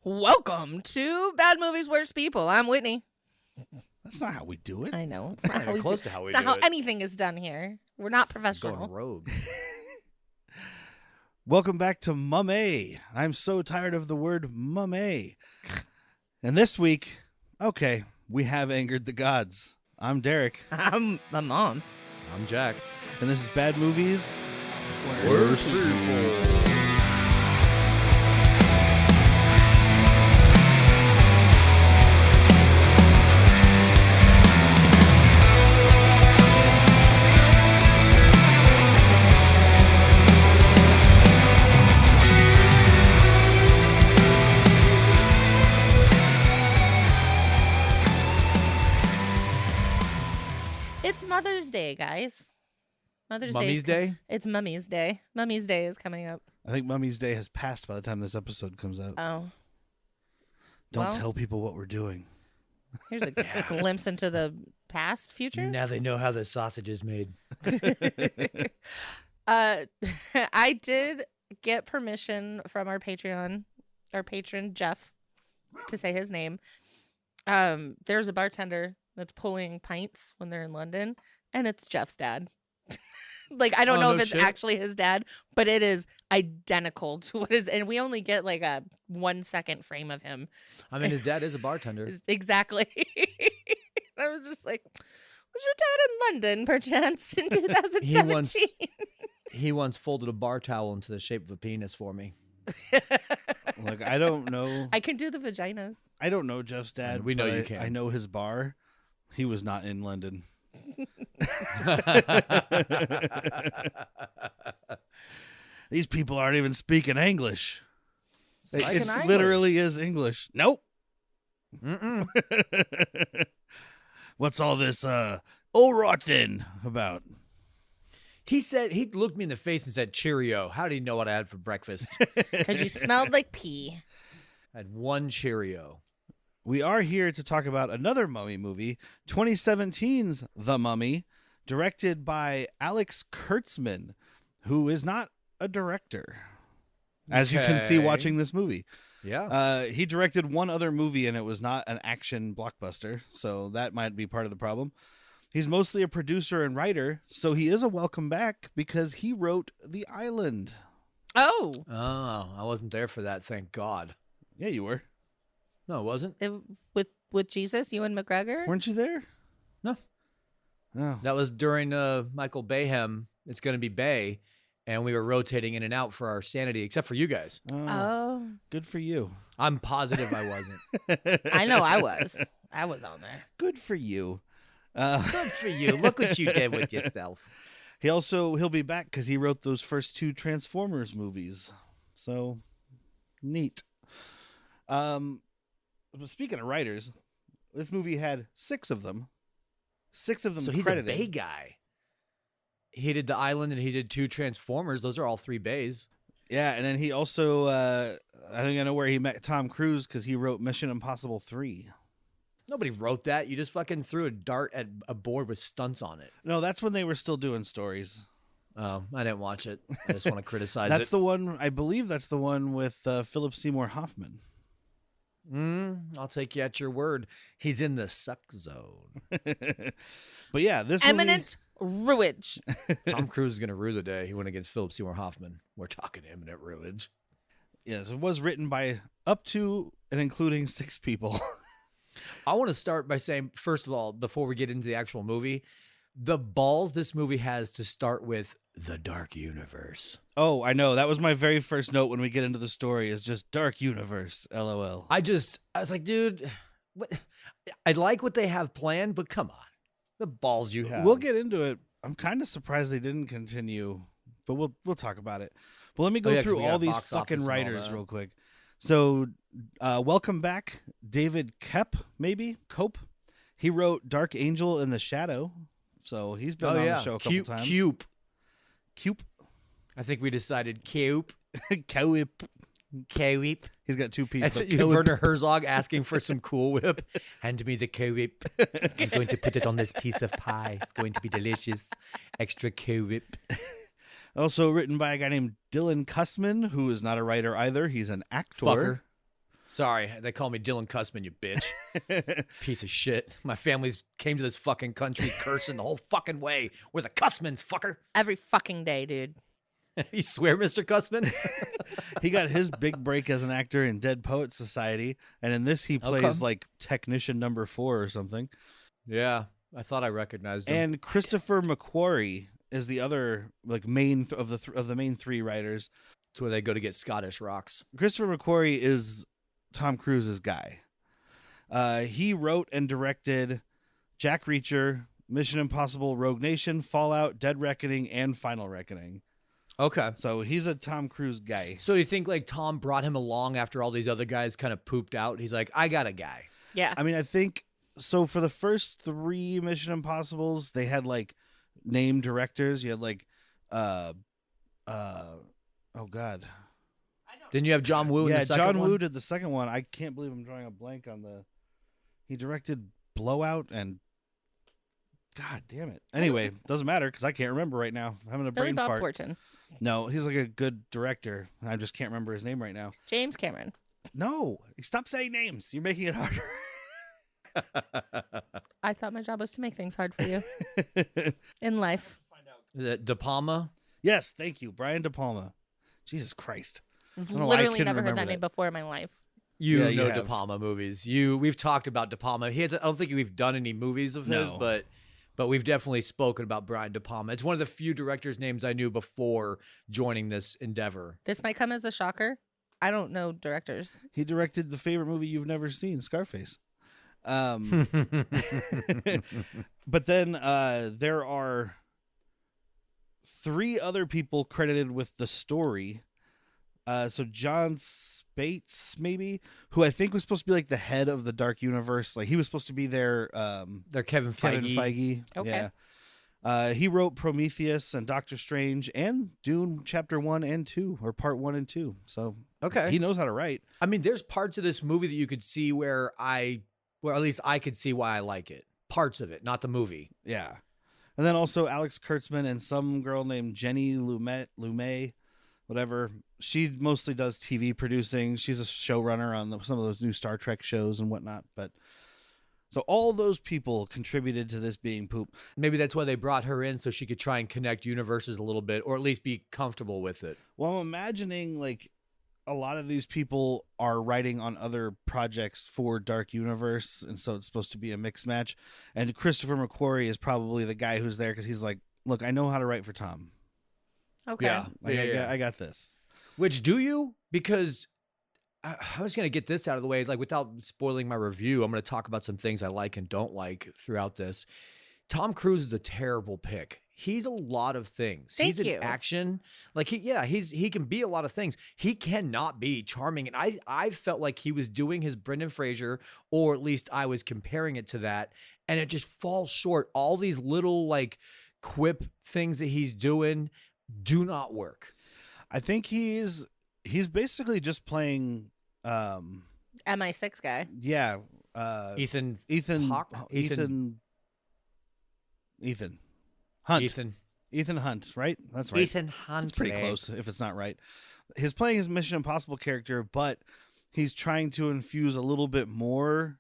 Welcome to Bad Movies, Worst People. I'm Whitney. That's not how we do it. I know. It's not how we close do, to how we it's not do how it. anything is done here. We're not professional. Going rogue. Welcome back to MumMay. I'm so tired of the word MumMay. And this week, okay, we have angered the gods. I'm Derek. I'm my mom. I'm Jack. And this is Bad Movies. Worst people. It's Mother's Day, guys. Mummy's Day? It's Mummy's Day. Mummy's Day is coming up. I think Mummy's Day has passed by the time this episode comes out. Oh. Don't well. tell people what we're doing. Here's a glimpse into the past, future. Now they know how the sausage is made. I did get permission from our patron Jeff, to say his name. There's a bartender that's pulling pints when they're in London, and it's Jeff's dad. Like, I don't know if it's actually his dad, but it is identical to what is, and we only get like a 1 second frame of him. I mean, his dad is a bartender. Exactly. I was just like, was your dad in London, perchance, in 2017? He once folded a bar towel into the shape of a penis for me. Look, I don't know. I can do the vaginas. I don't know Jeff's dad. We know but you can. I know his bar. He was not in London. These people aren't even speaking English. It literally is English. Nope. Mm-mm. What's all this rotten about? He looked me in the face and said, Cheerio. How did he know what I had for breakfast? Because you smelled like pee. I had one Cheerio. We are here to talk about another Mummy movie, 2017's The Mummy, directed by Alex Kurtzman, who is not a director, as you can see watching this movie. Yeah. He directed one other movie, and it was not an action blockbuster, so that might be part of the problem. He's mostly a producer and writer, so he is a welcome back because he wrote The Island. Oh, I wasn't there for that, thank God. Yeah, you were. No, it wasn't. With Jesus, Ewan McGregor? Weren't you there? No. Oh. That was during Michael Bayhem. It's going to be Bay, and we were rotating in and out for our sanity, except for you guys. Oh. Good for you. I'm positive I wasn't. I know I was. I was on there. Good for you. Good for you. Look what you did with yourself. He'll be back because he wrote those first two Transformers movies. So neat. Speaking of writers, this movie had 6 of them. 6 of them. So he's credited. a Bay guy. He did The Island and he did 2 Transformers. Those are all 3 Bays. Yeah, and then he also, I think I know where he met Tom Cruise because he wrote Mission Impossible 3. Nobody wrote that. You just fucking threw a dart at a board with stunts on it. No, that's when they were still doing stories. Oh, I didn't watch it. I just want to criticize That's it. the one, I believe that's the one with Philip Seymour Hoffman. I'll take you at your word. He's in the suck zone. But yeah, this Eminent ruage. Tom Cruise is going to rue the day he went against Philip Seymour Hoffman. We're talking imminent ruage. Yes, it was written by up to and including 6 people. I want to start by saying, first of all, before we get into the actual movie, the balls this movie has to start with the dark universe. Oh, I know. That was my very first note when we get into the story is just dark universe, LOL. I was like, dude, I like what they have planned, but come on. The balls you have. We'll get into it. I'm kind of surprised they didn't continue, but we'll talk about it. But let me go through all these fucking writers real quick. So, welcome back, David Cope. He wrote Dark Angel in the Shadow, so he's been on the show a couple times. Coop. I think we decided Coop. Coop. He's got 2 pieces. That's Werner Herzog asking for some Cool Whip. Hand me the Coop. I'm going to put it on this piece of pie. It's going to be delicious. Extra Coop. Also written by a guy named Dylan Cussman, who is not a writer either. He's an actor. Fucker. Sorry, they call me Dylan Cussman, you bitch. Piece of shit. My family's came to this fucking country cursing the whole fucking way. We're the Cussmans, fucker. Every fucking day, dude. You swear, Mr. Cussman? He got his big break as an actor in Dead Poets Society, and in this he plays like technician number 4 or something. Yeah, I thought I recognized him. And Christopher McQuarrie is the other like main of the main 3 writers. It's where they go to get Scottish rocks. Christopher McQuarrie is Tom Cruise's guy. He wrote and directed Jack Reacher, Mission Impossible, Rogue Nation, Fallout, Dead Reckoning, and Final Reckoning. Okay. So he's a Tom Cruise guy. So you think like Tom brought him along after all these other guys kind of pooped out? He's like, I got a guy. Yeah. I mean, I think so. For the first 3 Mission Impossibles, they had like named directors. You had like, oh God. Didn't you have John Woo in the second one? John Woo did the second one. I can't believe I'm drawing a blank on the... He directed Blowout and... God damn it. Anyway, doesn't matter because I can't remember right now. I'm having a Billy brain Bob fart. Thornton. No, he's like a good director. I just can't remember his name right now. James Cameron. No, stop saying names. You're making it harder. I thought my job was to make things hard for you in life. De Palma? Yes, thank you. Brian De Palma. Jesus Christ. I've I don't know why I literally couldn't never heard remember that name before in my life. You Yeah, you know have. De Palma movies. We've talked about De Palma. I don't think we've done any movies of his, No. but we've definitely spoken about Brian De Palma. It's one of the few directors' names I knew before joining this endeavor. This might come as a shocker. I don't know directors. He directed the favorite movie you've never seen, Scarface. But then there are 3 other people credited with the story. So John Spates, maybe, who I think was supposed to be like the head of the Dark Universe. Like he was supposed to be their Kevin Feige. Okay. Yeah. He wrote Prometheus and Doctor Strange and Dune Chapter 1 and 2, or Part 1 and 2. So Okay. he knows how to write. I mean, there's parts of this movie that you could see where at least I could see why I like it. Parts of it, not the movie. Yeah. And then also Alex Kurtzman and some girl named Jenny Lumet, whatever. She mostly does TV producing. She's a showrunner on some of those new Star Trek shows and whatnot. But so all those people contributed to this being poop. Maybe that's why they brought her in, so she could try and connect universes a little bit, or at least be comfortable with it. Well, I'm imagining like a lot of these people are writing on other projects for Dark Universe, and so it's supposed to be a mixed match. And Christopher McQuarrie is probably the guy who's there because he's like, look, I know how to write for Tom. Okay. Yeah. Like, I got this. Which, do you? Because I was going to get this out of the way. It's like, without spoiling my review, I'm going to talk about some things I like and don't like throughout this. Tom Cruise is a terrible pick. He's a lot of things. Thank He's you. an action. Like he can be a lot of things. He cannot be charming. And I felt like he was doing his Brendan Fraser, or at least I was comparing it to that, and it just falls short. All these little like quip things that he's doing do not work. I think he's basically just playing MI6 guy. yeah, Ethan Hunt. Ethan Hunt, right? That's right. Ethan Hunt. It's pretty close if it's not right. He's playing his Mission Impossible character, but he's trying to infuse a little bit more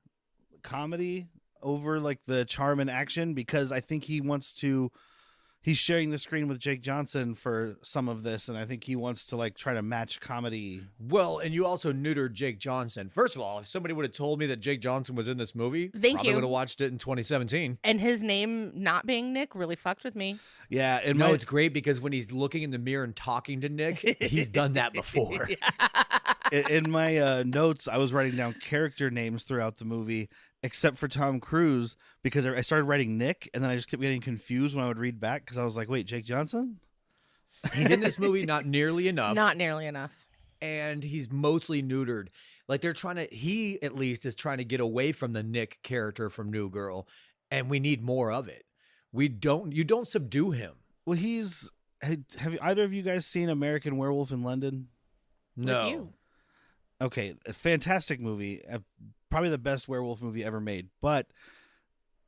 comedy over like the charm and action, because I think he's sharing the screen with Jake Johnson for some of this, and I think he wants to like try to match comedy. Well, and you also neutered Jake Johnson. First of all, if somebody would have told me that Jake Johnson was in this movie, probably would have watched it in 2017. And his name not being Nick really fucked with me. Yeah, and it's great because when he's looking in the mirror and talking to Nick, he's done that before. in my notes, I was writing down character names throughout the movie, except for Tom Cruise, because I started writing Nick, and then I just kept getting confused when I would read back, because I was like, wait, Jake Johnson? He's in this movie not nearly enough. Not nearly enough. And he's mostly neutered. Like he at least is trying to get away from the Nick character from New Girl, and we need more of it. You don't subdue him. Well, have either of you guys seen American Werewolf in London? No. With you. Okay, a fantastic movie. Probably the best werewolf movie ever made. But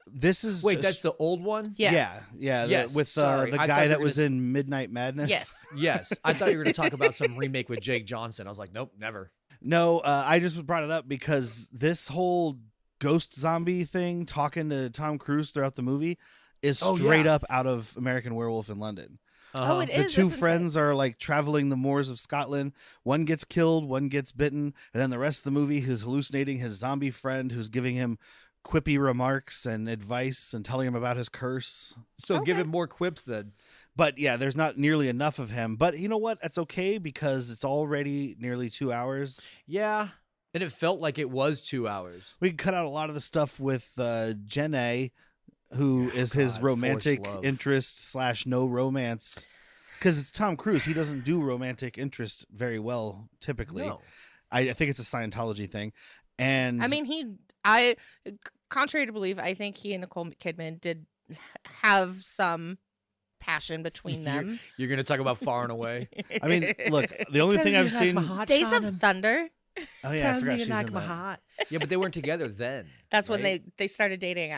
this is that's the old one? Yes. Yeah. Yes, With sorry. the I guy thought that you were was gonna in Midnight Madness. Yes. Yes. I thought you were going to talk about some remake with Jake Johnson. I was like, nope, never. No, I just brought it up because this whole ghost zombie thing, talking to Tom Cruise throughout the movie, is straight up out of American Werewolf in London. Oh, it The is. two isn't friends it? are like traveling the moors of Scotland. One gets killed, one gets bitten, and then the rest of the movie he's hallucinating his zombie friend who's giving him quippy remarks and advice and telling him about his curse. So give him more quips then. But yeah, there's not nearly enough of him. But you know what? That's okay because it's already nearly 2 hours. Yeah. And it felt like it was 2 hours. We can cut out a lot of the stuff with Jenna, who is his romantic interest / no romance. Because it's Tom Cruise. He doesn't do romantic interest very well, typically. No. I think it's a Scientology thing. And I mean, contrary to belief, I think he and Nicole Kidman did have some passion between them. You're going to talk about Far and Away? I mean, look, the only thing I've seen... Days of Thunder. Oh, yeah, I forgot she's in that. Heart. Yeah, but they weren't together then. That's when they started dating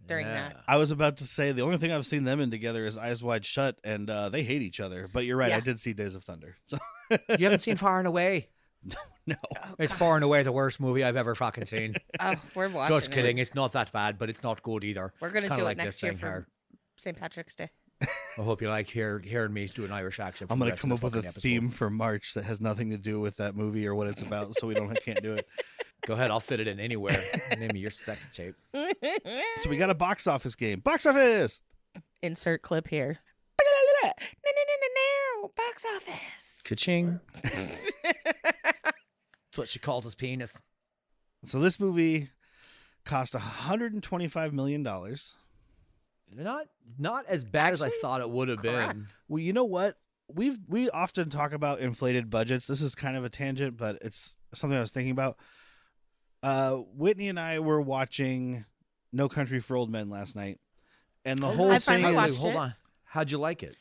during that. I was about to say, the only thing I've seen them in together is Eyes Wide Shut, and they hate each other. But you're right, I did see Days of Thunder. So. You haven't seen Far and Away? No. Oh, it's Far and Away the worst movie I've ever fucking seen. Oh, we're watching Just kidding. It's not that bad, but it's not good either. We're going to do it like next year for St. Patrick's Day. I hope you like hearing me do an Irish accent. I'm going to come up with a theme for March that has nothing to do with that movie or what it's about, so we can't do it. Go ahead, I'll fit it in anywhere. Name me your sex tape. So we got a box office game. Box office! Insert clip here. Box office. Ka-ching. That's what she calls his penis. So this movie cost $125 million. Not as bad as I thought it would have been. Well, you know what? We often talk about inflated budgets. This is kind of a tangent, but it's something I was thinking about. Whitney and I were watching No Country for Old Men last night, and the whole thing is... Hold on. How'd you like it?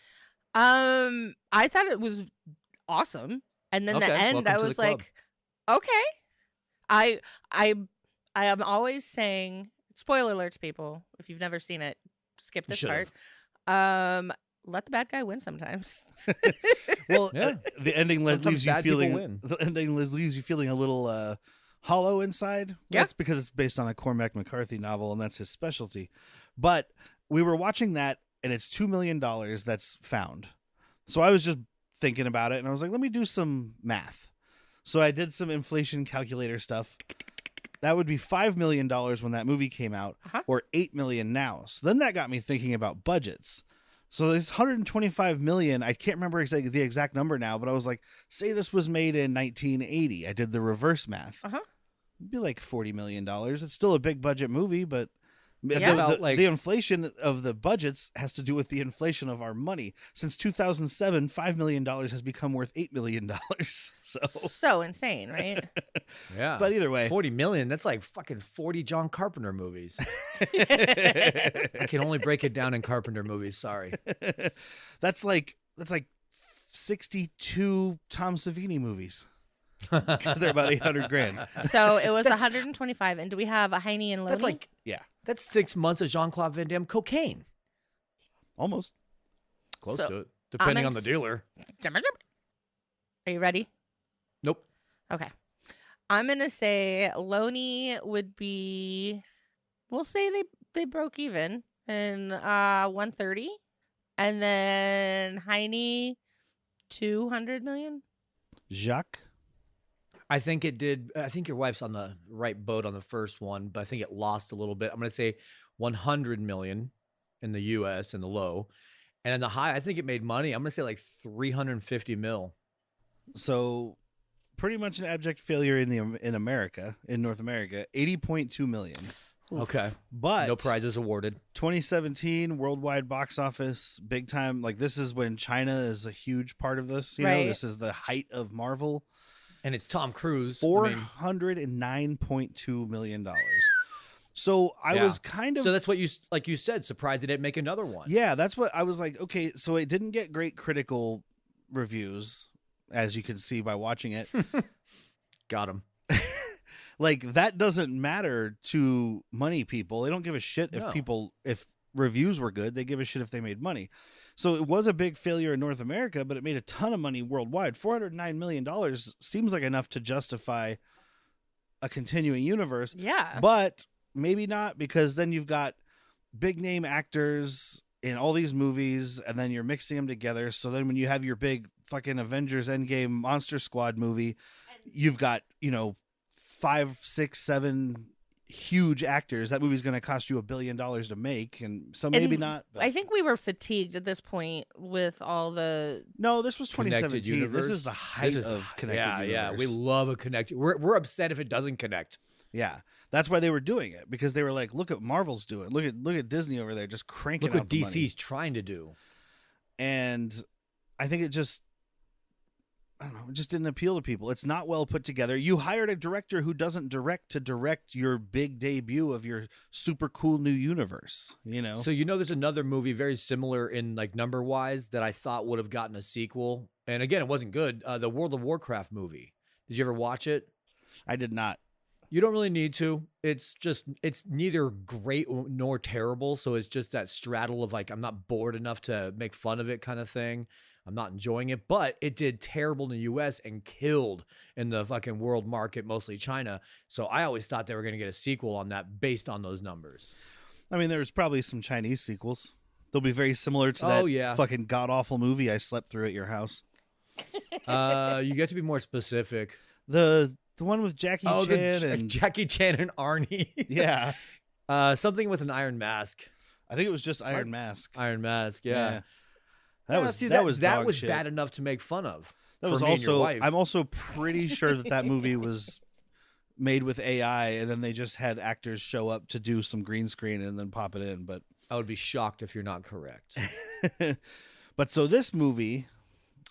I thought it was awesome, and then the end, I was like, okay. I am always saying, spoiler alerts, people. If you've never seen it, skip this part. Let the bad guy win sometimes. Well, the ending leaves you feeling. The ending leaves you feeling a little hollow inside. Yeah. That's because it's based on a Cormac McCarthy novel, and that's his specialty. But we were watching that, and it's $2 million that's found. So I was just thinking about it, and I was like, let me do some math. So I did some inflation calculator stuff. That would be $5 million when that movie came out, or $8 million now. So then that got me thinking about budgets. So this $125 million, I can't remember the exact number now, but I was like, say this was made in 1980. I did the reverse math. It'd be like $40 million. It's still a big budget movie, but the inflation of the budgets has to do with the inflation of our money. Since 2007, $5 million has become worth $8 million. So insane, right? Yeah. But either way, $40 million, that's like fucking 40 John Carpenter movies. I can only break it down in Carpenter movies. Sorry. That's like 62 Tom Savini movies. Because they're about $800,000. So it was 125. And do we have a Heine and Loney? That's 6 months of Jean-Claude Van Damme cocaine. Almost. Close to it, depending on the dealer. Are you ready? Nope. Okay. I'm going to say Loney would be, we'll say they broke even in 130. And then Heine, 200 million. Jacques? I think it did. I think your wife's on the right boat on the first one, but I think it lost a little bit. I'm going to say 100 million in the U.S. in the low. And in the high, I think it made money. I'm going to say like 350 mil. So pretty much an abject failure in America, in North America, 80.2 million. Okay. But no prizes awarded. 2017 worldwide box office, big time. Like this is when China is a huge part of this. You know, this is the height of Marvel. And it's Tom Cruise. $409.2 million. So I was kind of... So that's what you said, surprised it didn't make another one. Yeah, that's what I was like, okay, so it didn't get great critical reviews, as you can see by watching it. Got him. Like, that doesn't matter to money people. They don't give a shit if reviews were good. They give a shit if they made money. So it was a big failure in North America, but it made a ton of money worldwide. $409 million seems like enough to justify a continuing universe. Yeah. But maybe not, because then you've got big name actors in all these movies, and then you're mixing them together. So then when you have your big fucking Avengers Endgame Monster Squad movie, you've got, 5, 6, 7 huge actors. That movie's going to cost you $1 billion to make, and so maybe not. But I think we were fatigued at this point with all the. No, this was 2017. Universe. This is the height of connected universe. Yeah, we love a connected. We're upset if it doesn't connect. Yeah, that's why they were doing it, because they were like, look at Marvel's doing. Look at Disney over there just cranking. Look out what the DC's money. trying to do. And I think it just, I don't know, it just didn't appeal to people. It's not well put together. You hired a director who doesn't direct to direct your big debut of your super cool new universe, So there's another movie very similar in like number wise that I thought would have gotten a sequel. And again, it wasn't good. The World of Warcraft movie. Did you ever watch it? I did not. You don't really need to. It's neither great nor terrible. So it's just that straddle of like, I'm not bored enough to make fun of it kind of thing. I'm not enjoying it, but it did terrible in the US and killed in the fucking world market, mostly China. So I always thought they were going to get a sequel on that based on those numbers. I mean, there's probably some Chinese sequels. They'll be very similar to that fucking god-awful movie I slept through at your house. You get to be more specific. The one with Jackie Chan and Jackie Chan and Arnie. Yeah. Something with an iron mask. I think it was just Iron Mask. Iron Mask, yeah. That was bad enough to make fun of. That was also. I'm also pretty sure that movie was made with AI, and then they just had actors show up to do some green screen and then pop it in. But I would be shocked if you're not correct. But so this movie.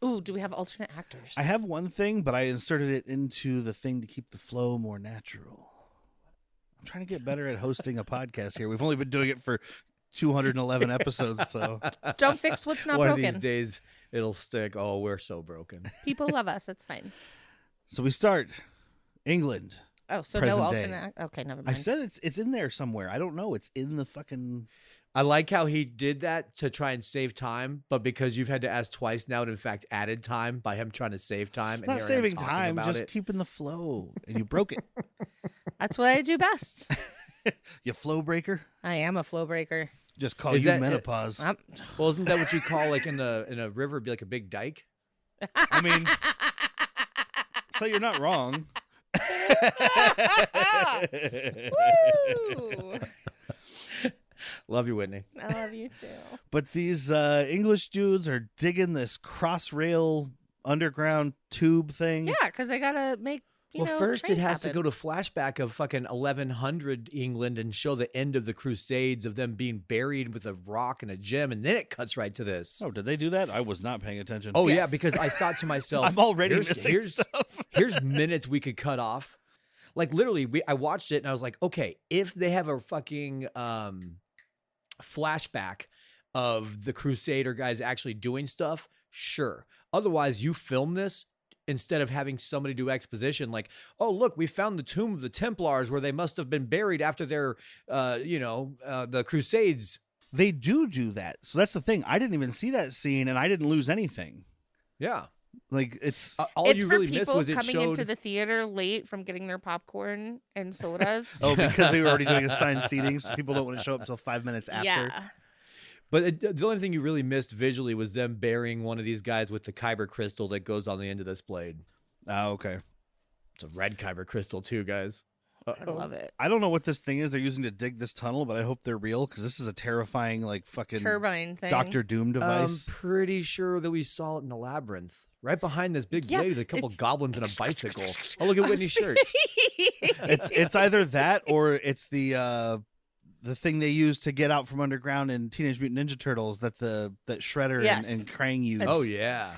Ooh, do we have alternate actors? I have one thing, but I inserted it into the thing to keep the flow more natural. I'm trying to get better at hosting a podcast here. We've only been doing it for 211 episodes, so don't fix what's not broken. One of these days it'll stick. Oh, we're so broken. People love us. It's fine. So we start England. Oh, so no alternate. Okay, never mind. I said it's in there somewhere. I don't know. It's in the fucking. I like how he did that to try and save time, but because you've had to ask twice now, it in fact added time by him trying to save time. And not saving time, just keeping the flow, and you broke it. That's what I do best. You flow breaker? I am a flow breaker. Just call you menopause. Well, isn't that what you call like in a river? Be like a big dike. I mean, so you're not wrong. Woo! Love you, Whitney. I love you too. But these English dudes are digging this cross-rail underground tube thing. Yeah, because they gotta make. First it has happen. to go to flashback of fucking 1100 England and show the end of the Crusades of them being buried with a rock and a gem, and then it cuts right to this. Oh, did they do that? I was not paying attention. Oh, yes. Yeah, because I thought to myself, I'm already missing stuff. Here's minutes we could cut off. Like literally, I watched it and I was like, okay, if they have a fucking flashback of the Crusader guys actually doing stuff, sure. Otherwise, you film this. Instead of having somebody do exposition like, oh, look, we found the tomb of the Templars where they must have been buried after their, the Crusades. They do that. So that's the thing. I didn't even see that scene, and I didn't lose anything. Yeah. Like, it's... all it's you for really people missed was it coming showed... into the theater late from getting their popcorn and sodas. Oh, because they were already doing assigned seating, so people don't want to show up until 5 minutes after. Yeah. But the only thing you really missed visually was them burying one of these guys with the kyber crystal that goes on the end of this blade. Oh, okay. It's a red kyber crystal too, guys. I love it. I don't know what this thing is they're using to dig this tunnel, but I hope they're real, because this is a terrifying, like, fucking turbine thing. Doctor Doom device. I'm pretty sure that we saw it in the labyrinth. Right behind this big blade is a couple goblins and a bicycle. Oh, look at Whitney's shirt. It's either that or it's the thing they use to get out from underground in Teenage Mutant Ninja Turtles that Shredder and Krang use. Oh, yeah.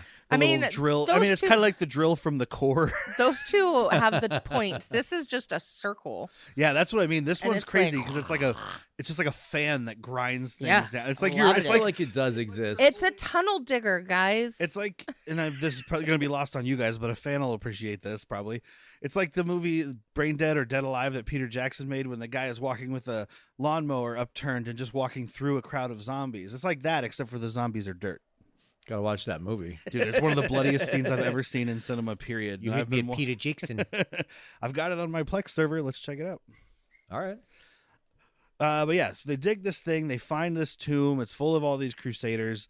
drill. I mean, it's kind of like the drill from the core. Those two have the point. This is just a circle. Yeah, that's what I mean. This one's crazy because it's just like a fan that grinds things down. It's like it's like it does exist. It's a tunnel digger, guys. It's like, and this is probably going to be lost on you guys, but a fan will appreciate this probably. It's like the movie Brain Dead or Dead Alive that Peter Jackson made when the guy is walking with a lawnmower upturned and just walking through a crowd of zombies. It's like that, except for the zombies are dirt. Gotta watch that movie. Dude, it's one of the bloodiest scenes I've ever seen in cinema, period. You hit me at Peter Jackson. I've got it on my Plex server. Let's check it out. All right. But yeah, so they dig this thing. They find this tomb. It's full of all these crusaders.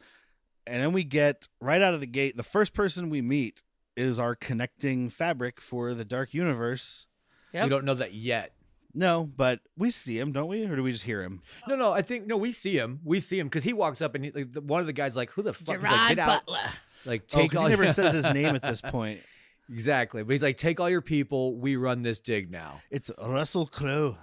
And then we get, right out of the gate, the first person we meet is our connecting fabric for the Dark Universe. Yep. You don't know that yet. No, but we see him, don't we? Or do we just hear him? No, I think, we see him. We see him because he walks up and one of the guys like, who the fuck? Gerard He's like, get Butler. Out. Like, take all he never says his name at this point. Exactly. But he's like, take all your people. We run this dig now. It's Russell Crowe.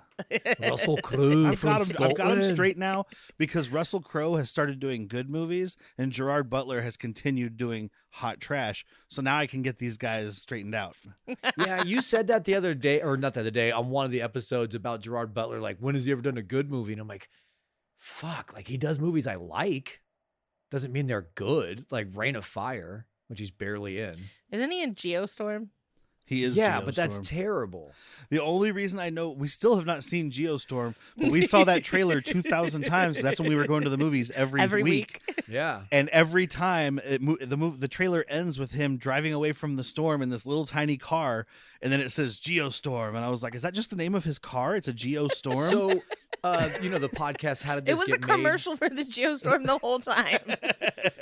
Russell Crowe. I've got him straight now because Russell Crowe has started doing good movies and Gerard Butler has continued doing hot trash. So now I can get these guys straightened out. Yeah, you said that the other day, or not the other day, on one of the episodes about Gerard Butler. Like, when has he ever done a good movie? And I'm like, fuck, like he does movies I like. Doesn't mean they're good. Like Reign of Fire, which he's barely in. Isn't he in Geostorm? He is. Yeah, Geostorm. But that's terrible. The only reason I know, we still have not seen Geostorm, but we saw that trailer 2,000 times. That's when we were going to the movies every week. Yeah, and every time the trailer ends with him driving away from the storm in this little tiny car, and then it says Geostorm, and I was like, "Is that just the name of his car? It's a Geostorm." So, the podcast, how did this? It was a commercial for the Geostorm the whole time.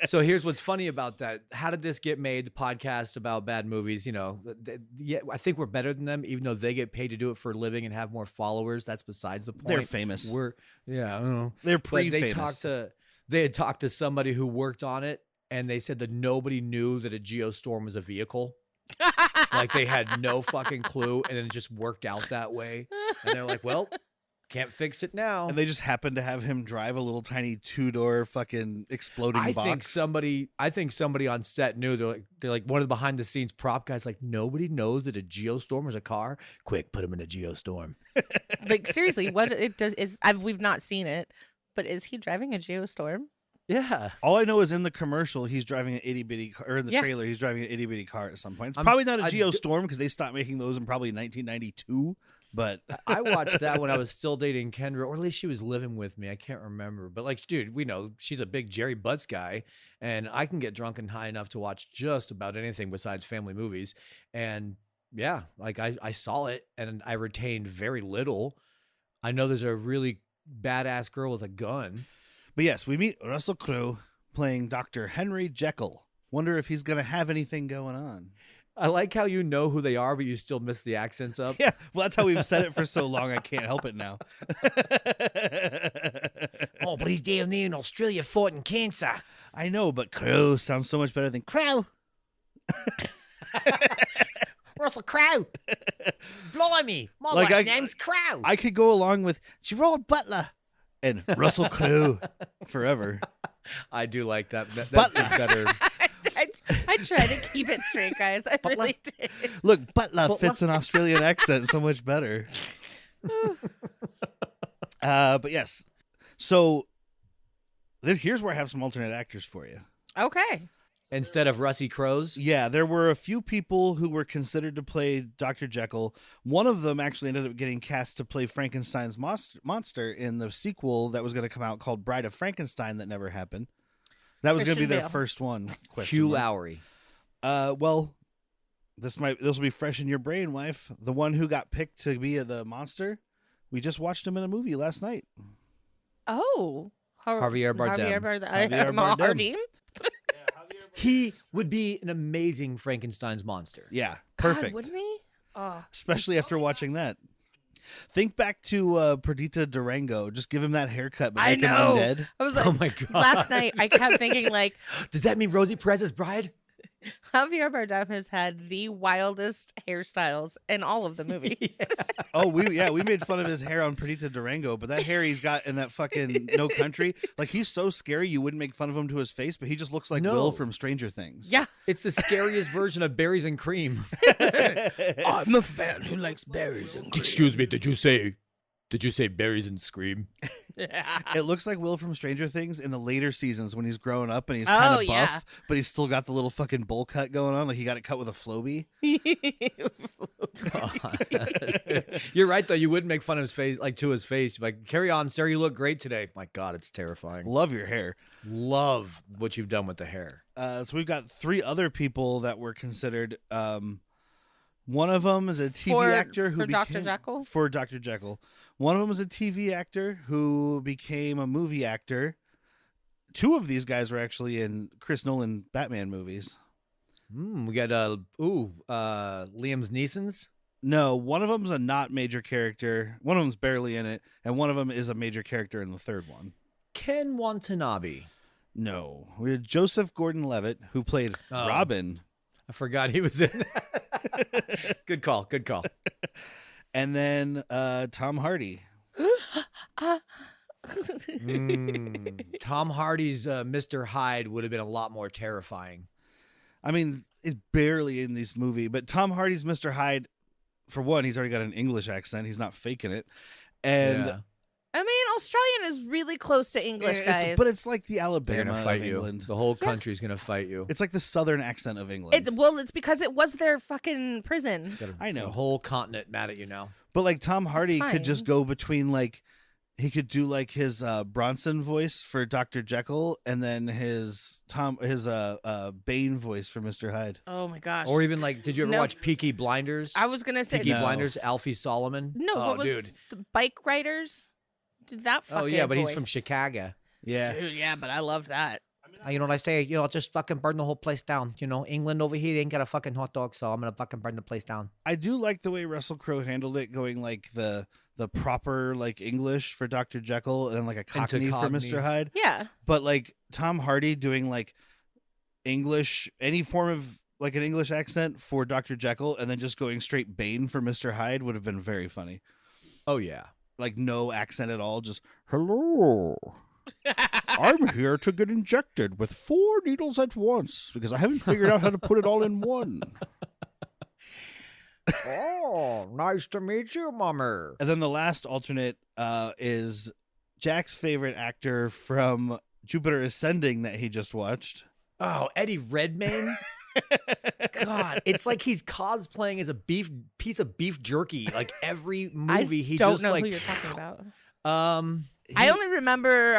So here's what's funny about that. How did this get made? The podcast about bad movies. Yeah, I think we're better than them, even though they get paid to do it for a living and have more followers. That's besides the point. They're famous. I don't know. They're pre-famous. They had talked to somebody who worked on it, and they said that nobody knew that a Geostorm was a vehicle. Like they had no fucking clue, and then it just worked out that way. And they're like, well, can't fix it now. And they just happened to have him drive a little tiny 2-door fucking exploding box. I think somebody on set knew. They're like one of the behind the scenes prop guys. Like, nobody knows that a Geostorm is a car. Quick, put him in a Geostorm. Like, seriously, what it does is we've not seen it, but is he driving a Geostorm? Yeah. All I know is in the commercial, he's driving an itty bitty car, or in the trailer, he's driving an itty bitty car at some point. It's probably not a Geostorm because they stopped making those in probably 1992. But I watched that when I was still dating Kendra, or at least she was living with me. I can't remember. But like, dude, we know she's a big Jerry Butts guy, and I can get drunk and high enough to watch just about anything besides family movies. And yeah, like I saw it and I retained very little. I know there's a really badass girl with a gun. But yes, we meet Russell Crowe playing Dr. Henry Jekyll. Wonder if he's going to have anything going on. I like how you know who they are, but you still miss the accents up. Yeah, well, that's how we've said it for so long. I can't help it now. Oh, but he's down there in Australia fighting cancer. I know, but Crowe sounds so much better than Crowe. Russell Crowe. Blimey, my last name's Crowe. I could go along with Gerard Butler and Russell Crowe forever. I do like that. That's better. I try to keep it straight, guys. I really did. Look, Butler fits an Australian accent so much better. But yes. So here's where I have some alternate actors for you. Okay. Instead of Russie Crowe's? Yeah, there were a few people who were considered to play Dr. Jekyll. One of them actually ended up getting cast to play Frankenstein's monster in the sequel that was going to come out called Bride of Frankenstein that never happened. That was going to be their first one. Hugh Lowry. Well, this will be fresh in your brain, wife. The one who got picked to be the monster. We just watched him in a movie last night. Oh, Javier Bardem. He would be an amazing Frankenstein's monster. Yeah, perfect. God, wouldn't he? Oh. Especially after watching that. Think back to Perdita Durango. Just give him that haircut, but make him undead. I was like, oh my God. Last night I kept thinking like, does that mean Rosie Perez's bride? Javier Bardem has had the wildest hairstyles in all of the movies. Oh, we made fun of his hair on Perdita Durango, but that hair he's got in that fucking No Country, like he's so scary you wouldn't make fun of him to his face, but he just looks like Will from Stranger Things. Yeah. It's the scariest version of berries and cream. I'm a fan who likes berries and cream. Excuse me, did you say berries and scream? It looks like Will from Stranger Things in the later seasons when he's growing up and he's kind of buff, but he's still got the little fucking bowl cut going on. Like he got it cut with a Flowbee. You're right, though. You wouldn't make fun of his face, like to his face. Like, carry on, sir. You look great today. My God, it's terrifying. Love your hair. Love what you've done with the hair. So we've got 3 other people that were considered. One of them is a TV actor who became Dr. Jekyll. For Dr. Jekyll. One of them is a TV actor who became a movie actor. 2 of these guys were actually in Chris Nolan Batman movies. We got Liam Neeson's. No, one of them's a not major character. One of them's barely in it, and one of them is a major character in the third one. Ken Watanabe. No, we had Joseph Gordon-Levitt, who played Robin. I forgot he was in. Good call. Good call. And then Tom Hardy. Tom Hardy's Mr. Hyde would have been a lot more terrifying. I mean, it's barely in this movie, but Tom Hardy's Mr. Hyde, for one, he's already got an English accent. He's not faking it. And I mean, Australian is really close to English, guys. But it's like the Alabama fight of you. England. The whole country's going to fight you. It's like the southern accent of England. It's because it was their fucking prison. I know. The whole continent mad at you now. But like Tom Hardy It's could just fine. go between like, he could do like his Bronson voice for Dr. Jekyll and then his Bane voice for Mr. Hyde. Oh my gosh. Or even like, did you ever No. watch Peaky Blinders? I was gonna say Peaky No. Blinders, Alfie Solomon. no. Oh, What was dude. the Bike Riders? Did that fucking Oh, yeah, but he's from voice. Chicago. Yeah. Dude, yeah, but I loved that. You know what I say? Just fucking burn the whole place down. England over here, they ain't got a fucking hot dog, so I'm going to fucking burn the place down. I do like the way Russell Crowe handled it, going like the proper like English for Dr. Jekyll and then like a Cockney for Cockney. Mr. Hyde. Yeah. But like Tom Hardy doing like English, any form of like an English accent for Dr. Jekyll and then just going straight Bane for Mr. Hyde would have been very funny. Oh, yeah. Like no accent at all, just hello. I'm here to get injected with 4 needles at once because I haven't figured out how to put it all in one. Oh, nice to meet you, mummer. And then the last alternate is Jack's favorite actor from Jupiter Ascending that he just watched. Oh, Eddie Redmayne? God, it's like he's cosplaying as a piece of beef jerky. Like every movie, he don't just know like who you're talking about. He I only remember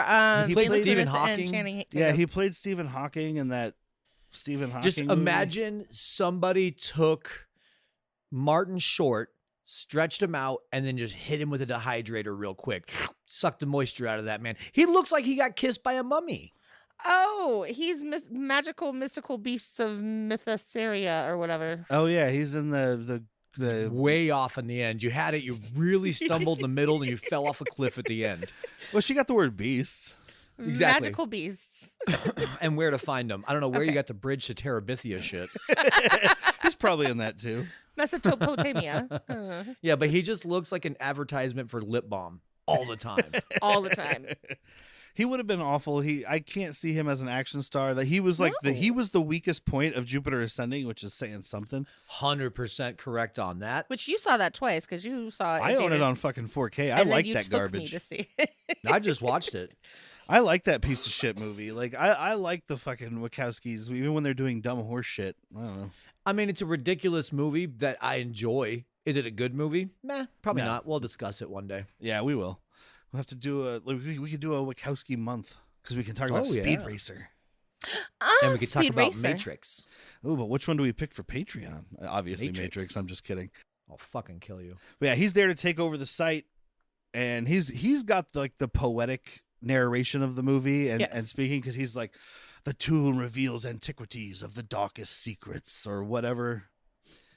he played Bruce Stephen Willis and Hawking. Channing Yeah, Tatum. he played Stephen Hawking in that Stephen Hawking just movie. imagine somebody took Martin Short, stretched him out, and then just hit him with a dehydrator real quick. Sucked the moisture out of that man. He looks like he got kissed by a mummy. Oh, he's magical mystical beasts of Mythosaria or whatever. Oh yeah, he's in the Way off in the end. You had it. You really stumbled in the middle, and you fell off a cliff at the end. Well, she got the word beasts. Exactly. Magical beasts. And where to find them. I don't know where you Okay. got the bridge to Terabithia shit. He's probably in that too. Mesopotamia. Yeah, but he just looks like an advertisement for lip balm all the time. All the time. He would have been awful. I can't see him as an action star. That he was like No. he was the weakest point of Jupiter Ascending, which is saying something. 100% correct on that. Which you saw that twice because you saw it. I in own it theaters, on fucking 4K. I and then like you that took Me garbage. to see. I just watched it. I like that piece of shit movie. Like I like the fucking Wachowskis, even when they're doing dumb horse shit. I don't know. I mean, it's a ridiculous movie that I enjoy. Is it a good movie? Meh, probably No. not. We'll discuss it one day. Yeah, we will. We'll have to do we could do a Wachowski month because we can talk about Oh, Speed yeah. Racer. And we could talk Speed about Racer. Matrix. Oh, but which one do we pick for Patreon? Obviously Matrix. Matrix. I'm just kidding. I'll fucking kill you. But yeah, he's there to take over the site, and he's got like the poetic narration of the movie and Yes. speaking because he's like, the tomb reveals antiquities of the darkest secrets or whatever.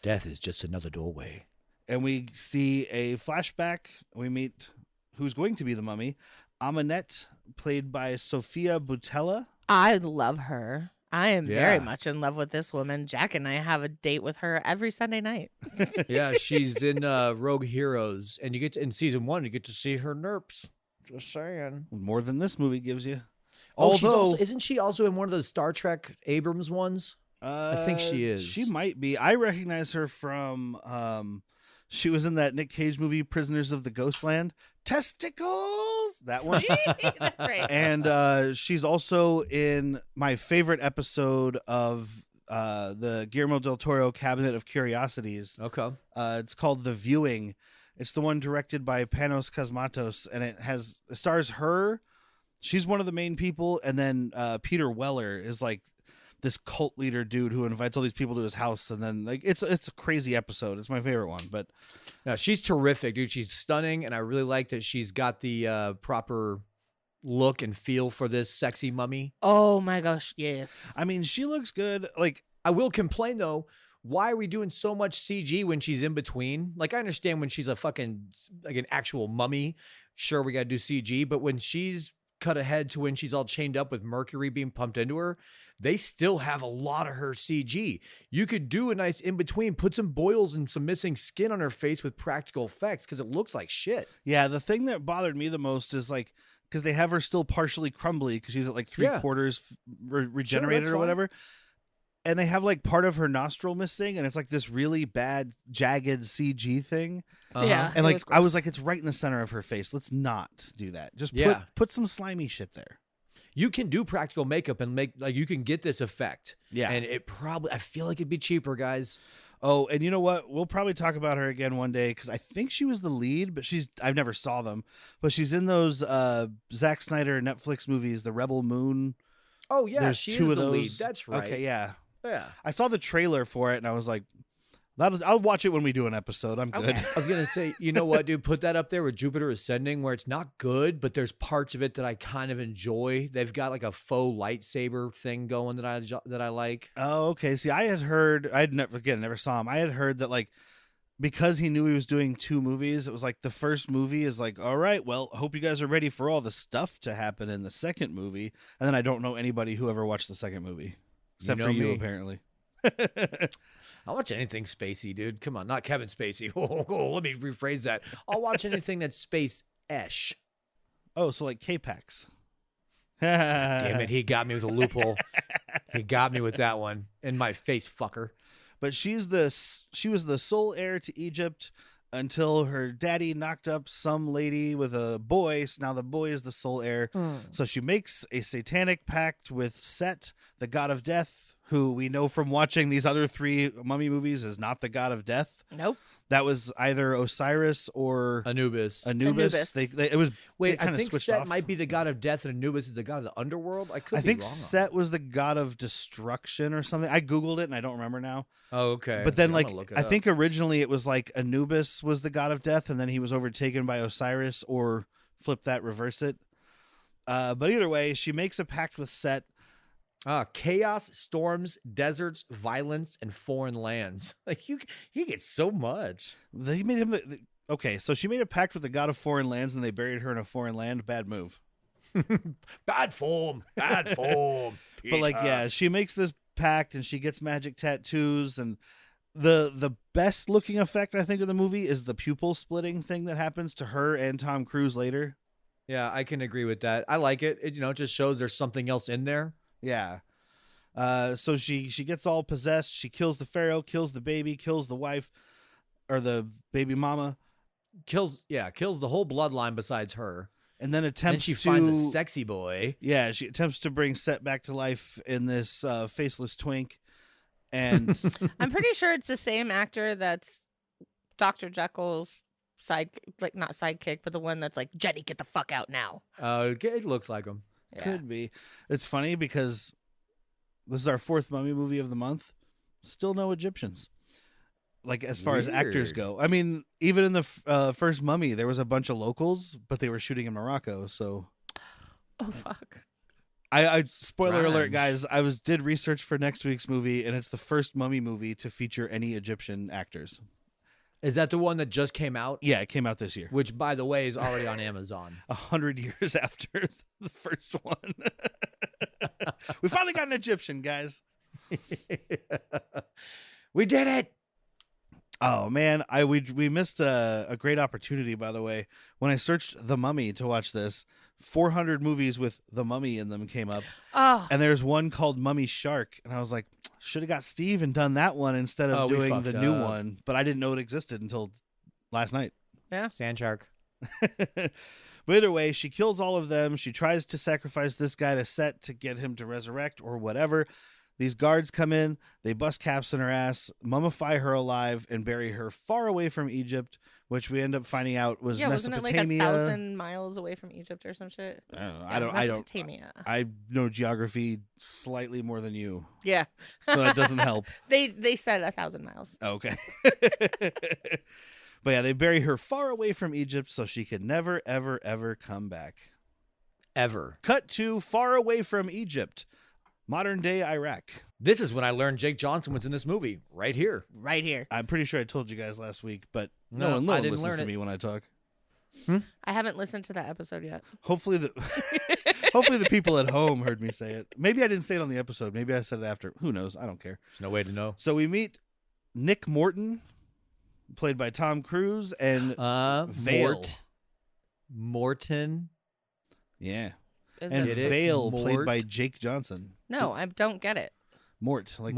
Death is just another doorway. And we see a flashback. We meet who's going to be the mummy, Amanette, played by Sophia Boutella. I love her. I am very much in love with this woman. Jack and I have a date with her every Sunday night. Yeah, she's in Rogue Heroes, and you get in season 1, you get to see her nerps. Just saying. More than this movie gives you. Although, isn't she also in one of those Star Trek Abrams ones? I think she is. She might be. I recognize her from. She was in that Nick Cage movie, Prisoners of the Ghostland. Testicles! That one. That's right. And she's also in my favorite episode of the Guillermo del Toro Cabinet of Curiosities. Okay. It's called The Viewing. It's the one directed by Panos Cosmatos, and it stars her. She's one of the main people, and then Peter Weller is like this cult leader dude who invites all these people to his house, and then like it's a crazy episode. It's my favorite one. But no, she's terrific, dude. She's stunning, and I really like that she's got the proper look and feel for this sexy mummy. Oh my gosh, yes. I mean, she looks good. Like, I will complain though. Why are we doing so much CG when she's in between? Like, I understand when she's a fucking like an actual mummy. Sure, we got to do CG, but when she's cut ahead to when she's all chained up with mercury being pumped into her, they still have a lot of her CG. You could do a nice in between, put some boils and some missing skin on her face with practical effects because it looks like shit. Yeah, the thing that bothered me the most is like, because they have her still partially crumbly because she's at like 3/4 regenerated or whatever. And they have like part of her nostril missing, and it's like this really bad jagged CG thing. Yeah. And like I was like, it's right in the center of her face. Let's not do that. Just put some slimy shit there. You can do practical makeup and make like you can get this effect. Yeah. And it probably I feel like it'd be cheaper, guys. Oh, and you know what? We'll probably talk about her again one day because I think she was the lead, but I've never saw them. But she's in those Zack Snyder Netflix movies, The Rebel Moon. Oh yeah, There's she two is of the those. lead. That's right. Okay, yeah. Yeah. I saw the trailer for it and I was like, I'll watch it when we do an episode. I'm good. Okay. I was going to say, you know what, dude? Put that up there with Jupiter Ascending where it's not good, but there's parts of it that I kind of enjoy. They've got like a faux lightsaber thing going that I like. Oh, okay. See, never saw him. I had heard that like, because he knew he was doing 2 movies, it was like the first movie is like, all right, well, hope you guys are ready for all the stuff to happen in the second movie. And then I don't know anybody who ever watched the second movie. Except for you, apparently. I'll watch anything spacey, dude. Come on, not Kevin Spacey. Let me rephrase that. I'll watch anything that's space-esh. Oh, so like K-Pax. Damn it, he got me with a loophole. He got me with that one. In my face, fucker. But she was the sole heir to Egypt until her daddy knocked up some lady with a boy. So now the boy is the sole heir. So she makes a satanic pact with Set, the god of death, who we know from watching these other 3 mummy movies is not the god of death. Nope. That was either Osiris or Anubis. It was. Wait, I think Set might be the god of death, and Anubis is the god of the underworld. I think Set was the god of destruction or something. I googled it and I don't remember now. Oh, okay. But then, I think originally it was like Anubis was the god of death, and then he was overtaken by Osiris, or flip that, reverse it. But either way, she makes a pact with Set. Chaos, storms, deserts, violence, and foreign lands. Like he gets so much. They made him okay. So she made a pact with the god of foreign lands, and they buried her in a foreign land. Bad move. Bad form. Bad form. But like, yeah, she makes this pact, and she gets magic tattoos, and the best looking effect I think of the movie is the pupil splitting thing that happens to her and Tom Cruise later. Yeah, I can agree with that. I like it. It just shows there's something else in there. Yeah. So she gets all possessed. She kills the pharaoh, kills the baby, kills the wife, or the baby mama. Kills the whole bloodline besides her. And then attempts finds a sexy boy. Yeah, she attempts to bring Set back to life in this faceless twink. And I'm pretty sure it's the same actor that's Dr. Jekyll's not sidekick, but the one that's like, Jenny, get the fuck out now. It looks like him. Yeah. Could be. It's funny because this is our 4th mummy movie of the month. Still no Egyptians. Like, as far as actors go. I mean, even in the first Mummy, there was a bunch of locals, but they were shooting in Morocco, so. Oh, fuck. I spoiler alert, guys. I did research for next week's movie, and it's the first Mummy movie to feature any Egyptian actors. Is that the one that just came out? Yeah, it came out this year. Which, by the way, is already on Amazon. 100 years after the first one. We finally got an Egyptian, guys. We did it. Oh man, we missed a great opportunity, by the way. When I searched The Mummy to watch this, 400 movies with The Mummy in them came up. Oh, And there's one called Mummy Shark, and I was like, should have got Steve and done that one instead of doing the new one. But I didn't know it existed until last night. yeah. Sand shark. But either way, she kills all of them. She tries to sacrifice this guy to Set to get him to resurrect or whatever. These guards come in, they bust caps in her ass, mummify her alive, and bury her far away from Egypt, which we end up finding out was Mesopotamia. Wasn't it like 1,000 miles away from Egypt or some shit? I don't. Mesopotamia. I know geography slightly more than you, Yeah. so that doesn't help. They said 1,000 miles. Okay. But yeah, they bury her far away from Egypt so she could never, ever, ever come back. Ever. Cut to far away from Egypt, modern day Iraq. This is when I learned Jake Johnson was in this movie. Right here. Right here. I'm pretty sure I told you guys last week, but No, no I one didn't listens learn to it. me when I talk. I haven't listened to that episode yet. Hopefully the people at home heard me say it. Maybe I didn't say it on the episode. Maybe I said it after. Who knows? I don't care. There's no way to know. So we meet Nick Morton, played by Tom Cruise, and Vale. Morton. Yeah. Is And it? Vale, played Mort? by Jake Johnson. No, I don't get it. Mort, like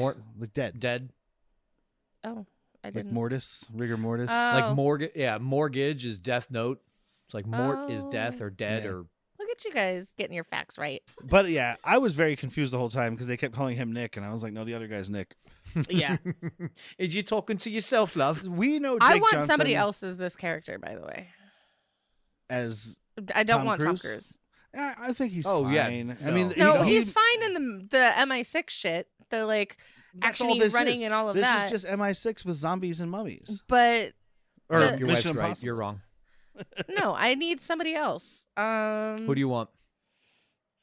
dead. Dead. Oh, I Like didn't. mortis, rigor mortis. Like mortgage. Yeah, mortgage is death note. It's like mort is death or dead Yeah. or. Look at you guys getting your facts right. But yeah, I was very confused the whole time because they kept calling him Nick, and I was like, no, the other guy's Nick. Yeah. Is you talking to yourself, love? We know Jake I want Johnson somebody else as this character, by the way. as I don't Tom want Tom Cruise? Cruise. I think he's Oh, fine. yeah, I mean, No, he- he's fine in the MI6 shit. The like that's all action this running is. and all of this that. is just MI6 with zombies and mummies. But Or The- Your wife's Mission right. Impossible. You're wrong. no, I need somebody else. Who do you want?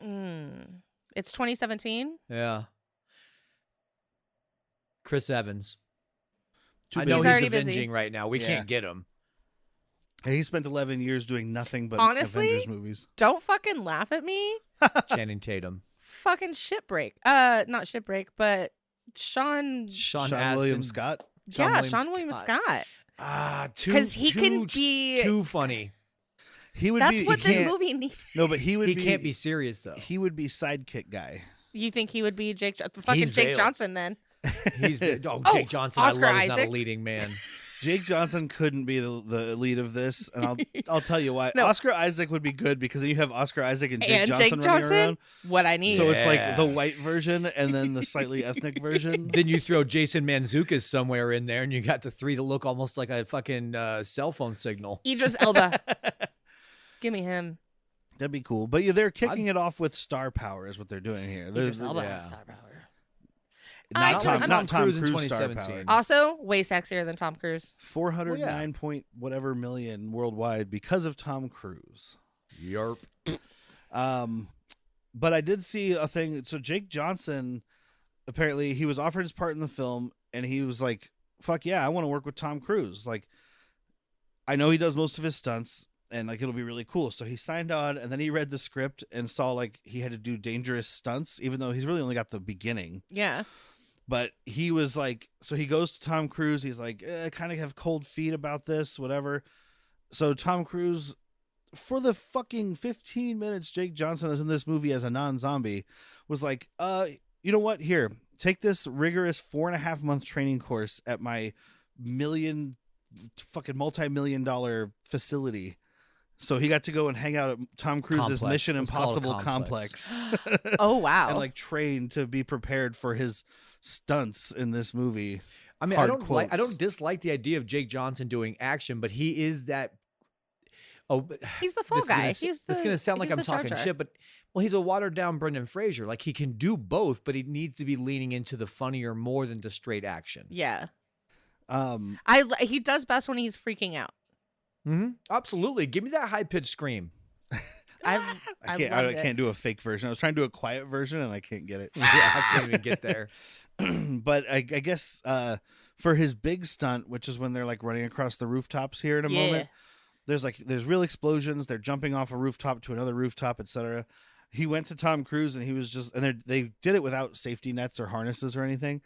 It's 2017. Yeah. Chris Evans. Too I know He's he's already avenging busy. right now. We Yeah. can't get him. He spent 11 years doing nothing but Honestly? Avengers movies. Don't fucking laugh at me. Channing Tatum. Fucking shipbreak. Not shipbreak, but Sean. Sean William Astin. Scott. Sean William Scott. Too 'Cause he can be- too funny. He would That's be. what he this can't- movie needs. No, but he would. He can't be serious though. He would be sidekick guy. You think he would be fucking He's Jake Vale. Johnson then? He's Jake Johnson. Oscar I love is not a Isaac. leading man. Jake Johnson couldn't be the lead of this, and I'll tell you why. No. Oscar Isaac would be good because then you have Oscar Isaac and Jake And Johnson Jake running Johnson? around. What I need. So it's like Yeah. the white version and then the slightly ethnic version. Then you throw Jason Mantzoukas somewhere in there, and you got the three that look almost like a fucking cell phone signal. Idris Elba. Give me him. That'd be cool. But yeah, they're kicking it off with star power is what they're doing here. Idris They're Elba yeah. has star power. not Tom, I'm not Tom Cruise in Cruise star 2017. power. Also, way sexier than Tom Cruise. 409 point whatever million worldwide because of Tom Cruise. Yarp. But I did see a thing. So Jake Johnson, apparently he was offered his part in the film and he was like, fuck yeah, I want to work with Tom Cruise. Like, I know he does most of his stunts and like, it'll be really cool. So he signed on and then he read the script and saw like he had to do dangerous stunts, even though he's really only got the beginning. Yeah. But he was like, so he goes to Tom Cruise. He's like, I kind of have cold feet about this, whatever. So Tom Cruise, for the fucking 15 minutes Jake Johnson is in this movie as a non-zombie, was like, you know what? Here, take this rigorous 4.5-month training course at my multi-million-dollar facility. So he got to go and hang out at Tom Cruise's Complex. Mission Let's call it Impossible complex. complex. Oh, wow. And like train to be prepared for his stunts in this movie. I mean, Hard I don't quotes. dislike the idea of Jake Johnson doing action, but he is that. Oh, He's the fall guy. This He's is going to sound like he's I'm the Jar talking Jar. shit, but well, he's a watered down Brendan Fraser. Like he can do both, but he needs to be leaning into the funnier more than the straight action. Yeah. Um, He does best when he's freaking out. Mm-hmm. Absolutely, give me that high pitched scream. I I loved it. can't do a fake version. I was trying to do a quiet version and I can't get it. Yeah, I can't even get there. But I guess for his big stunt, which is when they're like running across the rooftops here in a moment, there's real explosions. They're jumping off a rooftop to another rooftop, etc. he went to Tom Cruise and he was just, and they did it without safety nets or harnesses or anything.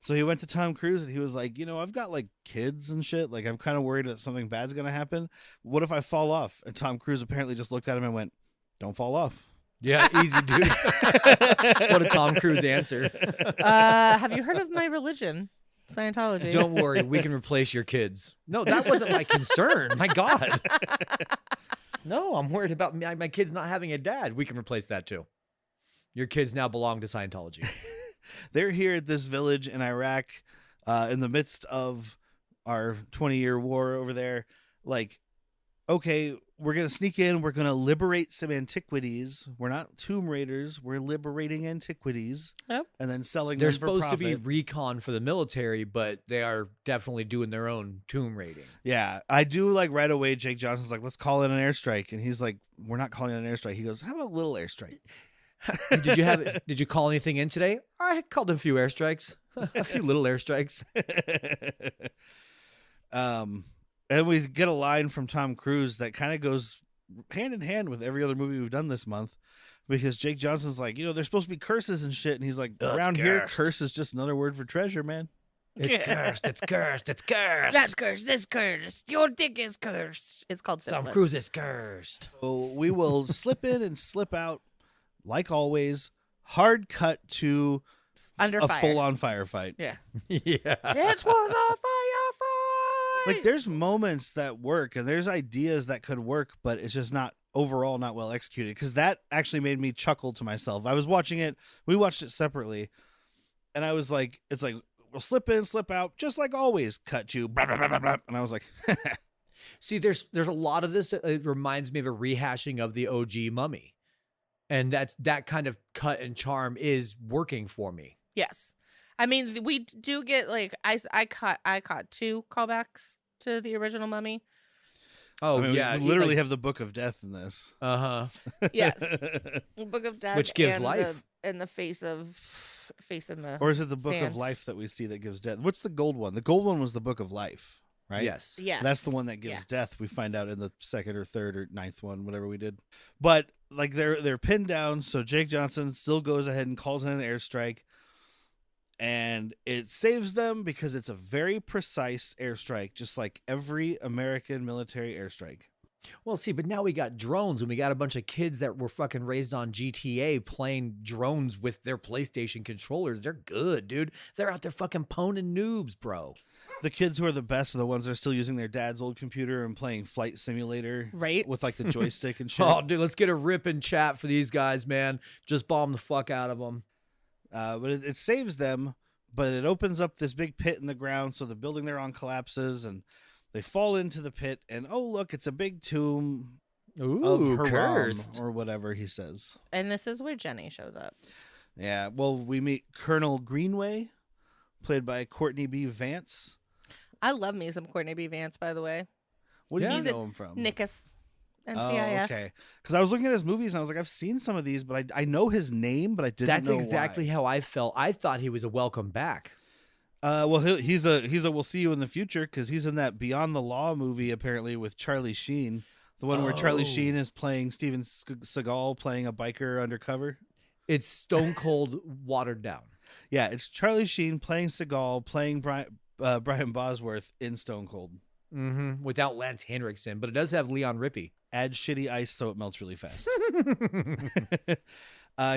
So he went to Tom Cruise and he was like, I've got like kids and shit. Like, I'm kind of worried that something bad's going to happen. What if I fall off? And Tom Cruise apparently just looked at him and went, don't fall off. Yeah, easy, dude. What a Tom Cruise answer. Have you heard of my religion? Scientology. Don't worry, we can replace your kids. No, that wasn't my concern. My God. No, I'm worried about my kids not having a dad. We can replace that too. Your kids now belong to Scientology. They're here at this village in Iraq in the midst of our 20-year war over there. Like, okay, we're going to sneak in. We're going to liberate some antiquities. We're not tomb raiders. We're liberating antiquities. Yep. And then selling They're them for supposed profit. to be recon for the military, but they are definitely doing their own tomb raiding. Yeah, I do like right away. Jake Johnson's like, let's call in an airstrike. And he's like, we're not calling it an airstrike. He goes, how about a little airstrike? Did you call anything in today? I called in a few airstrikes, a few little airstrikes. And we get a line from Tom Cruise that kind of goes hand in hand with every other movie we've done this month, because Jake Johnson's like, there's supposed to be curses and shit, and he's like, around here, curse is just another word for treasure, man. It's cursed. It's cursed. It's cursed. That's cursed. This cursed. Your dick is cursed. It's called syphilis. Tom Cruise is cursed. So we will slip in and slip out, like always. Hard cut to Under fire. full-on firefight. Yeah. Yeah. It was a firefight. Like, there's moments that work, and there's ideas that could work, but it's just not overall not well executed. Because that actually made me chuckle to myself. I was watching it. We watched it separately, and I was like, it's like, we'll slip in, slip out, just like always. Cut to blah, blah, blah, blah, blah. And I was like, See, there's a lot of this. It reminds me of a rehashing of the OG Mummy, and that kind of cut and charm is working for me. Yes. I mean, we do get like I caught 2 callbacks to the original Mummy. Oh, I mean, yeah. we literally have the Book of Death in this. Uh-huh. Yes. Book of Death, Which gives and life. The face in the Or is it the Book sand. of Life that we see that gives death? What's the gold one? The gold one was the Book of Life, right? Yes. Yes. That's the one that gives death. We find out in the 2nd or 3rd or 9th one, whatever we did. But like they're pinned down, so Jake Johnson still goes ahead and calls in an airstrike. And it saves them because it's a very precise airstrike, just like every American military airstrike. Well, see, but now we got drones, and we got a bunch of kids that were fucking raised on GTA playing drones with their PlayStation controllers. They're good, dude. They're out there fucking poning noobs, bro. The kids who are the best are the ones that are still using their dad's old computer and playing Flight Simulator, Right. with like the joystick and shit. Oh, dude, let's get a rip and chat for these guys, man. Just bomb the fuck out of them. But it saves them, but it opens up this big pit in the ground, so the building they're on collapses, and they fall into the pit, and oh, look, it's a big tomb of Haram, cursed. or whatever he says. And this is where Jenny shows up. Yeah, well, we meet Colonel Greenway, played by Courtney B. Vance. I love me some Courtney B. Vance, by the way. What do He's you a know him from? NCIS. Oh, NCIS. okay. Because I was looking at his movies, and I was like, I've seen some of these, but I know his name, but I didn't That's know exactly why. how I felt. I thought he was a welcome back. Well, he's a we'll see you in the future, because he's in that Beyond the Law movie apparently with Charlie Sheen, the one where Charlie Sheen is playing Steven Seagal playing a biker undercover. It's stone cold watered down. Yeah, it's Charlie Sheen playing Seagal playing Brian Bosworth in Stone Cold. Mm-hmm. Without Lance Henriksen, but it does have Leon Rippey. Add shitty ice so it melts really fast.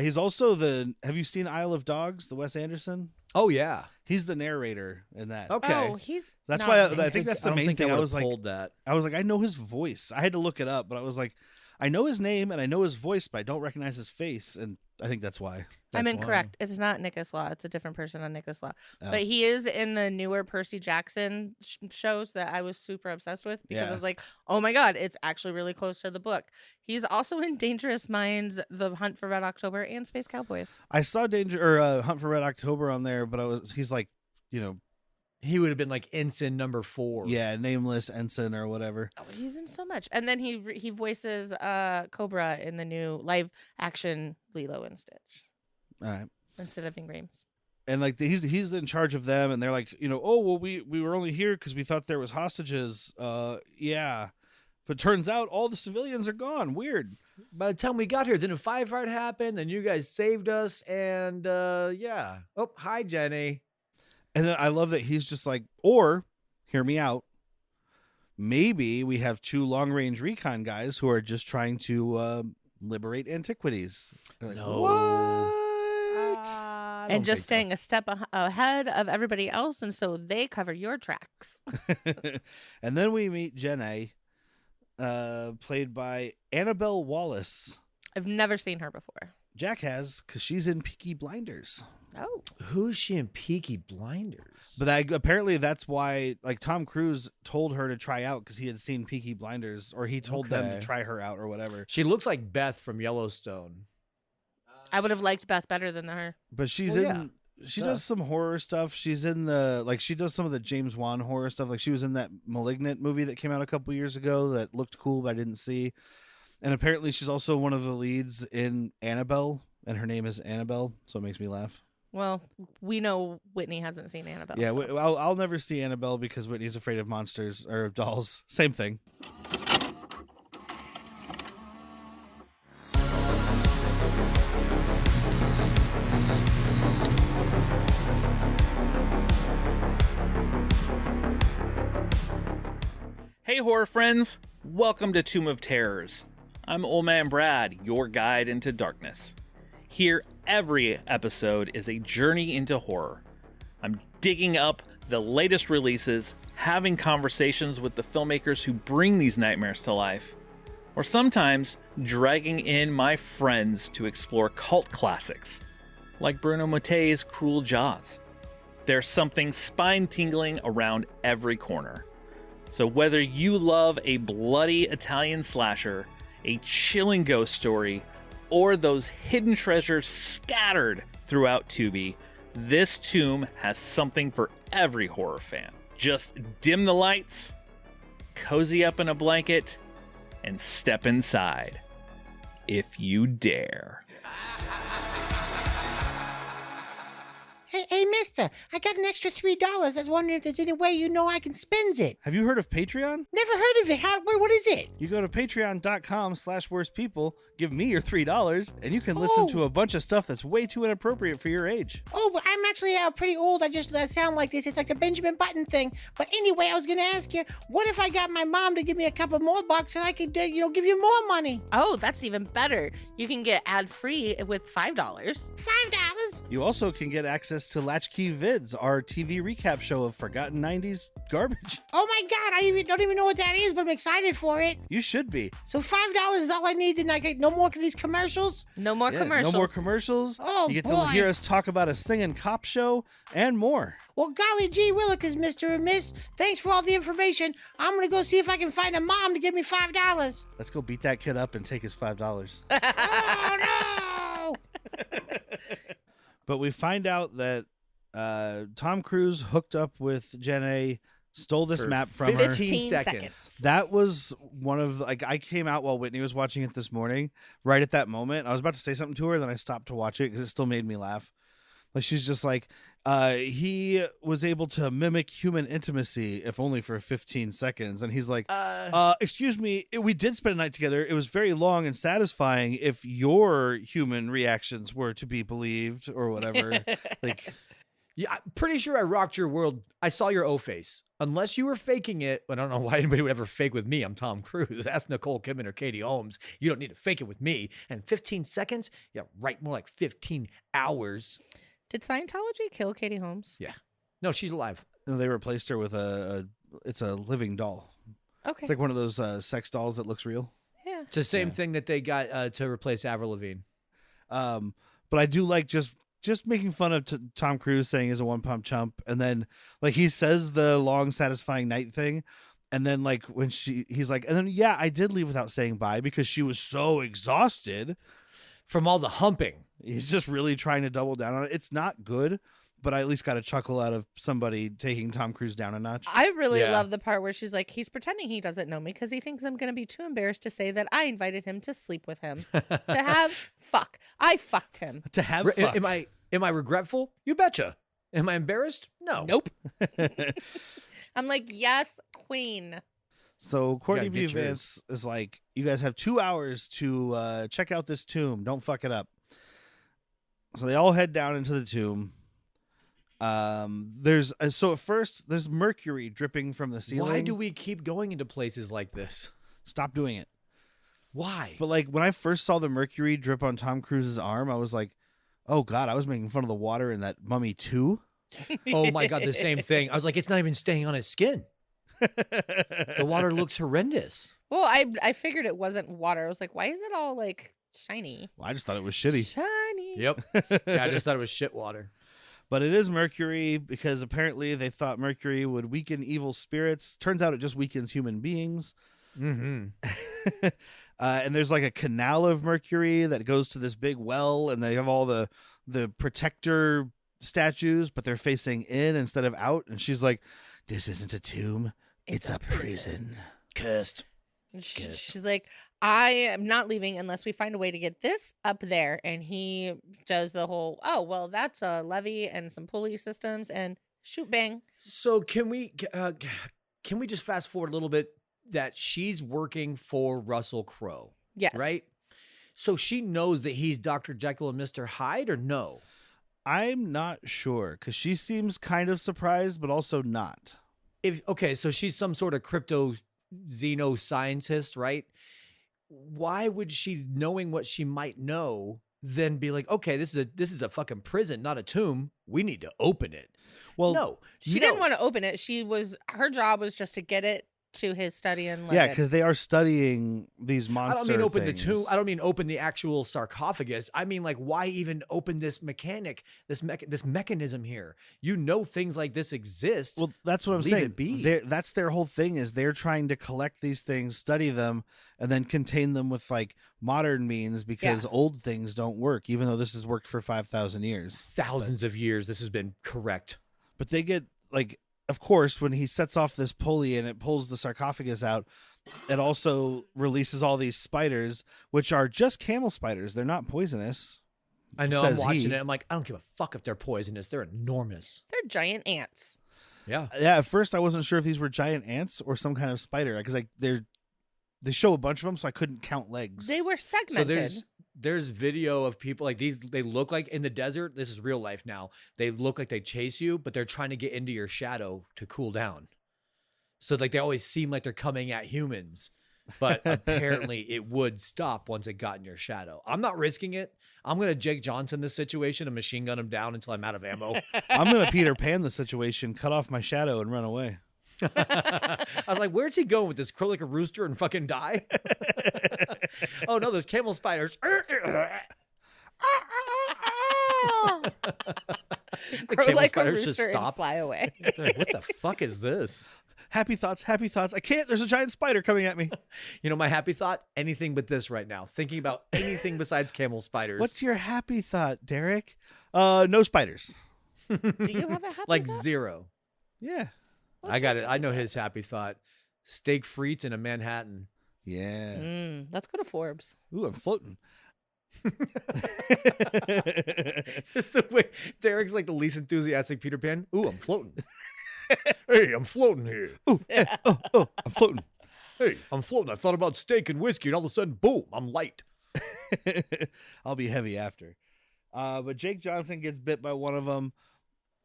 He's also have you seen Isle of Dogs, the Wes Anderson? Oh yeah. He's the narrator in that. Okay. Oh, he's That's not why me. I think that's the main thing. I was like, that. I know his voice. I had to look it up, but I was like, I know his name and I know his voice, but I don't recognize his face, and I think that's why. I'm incorrect. It's not Nicholas Law. It's a different person on Nicholas Law. Oh. But he is in the newer Percy Jackson shows that I was super obsessed with, because I was like, oh my God, it's actually really close to the book. He's also in Dangerous Minds, The Hunt for Red October, and Space Cowboys. I saw Hunt for Red October on there, but he's like, He would have been like ensign number 4. yeah, nameless ensign or whatever. Oh, he's in so much. And then he voices Cobra in the new live action Lilo and Stitch All right. instead of Ingrams. And like he's in charge of them, and they're like, oh well, we were only here because we thought there was hostages. Yeah, But turns out all the civilians are gone. Weird. By the time we got here, then a firefight happened, and you guys saved us, and yeah. Oh, hi, Jenny. And then I love that he's just like, or, hear me out, maybe we have 2 long-range recon guys who are just trying to liberate antiquities. Like, No. What? And just staying a step ahead of everybody else, and so they cover your tracks. And then we meet Jenny, played by Annabelle Wallace. I've never seen her before. Jack has, because she's in Peaky Blinders. Oh. Who's she in Peaky Blinders? But apparently that's why, like, Tom Cruise told her to try out because he had seen Peaky Blinders, or he told them to try her out or whatever. She looks like Beth from Yellowstone. I would have liked Beth better than her. But she's she Duh. does some horror stuff. She's in she does some of the James Wan horror stuff. Like, she was in that Malignant movie that came out a couple years ago that looked cool, but I didn't see. And apparently she's also one of the leads in Annabelle, and her name is Annabelle, so it makes me laugh. Well, we know Whitney hasn't seen Annabelle. Yeah, so. I'll never see Annabelle because Whitney's afraid of monsters or dolls. Same thing. Hey horror friends, welcome to Tomb of Terrors. I'm Old Man Brad, your guide into darkness. Here, every episode is a journey into horror. I'm digging up the latest releases, having conversations with the filmmakers who bring these nightmares to life, or sometimes dragging in my friends to explore cult classics, like Bruno Mattei's Cruel Jaws. There's something spine-tingling around every corner. So whether you love a bloody Italian slasher, a chilling ghost story, or those hidden treasures scattered throughout Tubi, this tomb has something for every horror fan. Just dim the lights, cozy up in a blanket, and step inside. If you dare. Hey, mister, I got an extra $3. I was wondering if there's any way you know I can spend it. Have you heard of Patreon? Never heard of it. What is it? You go to patreon.com/worstpeople, give me your $3, and you can listen to a bunch of stuff that's way too inappropriate for your age. Oh, well, I'm actually pretty old. I just sound like this. It's like the Benjamin Button thing. But anyway, I was going to ask you, what if I got my mom to give me a couple more bucks and I could, give you more money? Oh, that's even better. You can get ad-free with $5. $5? You also can get access to Latchkey Vids, our TV recap show of forgotten 90s garbage. Oh my God, I don't even know what that is, but I'm excited for it. You should be. So $5 is all I need, and I get no more of these commercials? No more commercials. No more commercials. Oh, you get boy. to hear us talk about a singing cop show and more. Well, golly gee willikers, Mr. and Miss. Thanks for all the information. I'm going to go see if I can find a mom to give me $5. Let's go beat that kid up and take his $5. Oh, no! But we find out that Tom Cruise hooked up with Jenny, stole this map from her. 15 seconds. That was one of I came out while Whitney was watching it this morning, right at that moment. I was about to say something to her, then I stopped to watch it because it still made me laugh. Like, she's just like, he was able to mimic human intimacy, if only for 15 seconds. And he's like, excuse me, we did spend a night together. It was very long and satisfying if your human reactions were to be believed or whatever. Like, Yeah, I'm pretty sure I rocked your world. I saw your O-face. Unless you were faking it, I don't know why anybody would ever fake with me. I'm Tom Cruise. Ask Nicole Kidman or Katie Holmes. You don't need to fake it with me. And 15 seconds? Yeah, right, more like 15 hours. Did Scientology kill Katie Holmes? Yeah. No, she's alive. they replaced her with it's a living doll. Okay. It's like one of those sex dolls that looks real. Yeah. It's the same thing that they got to replace Avril Lavigne. But I do like just making fun of Tom Cruise saying he's a one-pump chump, and then like he says the long, satisfying night thing, and then like when he's like, and then yeah, I did leave without saying bye because she was so exhausted From all the humping. He's just really trying to double down on it. It's not good, but I at least got a chuckle out of somebody taking Tom Cruise down a notch. I really love the part where she's like, he's pretending he doesn't know me because he thinks I'm going to be too embarrassed to say that I invited him to sleep with him. To have fuck. I fucked him. To have fuck. Am I regretful? You betcha. Am I embarrassed? No. Nope. I'm like, yes, queen. So Courtney gotta B. get yours. Vance is like, you guys have 2 hours to check out this tomb. Don't fuck it up. So they all head down into the tomb. So at first there's mercury dripping from the ceiling. Why do we keep going into places like this? Stop doing it? Why? But like when I first saw the mercury drip on Tom Cruise's arm, I was like, oh God, I was making fun of the water in that Mummy 2. Oh my God, the same thing. I was like, it's not even staying on his skin. The water looks horrendous. Well, I figured it wasn't water. I was like, why is it all like shiny? Well, I just thought it was shitty. Shiny. Yep. Yeah, I just thought it was shit water. But it is mercury because apparently they thought mercury would weaken evil spirits. Turns out it just weakens human beings. Mm-hmm. And there's like a canal of mercury that goes to this big well, and they have all the protector statues, but they're facing in instead of out. And she's like, this isn't a tomb, it's a prison. Cursed. She's like, I am not leaving unless we find a way to get this up there. And he does the whole, oh, well, that's a levee and some pulley systems and shoot bang. So can we just fast forward a little bit that she's working for Russell Crowe? Yes. Right? So she knows that he's Dr. Jekyll and Mr. Hyde, or no? I'm not sure because she seems kind of surprised, but also not. So she's some sort of crypto xenoscientist, right? Why would she, knowing what she might know, then be like, okay, this is a fucking prison, not a tomb. We need to open it. Well, no, She didn't want to open it. Her job was just to get it to his study and let yeah, it. because they are studying these monster I don't mean open things. the tomb. I don't mean open the actual sarcophagus. I mean, like, why even open this mechanism here? You know, things like this exist. Well, that's what I'm Leave saying. it be. That's their whole thing, is they're trying to collect these things, study them, and then contain them with like modern means because old things don't work, even though this has worked for 5,000 years. Thousands of years this has been correct. But they get like, of course, when he sets off this pulley and it pulls the sarcophagus out, it also releases all these spiders, which are just camel spiders. They're not poisonous. I know. I'm says watching he. it. I'm like, I don't give a fuck if they're poisonous. They're enormous. They're giant ants. Yeah. Yeah, at first I wasn't sure if these were giant ants or some kind of spider because like they show a bunch of them, so I couldn't count legs. They were segmented. So there's video of people like these. They look like in the desert. This is real life now. They look like they chase you, but they're trying to get into your shadow to cool down. So like they always seem like they're coming at humans, but apparently it would stop once it got in your shadow. I'm not risking it. I'm gonna Jake Johnson this situation and machine gun him down until I'm out of ammo. I'm gonna Peter Pan the situation, cut off my shadow, and run away. I was like, where's he going with this? Crow like a rooster and fucking die? Oh no, there's camel spiders. The Grow camel like a spiders just rooster and stop. fly away. They're like, what the fuck is this? Happy thoughts, happy thoughts. I can't. There's a giant spider coming at me. You know, my happy thought? Anything but this right now. Thinking about anything besides camel spiders. What's your happy thought, Derek? No spiders. Do you have a happy like thought? zero? Yeah. I got it. I know his happy thought. Steak frites in a Manhattan. Yeah. Let's go to Forbes. Ooh, I'm floating. Just the way Derek's like the least enthusiastic Peter Pan. Ooh, I'm floating. Hey, I'm floating here. Ooh, I'm floating. Hey, I'm floating. I thought about steak and whiskey, and all of a sudden, boom, I'm light. I'll be heavy after. But Jake Johnson gets bit by one of them,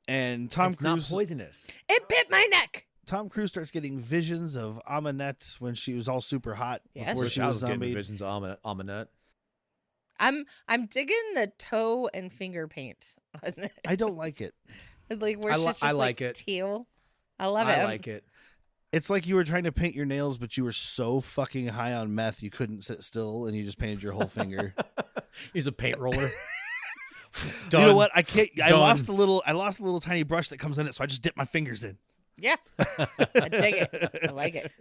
and Tom It's Cruise. not poisonous. It bit my neck. Tom Cruise starts getting visions of Amonette when she was all super hot Yes. before Wish she I was was getting zombie. visions of Amonette. I'm digging the toe and finger paint on this. I don't like it. Like where I it's li- just I like like it. teal. I love it. I like it. It's like you were trying to paint your nails, but you were so fucking high on meth you couldn't sit still, and you just painted your whole finger. Use a paint roller. You know what? I can't. I Done. lost the little tiny brush that comes in it, so I just dip my fingers in. Yeah. I dig it. I like it.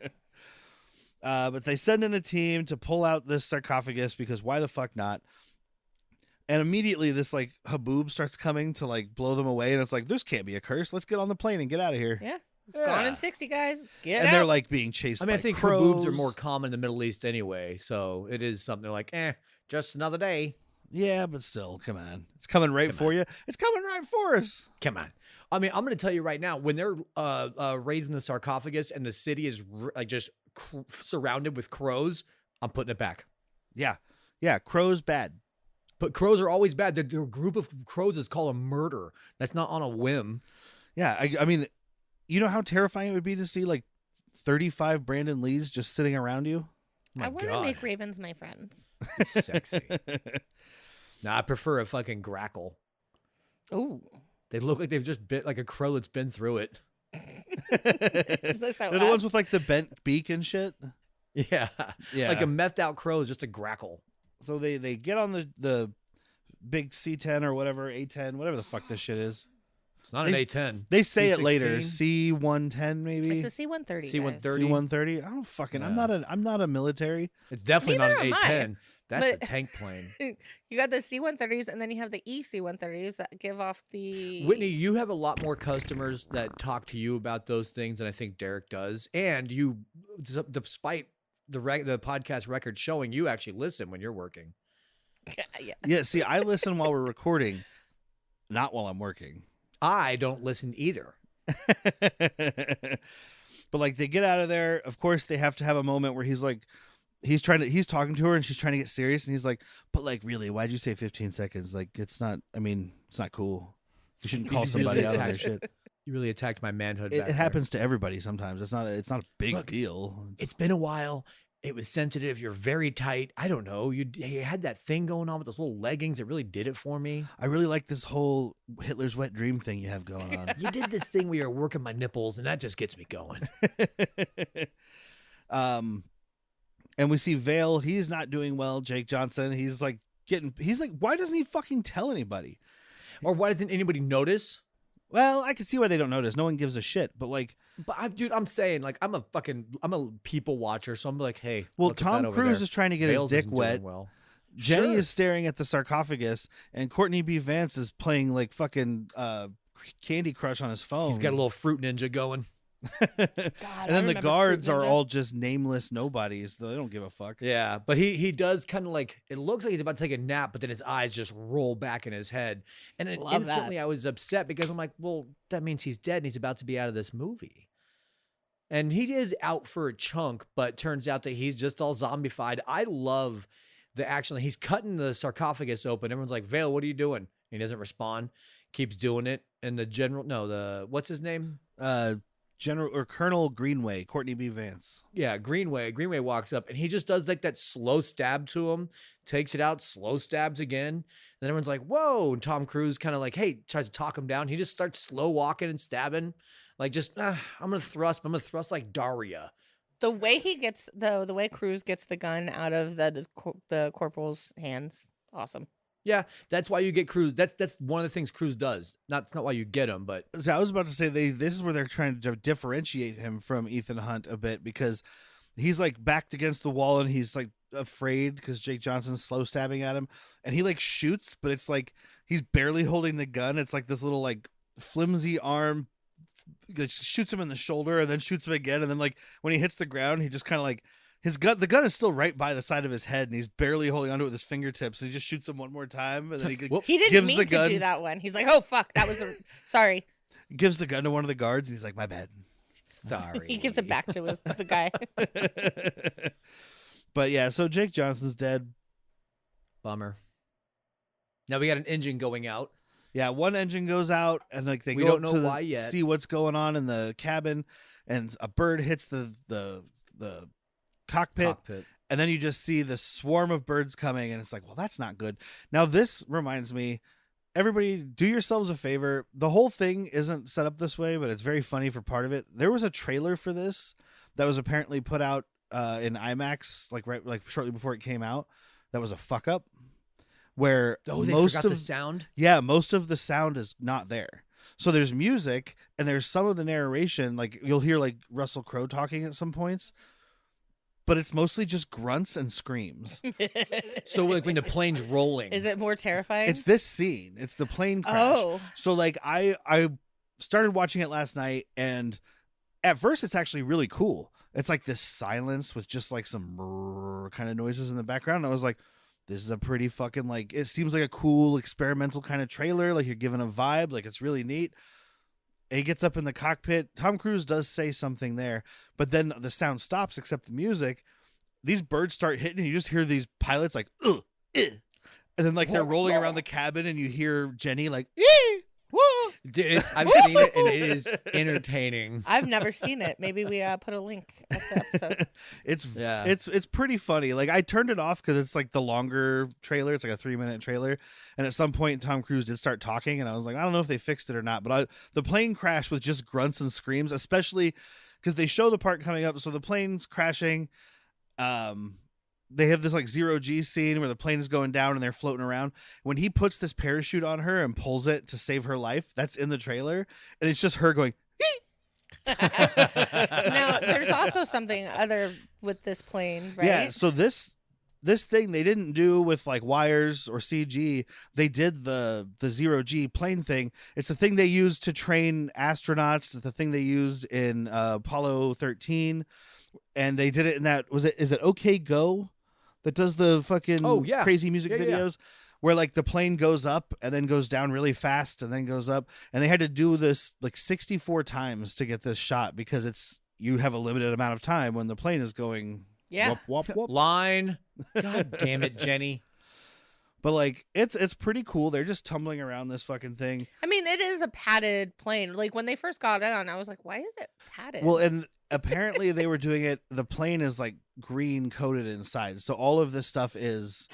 But they send in a team to pull out this sarcophagus because why the fuck not? And immediately this like haboob starts coming to like blow them away, and it's like, this can't be a curse. Let's get on the plane and get out of here. Yeah. Yeah. Gone in 60, guys. Get And out. they're like being chased. I mean, I by think crows. boobs are more common in the Middle East anyway, so it is something they're like, just another day. Yeah, but still, come on. It's coming right for you. It's coming right for us. Come on. I mean, I'm going to tell you right now, when they're raising the sarcophagus and the city is like just surrounded with crows, I'm putting it back. Yeah. Yeah. Crows bad. But crows are always bad. The group of crows is called a murder. That's not on a whim. Yeah. I mean, you know how terrifying it would be to see like 35 Brandon Lees just sitting around you? I want to make ravens my friends. It's sexy. Nah, I prefer a fucking grackle. Ooh. They look like they've just bit like a crow that's been through it. Is this how They're the ones with like the bent beak and shit. Yeah. Yeah. Like a methed out crow is just a grackle. So they get on the big C10 or whatever, A10, whatever the fuck this shit is. It's not an A10. They say C16? it later. C110 maybe. It's a C-130. C-130. C130. I don't fucking. Yeah. I'm not a military. It's definitely Neither not an am A10. That's But- the tank plane. You got the C-130s, and then you have the EC-130s that give off the... Whitney, you have a lot more customers that talk to you about those things than I think Derek does. And you, despite the podcast record showing, you actually listen when you're working. Yeah. Yeah. See, I listen while we're recording, not while I'm working. I don't listen either. But like they get out of there. Of course, they have to have a moment where he's talking to her and she's trying to get serious, and he's like, "But like, really, why'd you say 15 seconds? Like, it's not. I mean, it's not cool. You shouldn't call somebody out on their shit." You really attacked my manhood. It back there. happens to everybody sometimes. It's not a big Look, deal. It's been a while. It was sensitive. You're very tight. I don't know. You had that thing going on with those little leggings. It really did it for me. I really like this whole Hitler's wet dream thing you have going on. You did this thing where you're working my nipples, and that just gets me going. And we see Vale. He's not doing well. Jake Johnson. He's like, why doesn't he fucking tell anybody? Or why doesn't anybody notice? Well, I can see why they don't notice. No one gives a shit. But like, Dude, I'm saying, like, I'm a people watcher, so I'm like, hey. well, look at Tom that over Cruise there. is trying to get Vales his dick isn't doing wet. well. Jenny Sure. is staring at the sarcophagus, and Courtney B. Vance is playing like fucking Candy Crush on his phone. He's got a little fruit ninja going. And I then the remember guards Fruit are Ninja. all just nameless nobodies. They don't give a fuck. Yeah, but he does kind of like, it looks like he's about to take a nap, but then his eyes just roll back in his head. And then Love instantly that. I was upset because I'm like, well, that means he's dead and he's about to be out of this movie. And he is out for a chunk, but turns out that he's just all zombified. I love the action. He's cutting the sarcophagus open. Everyone's like, Vale, what are you doing? He doesn't respond, keeps doing it. And what's his name? General or Colonel Greenway, Courtney B. Vance. Yeah, Greenway. Greenway walks up and he just does like that slow stab to him, takes it out, slow stabs again. And then everyone's like, whoa. And Tom Cruise kind of like, hey, tries to talk him down. He just starts slow walking and stabbing. Like, just, I'm going to thrust. I'm going to thrust like Daria. The way he gets, the way Cruz gets the gun out of the corporal's hands, awesome. Yeah, that's why you get Cruise. That's one of the things Cruise does. It's not why you get him, but So I was about to say this is where they're trying to differentiate him from Ethan Hunt a bit, because he's like backed against the wall and he's like afraid because Jake Johnson's slow stabbing at him, and he like shoots, but it's like he's barely holding the gun. It's like this little like flimsy arm that shoots him in the shoulder and then shoots him again, and then like when he hits the ground, he just kind of like the gun is still right by the side of his head, and he's barely holding onto it with his fingertips, and he just shoots him one more time, and then he He didn't gives mean the to gun, do that one. He's like, oh fuck, that was sorry. gives the gun to one of the guards, and he's like, my bad. sorry. He gives it back to the guy. But yeah, so Jake Johnson's dead. Bummer. Now we got an engine going out. Yeah, one engine goes out, and like We go don't up know to why yet. see what's going on in the cabin, and a bird hits the cockpit, and then you just see the swarm of birds coming, and it's like, well, that's not good. Now this reminds me, everybody, do yourselves a favor. The whole thing isn't set up this way, but it's very funny for part of it. There was a trailer for this that was apparently put out in IMAX, like shortly before it came out. That was a fuck up. Where They most forgot of the sound. Yeah, most of the sound is not there. So there's music and there's some of the narration, like you'll hear like Russell Crowe talking at some points, but it's mostly just grunts and screams. So like when the plane's rolling. Is it more terrifying? It's this scene. It's the plane crash. Oh. So like I started watching it last night, and at first it's actually really cool. It's like this silence with just like some kind of noises in the background. And I was like, this is a pretty fucking, like, it seems like a cool experimental kind of trailer. Like you're given a vibe. Like it's really neat. he gets up in the cockpit. Tom Cruise does say something there, but then the sound stops except the music. These birds start hitting, and you just hear these pilots like, ugh, and then like they're rolling around the cabin, and you hear Jenny like, whoa. Dude, I've seen it, and it is entertaining. I've never seen it. Maybe we put a link at the episode. It's pretty funny. Like I turned it off because it's like the longer trailer. It's like a 3-minute trailer, and at some point Tom Cruise did start talking, and I was like, I don't know if they fixed it or not. But the plane crash with just grunts and screams, especially because they show the part coming up. So the plane's crashing. They have this like 0G scene where the plane is going down and they're floating around. When he puts this parachute on her and pulls it to save her life, that's in the trailer, and it's just her going. Now, there's also something other with this plane, right? Yeah. So this thing they didn't do with like wires or CG. They did the 0G plane thing. It's the thing they used to train astronauts. It's the thing they used in Apollo 13. And they did it in that, is it OK Go that does the fucking crazy music videos where like the plane goes up and then goes down really fast and then goes up. And they had to do this like 64 times to get this shot because you have a limited amount of time when the plane is going whoop, whoop, whoop. Line. God damn it, Jenny. But like it's pretty cool. They're just tumbling around this fucking thing. I mean, it is a padded plane. Like when they first got it on, I was like, why is it padded? Well, and apparently they were doing it. The plane is like green coated inside. So all of this stuff is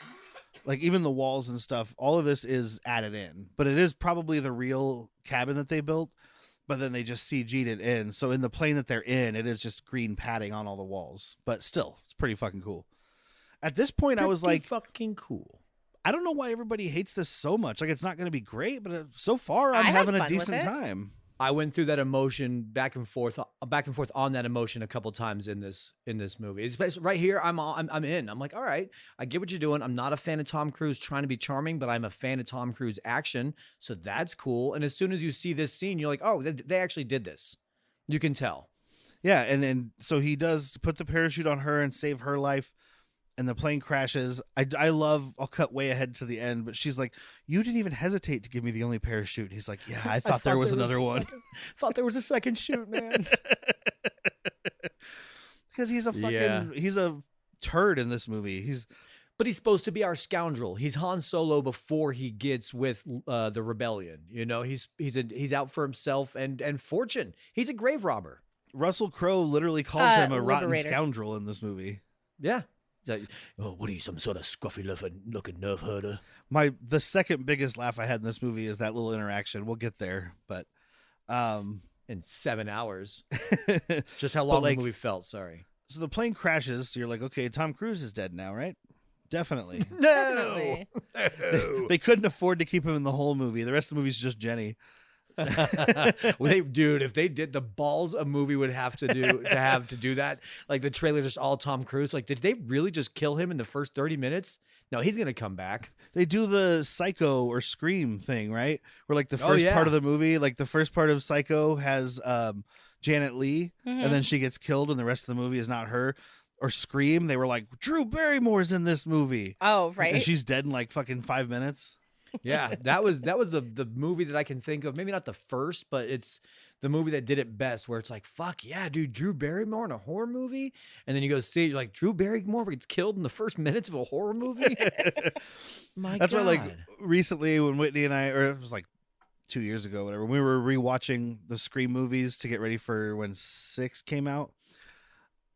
like, even the walls and stuff, all of this is added in, but it is probably the real cabin that they built, but then they just CG'd it in. So in the plane that they're in, it is just green padding on all the walls, but still it's pretty fucking cool. At this point, I was like, fucking cool. I don't know why everybody hates this so much. Like, it's not going to be great, but so far I'm having a decent time. I went through that emotion back and forth on that emotion a couple times in this movie. It's right here. I'm in. I'm like, all right, I get what you're doing. I'm not a fan of Tom Cruise trying to be charming, but I'm a fan of Tom Cruise action, so that's cool. And as soon as you see this scene, you're like, oh, they actually did this. You can tell. Yeah, and so he does put the parachute on her and save her life. And the plane crashes. I'll cut way ahead to the end, but she's like, you didn't even hesitate to give me the only parachute. He's like, yeah, I thought there was another one. Thought there was a second chute, man. Because he's a turd in this movie. But he's supposed to be our scoundrel. He's Han Solo before he gets with the rebellion. You know, he's out for himself and fortune. He's a grave robber. Russell Crowe literally calls him a rotten liberator. scoundrel in this movie. Yeah. He's like, oh, what are you, some sort of scruffy looking nerve herder? The second biggest laugh I had in this movie is that little interaction. We'll get there, but in 7 hours, just how long the movie felt. Sorry. So the plane crashes. So you're like, okay, Tom Cruise is dead now, right? Definitely. Definitely. They couldn't afford to keep him in the whole movie. The rest of the movie's just Jenny. Dude, if they did the balls a movie would have to do that, like the trailer just all Tom Cruise, like did they really just kill him in the first 30 minutes? No, he's gonna come back. They do the Psycho or Scream thing, right? Where like the first part of the movie, like the first part of Psycho has Janet Leigh, and then she gets killed and the rest of the movie is not her. Or Scream, they were like, Drew Barrymore's in this movie. Oh, right. And she's dead in like fucking 5 minutes. Yeah, that was the movie that I can think of. Maybe not the first, but it's the movie that did it best. Where it's like, fuck yeah, dude, Drew Barrymore in a horror movie, and then you go see it, you're like, Drew Barrymore gets killed in the first minutes of a horror movie. That's why, like, recently when Whitney and or it was like 2 years ago, whatever, when we were rewatching the Scream movies to get ready for when 6 came out.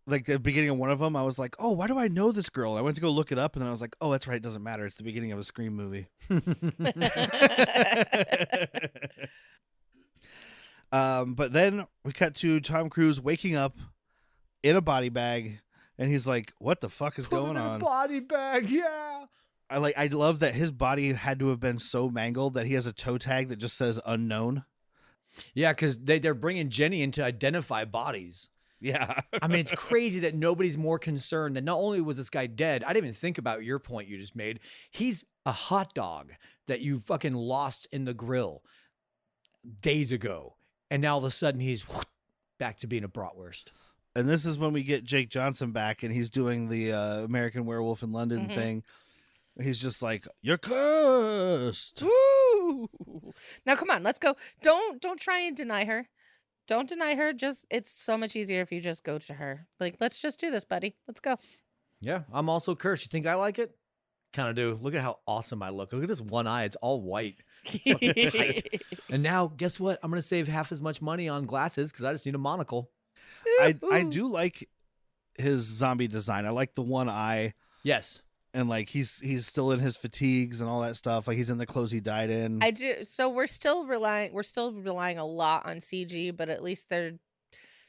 Like the beginning of one of them, I was like, oh, why do I know this girl? I went to go look it up, and then I was like, oh, that's right. It doesn't matter. It's the beginning of a Scream movie. But then we cut to Tom Cruise waking up in a body bag, and he's like, what the fuck is going on? Body bag, yeah. I love that his body had to have been so mangled that he has a toe tag that just says unknown. Yeah, because they're bringing Jenny in to identify bodies. Yeah. I mean, it's crazy that nobody's more concerned that not only was this guy dead, I didn't even think about your point you just made. He's a hot dog that you fucking lost in the grill days ago. And now all of a sudden he's back to being a bratwurst. And this is when we get Jake Johnson back and he's doing the American Werewolf in London thing. He's just like, you're cursed. Woo! Now come on, let's go. Don't try and deny her. Don't deny her. Just it's so much easier if you just go to her. Like, let's just do this, buddy. Let's go. Yeah, I'm also cursed. You think I like it? Kind of do. Look at how awesome I look. Look at this one eye. It's all white. Tight. And now, guess what? I'm going to save half as much money on glasses because I just need a monocle. I do like his zombie design. I like the one eye. Yes. And like he's still in his fatigues and all that stuff. Like he's in the clothes he died in. I do. So we're still relying a lot on CG, but at least they're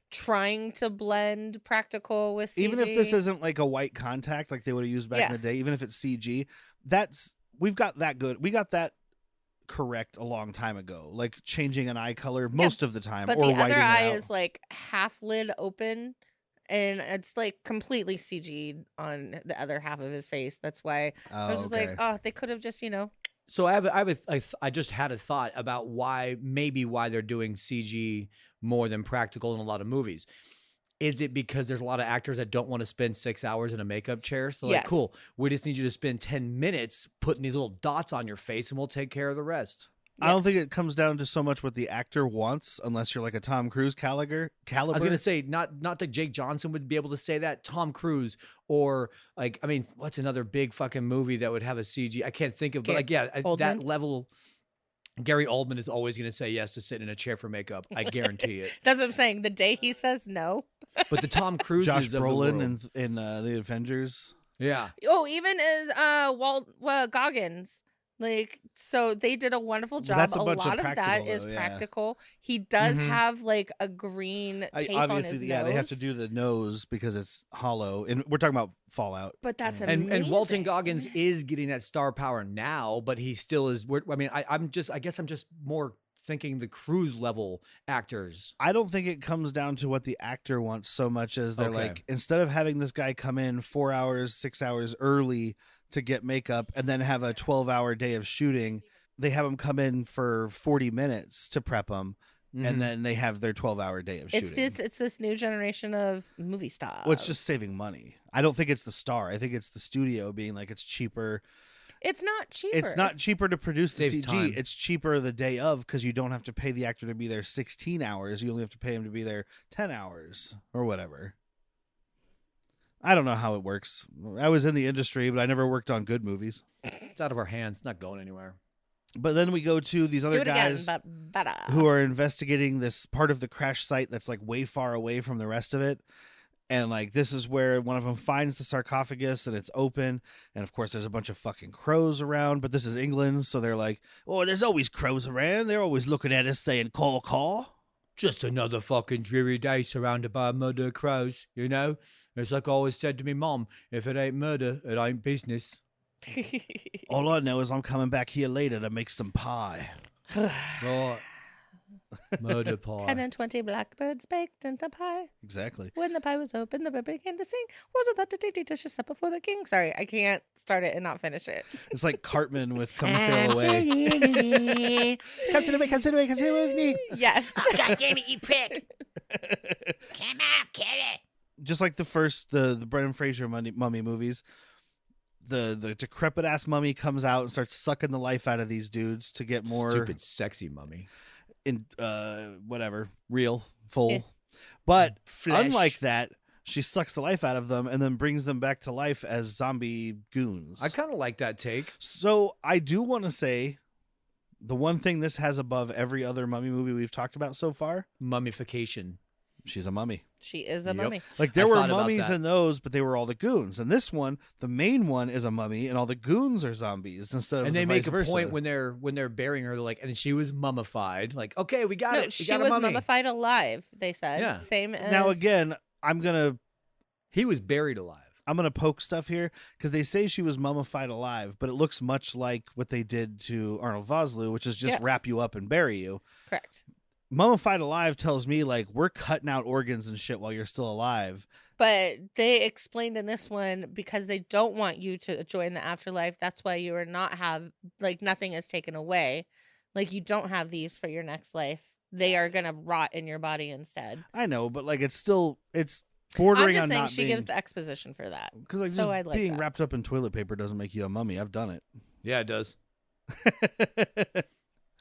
trying to blend practical with CG. Even if this isn't like a white contact like they would have used back in the day, even if it's CG, we've got that good. We got that correct a long time ago. Like changing an eye color most of the time, but or the whiting other it eye out. is like half lid open, and it's like completely CG'd on the other half of his face. That's why I was just like, oh, they could have just So I just had a thought about why they're doing CG more than practical in a lot of movies. Is it because there's a lot of actors that don't want to spend 6 hours in a makeup chair? So like, cool, we just need you to spend 10 minutes putting these little dots on your face and we'll take care of the rest. I don't think it comes down to so much what the actor wants, unless you're like a Tom Cruise caliber. I was going to say, not that Jake Johnson would be able to say that. Tom Cruise, or like, I mean, what's another big fucking movie that would have a CG? I can't think of, but like, that level. Gary Oldman is always going to say yes to sitting in a chair for makeup. I guarantee it. That's what I'm saying. The day he says no. But the Tom Cruise, Josh Brolin in the Avengers. Yeah. Oh, even as Walt Goggins. Like, so they did a wonderful job. That's a lot bunch of of that is though, practical. He does have like a green tape on his nose. They have to do the nose because it's hollow. And we're talking about Fallout. But that's amazing. And Walton Goggins is getting that star power now, but he still is. I mean, I guess I'm just more thinking the Cruise level actors. I don't think it comes down to what the actor wants so much as they're like, instead of having this guy come in 4 hours, 6 hours early to get makeup and then have a 12-hour day of shooting, they have him come in for 40 minutes to prep them, and then they have their 12-hour day of shooting. It's this new generation of movie stars. Well, it's just saving money. I don't think it's the star. I think it's the studio being like, it's cheaper. It's not cheaper. It's not cheaper to produce the Saves CG. time. It's cheaper the day of because you don't have to pay the actor to be there 16 hours. You only have to pay him to be there 10 hours or whatever. I don't know how it works. I was in the industry, but I never worked on good movies. It's out of our hands. It's not going anywhere. But then we go to these other guys who are investigating this part of the crash site that's like way far away from the rest of it. And like, this is where one of them finds the sarcophagus and it's open. And of course, there's a bunch of fucking crows around, but this is England. So they're like, oh, there's always crows around. They're always looking at us saying, caw, caw. Just another fucking dreary day surrounded by murder crows, you know? It's like I always said to me mom, if it ain't murder, it ain't business. All I know is I'm coming back here later to make some pie. Right. Murder pie. 10 and 20 blackbirds baked into pie. Exactly. When the pie was open, the bird began to sing. Wasn't that the dainty delicious supper for the king? Sorry, I can't start it and not finish it. It's like Cartman with Come Sail Away. Come sail away, come sail away, come sail away with me. Yes. God damn it, you prick. Come on, kill it. Just like the Brendan Fraser mummy movies, the decrepit ass mummy comes out and starts sucking the life out of these dudes to get more Stupid sexy mummy. in whatever, real, full. But Flesh. unlike that, she sucks the life out of them and then brings them back to life as zombie goons. I kind of like that take. So I do want to say the one thing this has above every other mummy movie we've talked about so far, Mummification. she's a mummy. She is a Yep. mummy. Like there I were thought about mummies that. in those, but they were all the goons. And this one, the main one is a mummy, and all the goons are zombies instead of And they the make vice a versa. point when they're burying her, they're like, and she was mummified. Like, okay, we got No, it. We she got a was mummy. mummified alive, they said. Yeah. Same as... Now again, I'm gonna He was buried alive. poke stuff here because they say she was mummified alive, but it looks much like what they did to Arnold Vosloo, which is just Yes. wrap you up and bury you. Correct. Mummified alive tells me like we're cutting out organs and shit while you're still alive. But they explained in this one, because they don't want you to join the afterlife, that's why you are not have, like, nothing is taken away. Like, you don't have these for your next life. They are going to rot in your body instead. I know, but like it's bordering I'm just on saying not she being, gives the exposition for that. because like so just I like being that. wrapped up in toilet paper doesn't make you a mummy. I've done it. Yeah, it does.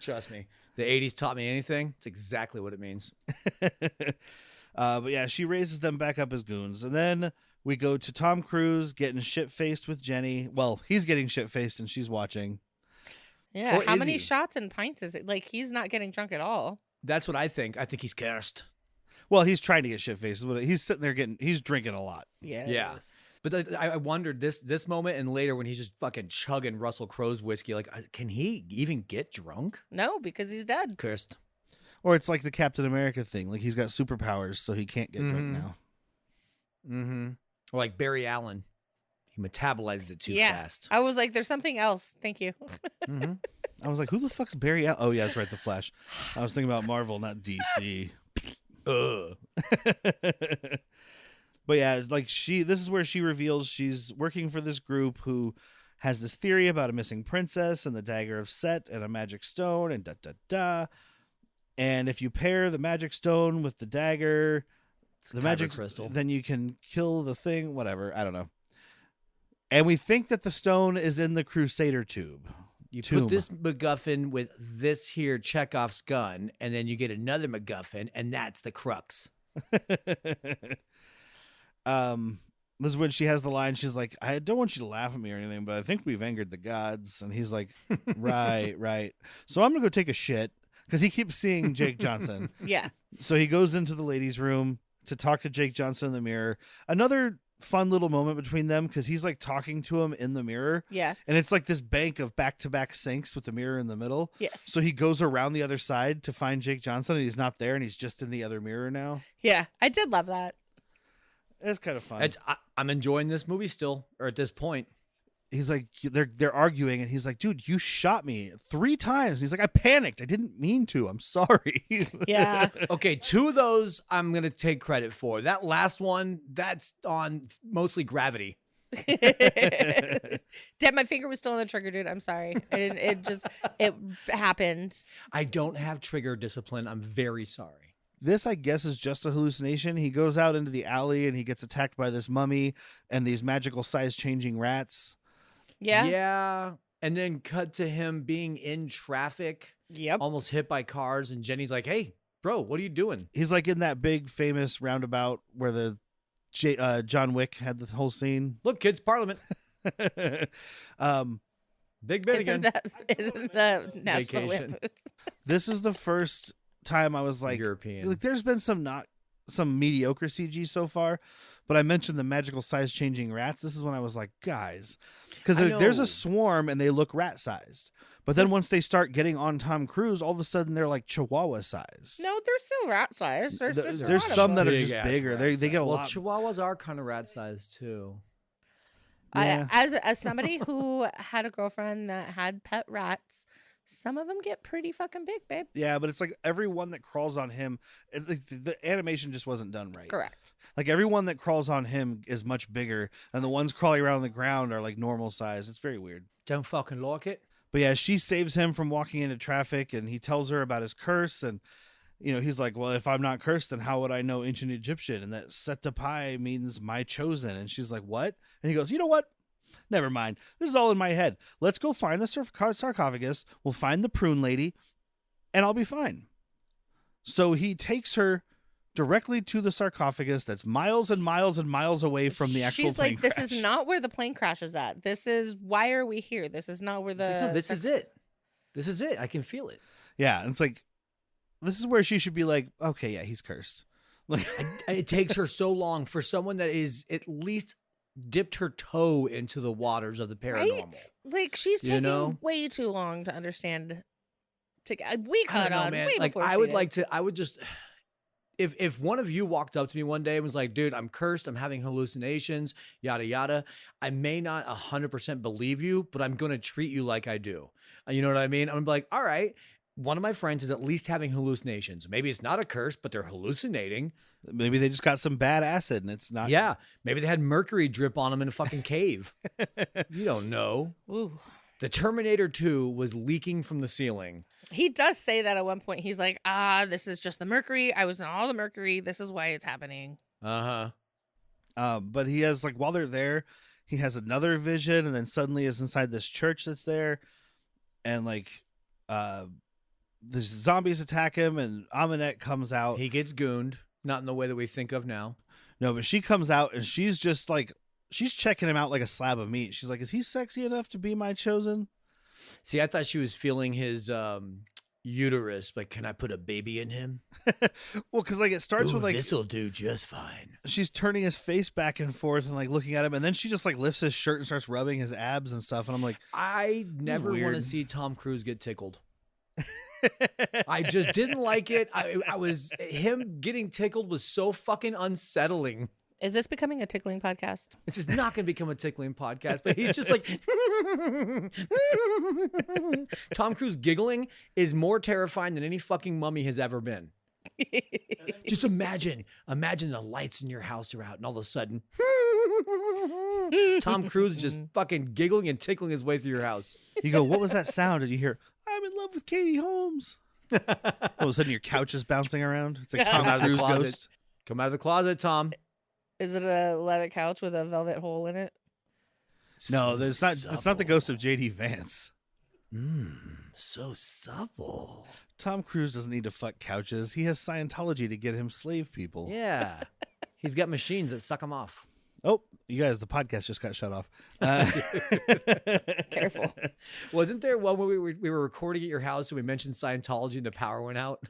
Trust me. The 80s taught me anything. It's exactly what it means. But yeah, she raises them back up as goons. And then we go to Tom Cruise getting shit-faced with Jenny. Well, he's getting shit-faced and she's watching. Yeah, Or how is many he? shots and pints is it? Like, he's not getting drunk at all. That's what I think. I think he's cursed. Well, he's trying to get shit-faced. He's sitting there he's drinking a lot. Yeah. Yeah. But I wondered this moment and later when he's just fucking chugging Russell Crowe's whiskey, like, can he even get drunk? No, because he's dead. Cursed. Or it's like the Captain America thing. Like, he's got superpowers, so he can't get drunk now. Mm-hmm. Or like Barry Allen. He metabolizes it too fast. I was like, there's something else. Thank you. Mm-hmm. I was like, who the fuck's Barry Allen? Oh, yeah, that's right, The Flash. I was thinking about Marvel, not DC. Ugh. But yeah, like this is where she reveals she's working for this group who has this theory about a missing princess and the dagger of Set and a magic stone and da-da-da. And if you pair the magic stone with the dagger, the magic crystal, then you can kill the thing, whatever. I don't know. And we think that the stone is in the Crusader tube. You put this MacGuffin with this here Chekhov's gun, and then you get another MacGuffin, and that's the crux. This is when she has the line. She's like, I don't want you to laugh at me or anything, but I think we've angered the gods. And he's like, right. So I'm going to go take a shit because he keeps seeing Jake Johnson. Yeah. So he goes into the ladies' room to talk to Jake Johnson in the mirror. Another fun little moment between them because he's like talking to him in the mirror. Yeah. And it's like this bank of back-to-back sinks with the mirror in the middle. Yes. So he goes around the other side to find Jake Johnson and he's not there and he's just in the other mirror now. Yeah. I did love that. It's kind of fun. I'm enjoying this movie still, or at this point. He's like, they're arguing, and he's like, dude, you shot me 3 times. He's like, I panicked. I didn't mean to. I'm sorry. Yeah. Okay, 2 of those I'm going to take credit for. That last one, that's on mostly gravity. Dad, my finger was still on the trigger, dude. I'm sorry. It happened. I don't have trigger discipline. I'm very sorry. This, I guess, is just a hallucination. He goes out into the alley, and he gets attacked by this mummy and these magical size-changing rats. Yeah. Yeah. And then cut to him being in traffic. Yep. Almost hit by cars. And Jenny's like, hey, bro, what are you doing? He's like in that big, famous roundabout where the John Wick had the whole scene. Look, kids, Parliament. Big Ben again. Isn't the national Vacation. lampoons? This is the first time I was like, European. Like, there's been some mediocre CG so far, but I mentioned the magical size changing rats. This is when I was like, guys, because there's a swarm and they look rat sized, but then once they start getting on Tom Cruise, all of a sudden they're like Chihuahua size. No, they're still rat size. There's some that are just bigger. They get a lot. Chihuahuas are kind of rat sized too. Yeah. As somebody who had a girlfriend that had pet rats, some of them get pretty fucking big, babe. Yeah, but it's like every one that crawls on him, the animation just wasn't done right. Correct. Like every one that crawls on him is much bigger, and the ones crawling around on the ground are like normal size. It's very weird. Don't fucking like it. But yeah, she saves him from walking into traffic, and he tells her about his curse, and he's like, well, if I'm not cursed, then how would I know ancient Egyptian? And that Setapai means my chosen. And she's like, what? And he goes, you know what? Never mind. This is all in my head. Let's go find the sarcophagus. We'll find the prune lady, and I'll be fine. So he takes her directly to the sarcophagus that's miles and miles and miles away from the actual She's plane like, this crash. is not where the plane crash is at. This is, why are we here? This is not where It's like, no, this is it. This is it. I can feel it. Yeah, and it's like, this is where she should be like, okay, yeah, he's cursed. Like, It takes her so long for someone that is at least dipped her toe into the waters of the paranormal. Right? Like, she's taking way too long to understand. We caught on man. way Like, before I she would did. like to, I would just, if one of you walked up to me one day and was like, dude, I'm cursed, I'm having hallucinations, yada, yada, I may not 100% believe you, but I'm going to treat you like I do. You know what I mean? I'm gonna be like, all right, one of my friends is at least having hallucinations. Maybe it's not a curse, but they're hallucinating. maybe they just got some bad acid, and it's not. Yeah. Maybe they had mercury drip on them in a fucking cave. You don't know. Ooh. The Terminator 2 was leaking from the ceiling. He does say that at one point. He's like, this is just the mercury. I was in all the mercury. This is why it's happening. Uh-huh. But he has, like, while they're there, he has another vision, and then suddenly is inside this church that's there, and like the zombies attack him, and Aminette comes out. He gets gooned, not in the way that we think of now. No, but she comes out, and she's just like, she's checking him out like a slab of meat. She's like, is he sexy enough to be my chosen? See, I thought she was feeling his uterus. Like, can I put a baby in him? Well, because like it starts with like, this'll do just fine. she's turning his face back and forth and like looking at him, and then she just like lifts his shirt and starts rubbing his abs and stuff. And I'm like, I never want to weird. see Tom Cruise get tickled. I just didn't like it. I was him getting tickled was so fucking unsettling. Is this becoming a tickling podcast? This is not going to become a tickling podcast, but he's just like Tom Cruise giggling is more terrifying than any fucking mummy has ever been. Just imagine the lights in your house are out, and all of a sudden, Tom Cruise is just fucking giggling and tickling his way through your house. you go, what was that sound? And you hear, I'm in love with Katie Holmes. All of a sudden, your couch is bouncing around. It's like Tom Come out of the Cruise closet. ghost. Come out of the closet, Tom. Is it a leather couch with a velvet hole in it? No, there's not. It's not the ghost of J.D. Vance. So supple. Tom Cruise doesn't need to fuck couches. He has Scientology to get him slave people. Yeah. He's got machines that suck him off. Oh, you guys, the podcast just got shut off. Careful. Wasn't there one where we were recording at your house and we mentioned Scientology and the power went out?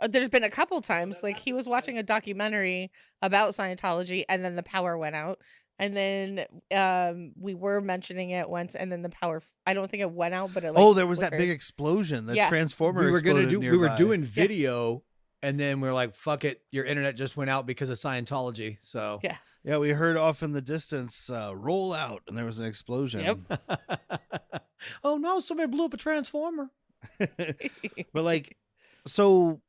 There's been a couple times, like he was watching a documentary about Scientology and then the power went out. And then we were mentioning it once and then the power, I don't think it went out, but it like, there was that flickered. big explosion. The Yeah. transformer We were exploded were doing video and then we were like, fuck it, your internet just went out because of Scientology. So Yeah. Yeah, we heard off in the distance, roll out, and there was an explosion. Yep. Oh no, somebody blew up a transformer. But like, so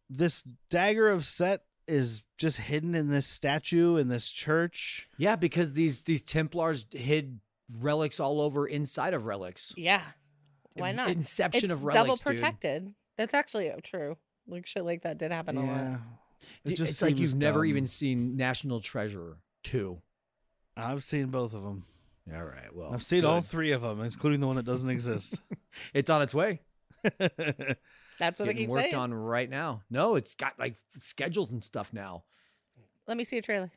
this dagger of Set is just hidden in this statue in this church. Yeah, because these Templars hid relics all over inside of relics. Yeah. Why not? Inception It's of relics, double dude. protected. That's actually true. Like shit like that did happen a lot. It's like you've never dumb. even seen National Treasure 2. I've seen both of them. All right, well, I've seen good. all three of them, including the one that doesn't exist. It's on its way. That's what I Getting keep worked saying. on right now. No, it's got like schedules and stuff now. Let me see a trailer.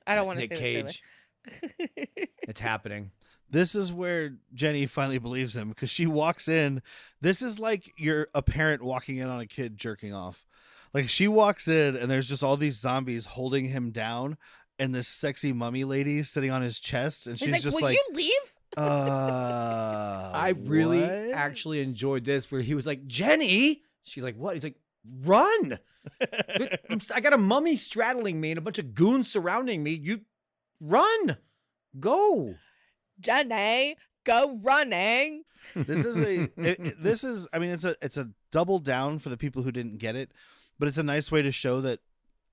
I don't That's want to Nick see Cage. the trailer. It's happening. This is where Jenny finally believes him because she walks in. This is like a parent walking in on a kid jerking off. Like she walks in and there's just all these zombies holding him down and this sexy mummy lady sitting on his chest. And she's He's like, just will like, you leave? I I really actually enjoyed this where he was like, Jenny. She's like, what? He's like, run. I got a mummy straddling me and a bunch of goons surrounding me. You run. Go. Jenny, go running. This is I mean, it's a double down for the people who didn't get it, but it's a nice way to show that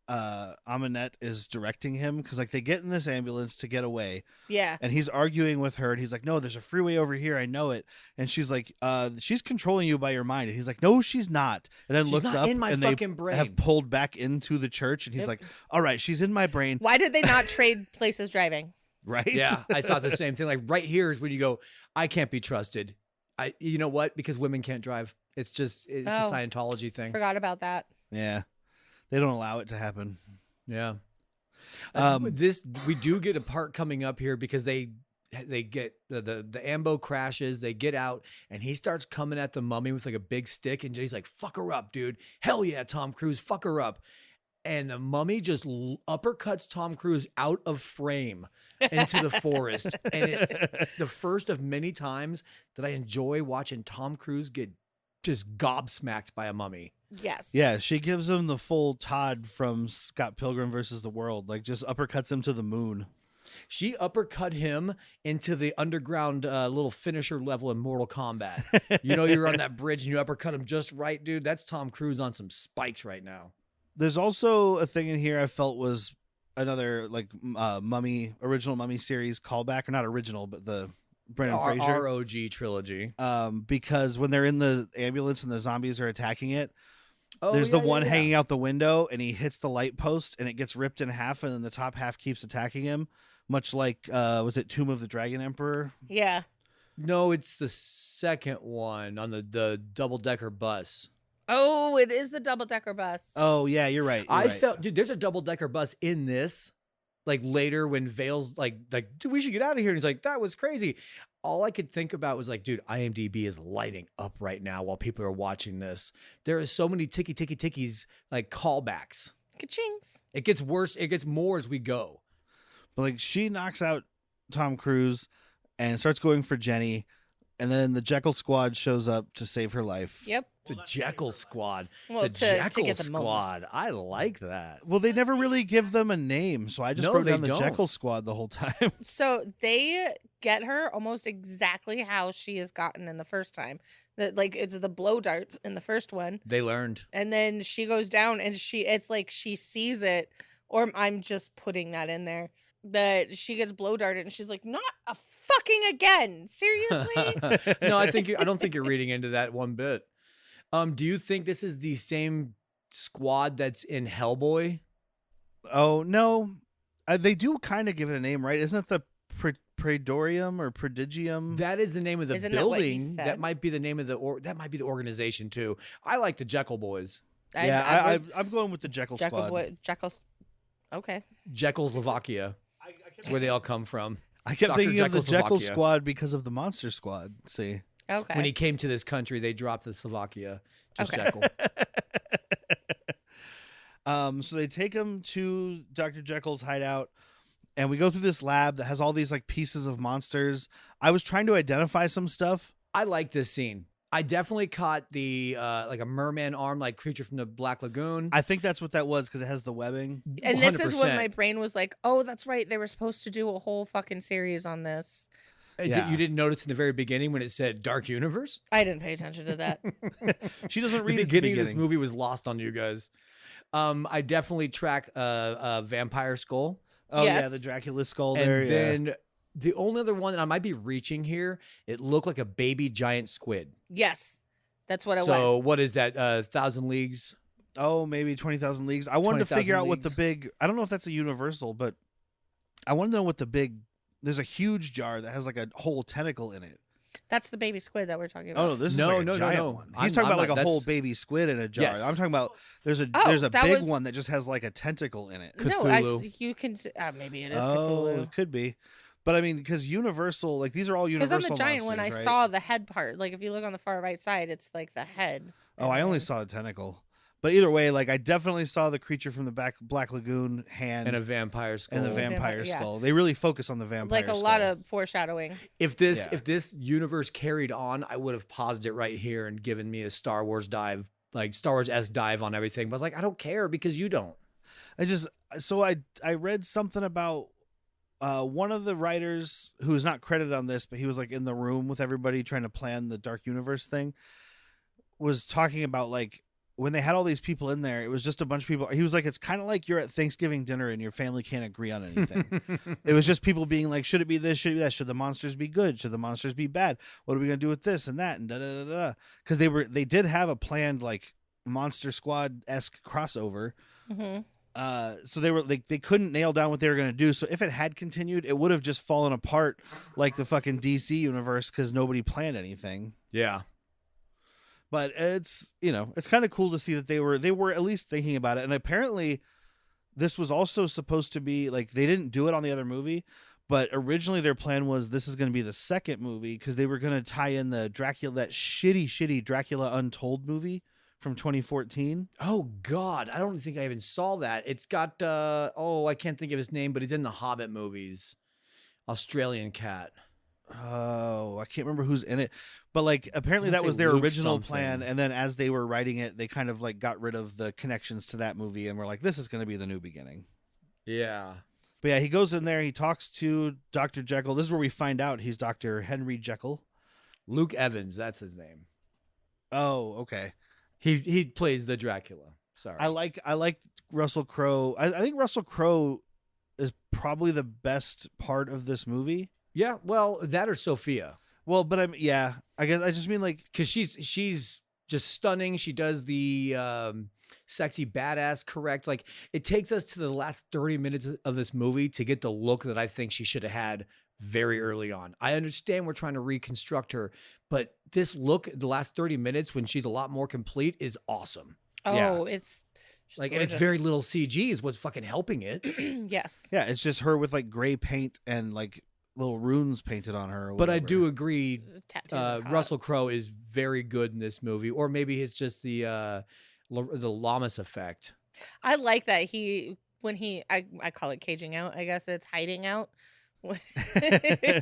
Aminette is directing him because like they get in this ambulance to get away. Yeah. And he's arguing with her and he's like, no, there's a freeway over here. I know it. And she's like, she's controlling you by your mind. And he's like, no, she's not. And then She's looks not up in my and fucking they brain. have pulled back into the church. And he's like, all right, she's in my brain. Why did they not trade places driving? Right? Yeah, I thought the same thing. Like right here is when you go, I can't be trusted. You know what? Because women can't drive. It's a Scientology thing. Forgot about that. Yeah. They don't allow it to happen. Yeah. We do get a part coming up here because they get the ambo crashes, they get out and he starts coming at the mummy with like a big stick and Jay's like, fuck her up, dude. Hell yeah, Tom Cruise, fuck her up. And the mummy just uppercuts Tom Cruise out of frame into the forest. And it's the first of many times that I enjoy watching Tom Cruise get just gobsmacked by a mummy. Yes. Yeah, she gives him the full Todd from Scott Pilgrim versus the World, like just uppercuts him to the moon. She uppercut him into the underground little finisher level in Mortal Kombat. You know, you're on that bridge and you uppercut him just right, dude. That's Tom Cruise on some spikes right now. There's also a thing in here I felt was another like original Mummy series callback, or not original, but the Brendan Fraser ROG trilogy. Because when they're in the ambulance and the zombies are attacking it, there's the one hanging out the window and he hits the light post and it gets ripped in half and then the top half keeps attacking him, much like was it Tomb of the Dragon Emperor? Yeah. No, it's the second one on the double-decker bus. Oh, it is the double-decker bus. Oh yeah, you're right. I felt, dude, there's a double-decker bus in this. Like later when Vale's like, dude, we should get out of here. And he's like, that was crazy. All I could think about was like, dude, IMDb is lighting up right now while people are watching this. There are so many tickies, like callbacks. Ka-chings. It gets worse. It gets more as we go. But like she knocks out Tom Cruise and starts going for Jenny, and then the Jekyll Squad shows up to save her life. Yep. The Jekyll Squad. Well, the to Jekyll get the Squad. I like that. Well, they never really give them a name, so I just wrote down the Jekyll Squad the whole time. So they get her almost exactly how she is gotten in the first time. Like it's the blow darts in the first one. They learned. And then she goes down and it's like she sees it, or I'm just putting that in there, that she gets blow darted and she's like, not a fucking again. Seriously? No, I don't think you're reading into that one bit. Do you think this is the same squad that's in Hellboy? Oh, no. They do kind of give it a name, right? Isn't it the Praetorium or Prodigium? That is the name of the Isn't that what you building. said? That might be the name of that might be the organization too. I like the Jekyll Boys. I'm going with the Jekyll Squad. Okay. Czechoslovakia. That's where they all come from. I kept Dr. thinking of the Jekyll Czechoslovakia. Squad because of the Monster Squad. See? Okay. When he came to this country, they dropped the Slovakia. Just Okay. Jekyll. So they take him to Dr. Jekyll's hideout, and we go through this lab that has all these like pieces of monsters. I was trying to identify some stuff. I like this scene. I definitely caught the like a merman arm, like creature from the Black Lagoon. I think that's what that was because it has the webbing. And this is when 100%. my brain was like, oh, that's right. They were supposed to do a whole fucking series on this. Yeah. You didn't notice in the very beginning when it said Dark Universe? I didn't pay attention to that. She doesn't read The at the beginning of this movie was lost on you guys. I definitely track a vampire skull. Oh yeah, Yes. the Dracula skull And there. then the only other one, and I might be reaching here, it looked like a baby giant squid. Yes. That's what it So was. what is that? 1,000 Leagues? Oh, maybe 20,000 Leagues. I wanted to 20,000 figure out what the Leagues. big. I don't know if that's a universal, but I wanted to know what the big. There's a huge jar that has like a whole tentacle in it. That's the baby squid that we're talking about. Oh no, this is No, like a no, no, giant no. one. I'm- He's talking I'm about like not- a whole that's- baby squid in a jar. Yes. I'm talking about there's a Oh, big that was- one that just has like a tentacle in it. No, Cthulhu. you can. Maybe it is Oh, Cthulhu. it could be. But I mean, because Universal, like these are all Because Universal on the giant one, I monsters, right? saw the head part. Like if you look on the far right side, it's like the head. Oh, I only saw a tentacle. But either way, like I definitely saw the creature from the Black Lagoon hand And a vampire skull. and the vampire Vampire, yeah. skull. They really focus on the vampire like a skull. lot of foreshadowing. If this Yeah. if this universe carried on, I would have paused it right here and given me a Star Wars dive, like Star Wars-esque dive on everything. But I was like, I don't care because you don't. I read something about one of the writers who's not credited on this, but he was like in the room with everybody trying to plan the Dark Universe thing, was talking about like when they had all these people in there, it was just a bunch of people. He was like, it's kind of like you're at Thanksgiving dinner and your family can't agree on anything. It was just people being like, should it be this? Should it be that? Should the monsters be good? Should the monsters be bad? What are we going to do with this and that? And da da da da. Because they did have a planned like Monster Squad-esque crossover. Mm-hmm. So they were like they couldn't nail down what they were going to do. So if it had continued, it would have just fallen apart like the fucking DC universe because nobody planned anything. Yeah. But it's it's kind of cool to see that they were at least thinking about it. And apparently, this was also supposed to be like they didn't do it on the other movie, but originally their plan was this is going to be the second movie because they were going to tie in the Dracula, that shitty Dracula Untold movie from 2014. Oh God, I don't think I even saw that. It's got I can't think of his name, but he's in the Hobbit movies. Australian cat. Oh, I can't remember who's in it, but like apparently I wanna that was say their Luke original something. plan, and then as they were writing it, they kind of like got rid of the connections to that movie, and were like, "This is going to be the new beginning." Yeah. But yeah, he goes in there, he talks to Dr. Jekyll. This is where we find out he's Dr. Henry Jekyll. Luke Evans, that's his name. Oh, okay. He plays the Dracula. Sorry. I like Russell Crowe. I think Russell Crowe is probably the best part of this movie. Yeah, well, that or Sophia. Well, but I guess I just mean like Because she's just stunning. She does the sexy badass correct. Like it takes us to the last 30 minutes of this movie to get the look that I think she should have had very early on. I understand we're trying to reconstruct her, but this look, the last 30 minutes when she's a lot more complete, is awesome. Oh, it's like, and it's very little CG is what's fucking helping it. Yes. Yeah, it's just her with like gray paint and like little runes painted on her. But I do agree, Russell Crowe is very good in this movie, or maybe it's just the Lamas effect. I like that I call it caging out. I guess it's hiding out.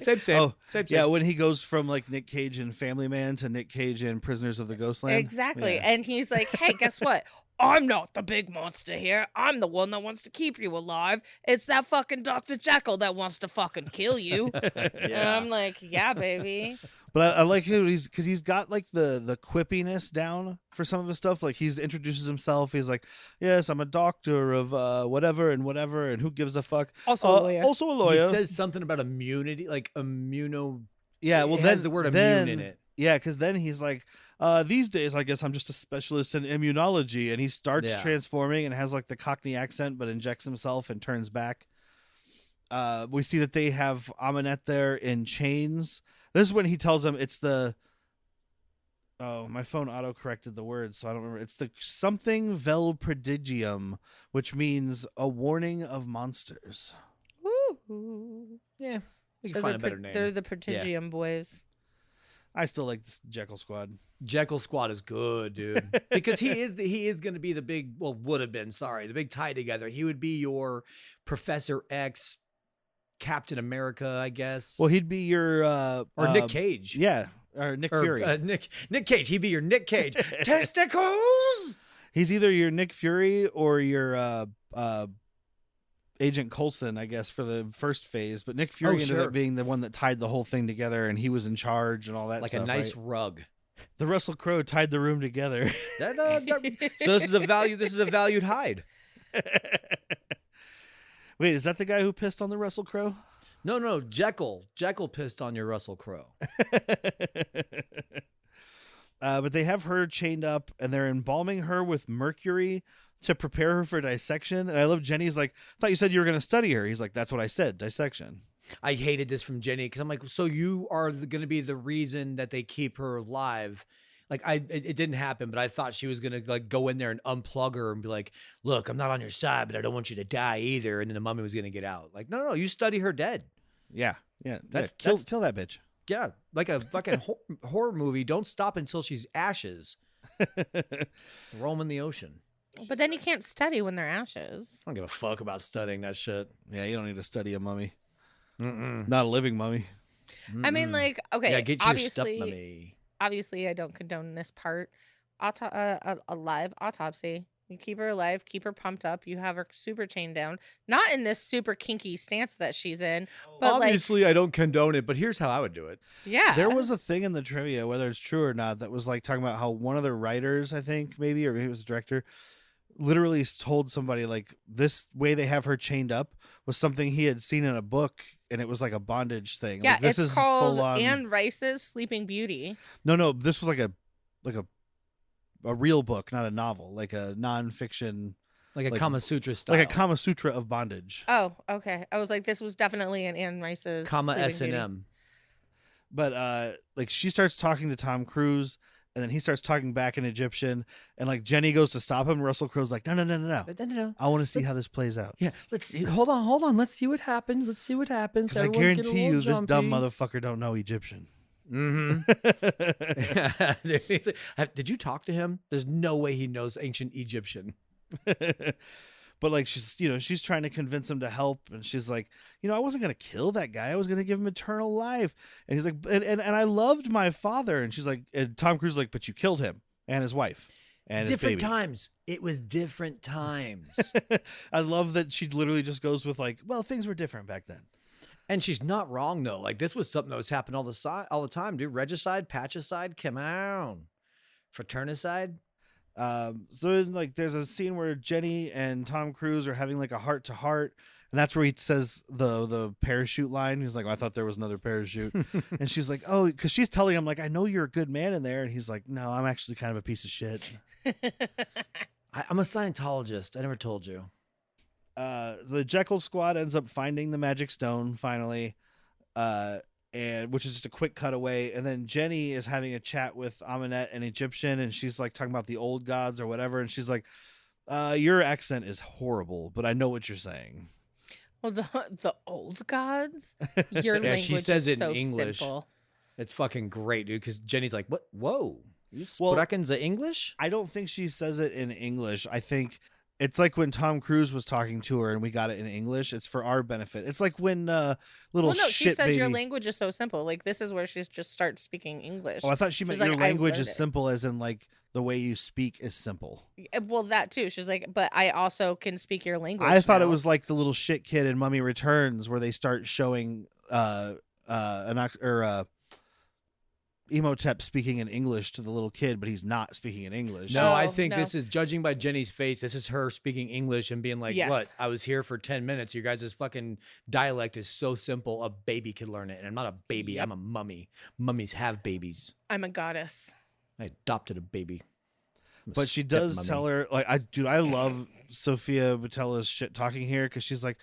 Same. Yeah, when he goes from like Nick Cage in Family Man to Nick Cage in Prisoners of the Ghostland. Exactly. Yeah. And he's like, hey, guess what? I'm not the big monster here. I'm the one that wants to keep you alive. It's that fucking Dr. Jekyll that wants to fucking kill you. And I'm like, yeah, baby. But I like him because he's got like the quippiness down for some of his stuff. Like he's introduces himself. He's like, yes, I'm a doctor of whatever, and who gives a fuck. Also a lawyer. Also a lawyer. He says something about immunity, like immuno. Yeah, well, then the word immune in it. Yeah, because then he's like, these days, I guess I'm just a specialist in immunology. And he starts transforming and has like the Cockney accent, but injects himself and turns back. We see that they have Amanette there in chains. This is when he tells him it's the... Oh, my phone auto-corrected the word, so I don't remember. It's the something vel prodigium, which means a warning of monsters. Woo. Yeah, we can find a better name. They're the Prodigium boys. I still like this Jekyll Squad. Jekyll Squad is good, dude. Because he is going to be the big, well, would have been, sorry, the big tie together. He would be your Professor X, Captain America, I guess. Well, he'd be your or Nick Cage. Yeah, or Nick Fury. Nick Cage. He'd be your Nick Cage. Testicles. He's either your Nick Fury or your Agent Coulson, I guess, for the first phase. But Nick Fury ended up being the one that tied the whole thing together, and he was in charge and all that. Like stuff, a nice rug. The Russell Crowe tied the room together. So this is a valued hide. Wait, is that the guy who pissed on the Russell Crowe? No, Jekyll. Jekyll pissed on your Russell Crowe. But they have her chained up, and they're embalming her with mercury to prepare her for dissection. And I love Jenny's like, I thought you said you were going to study her. He's like, that's what I said, dissection. I hated this from Jenny because I'm like, so you are going to be the reason that they keep her alive. Like it didn't happen, but I thought she was gonna like go in there and unplug her and be like, "Look, I'm not on your side, but I don't want you to die either." And then the mummy was gonna get out. Like, no, you study her dead. Yeah. Kill that bitch. Yeah, like a fucking horror movie. Don't stop until she's ashes. Throw them in the ocean. But then you can't study when they're ashes. I don't give a fuck about studying that shit. Yeah, you don't need to study a mummy. Not a living mummy. I mean, like, okay, yeah, get your stuff mummy. Obviously, I don't condone this part. A live autopsy. You keep her alive, keep her pumped up. You have her super chained down. Not in this super kinky stance that she's in. But obviously, I don't condone it, but here's how I would do it. Yeah. There was a thing in the trivia, whether it's true or not, that was like talking about how one of the writers, I think, maybe, or maybe it was the director, literally told somebody like this way they have her chained up was something he had seen in a book, and it was like a bondage thing. Yeah, like, this it's is called full on... Anne Rice's Sleeping Beauty. No, this was like a real book, not a novel, like a nonfiction, like a Kama Sutra style, like a Kama Sutra of bondage. Oh, okay. I was like, this was definitely an Anne Rice's Kama S&M. But like she starts talking to Tom Cruise, and then he starts talking back in Egyptian, and like Jenny goes to stop him. Russell Crowe's like, no. I want to see how this plays out. Yeah, let's see. Hold on. Let's see what happens. Because I guarantee you, this dumb motherfucker don't know Egyptian. Mm-hmm. Did you talk to him? There's no way he knows ancient Egyptian. But like she's trying to convince him to help, and she's like, I wasn't gonna kill that guy. I was gonna give him eternal life. And he's like, and I loved my father. And she's like, and Tom Cruise is like, but you killed him and his wife and different his baby. Times. It was different times. I love that she literally just goes with like, well, things were different back then. And she's not wrong though. Like this was something that was happening all the time, dude. Regicide, patricide, come on, fraternicide. So like there's a scene where Jenny and Tom Cruise are having like a heart to heart, and that's where he says the parachute line. He's like, I thought there was another parachute. And she's like, oh, because she's telling him like, I know you're a good man in there, and he's like, no, I'm actually kind of a piece of shit. I'm a Scientologist. I never told you. The Jekyll Squad ends up finding the magic stone finally. and which is just a quick cutaway, and then Jenny is having a chat with Aminette, an Egyptian, and she's like talking about the old gods or whatever, and she's like, your accent is horrible, but I know what you're saying. Well, the old gods. Your language she says is it in so English. simple. It's fucking great, dude. Because Jenny's like, "What? Whoa, you speaking the English?" I don't think she says it in English. I think it's like when Tom Cruise was talking to her and we got it in English. It's for our benefit. It's like when She says baby... your language is so simple. Like this is where she just starts speaking English. Oh, I thought she meant She's your like, language is simple, as in like the way you speak is simple. Well, that too. She's like, but I also can speak your language. I thought now. it was like the little shit kid in Mummy Returns where they start showing Imhotep speaking in English to the little kid, but he's not speaking in English. No, I think this is, judging by Jenny's face, this is her speaking English and being like, Yes. "What? I was here for 10 minutes. Your guys' fucking dialect is so simple, a baby could learn it." And I'm not a baby. Yep. I'm a mummy. Mummies have babies. I'm a goddess. I adopted a baby. But she does tell her, like, I love Sophia Boutell's shit talking here, because she's like,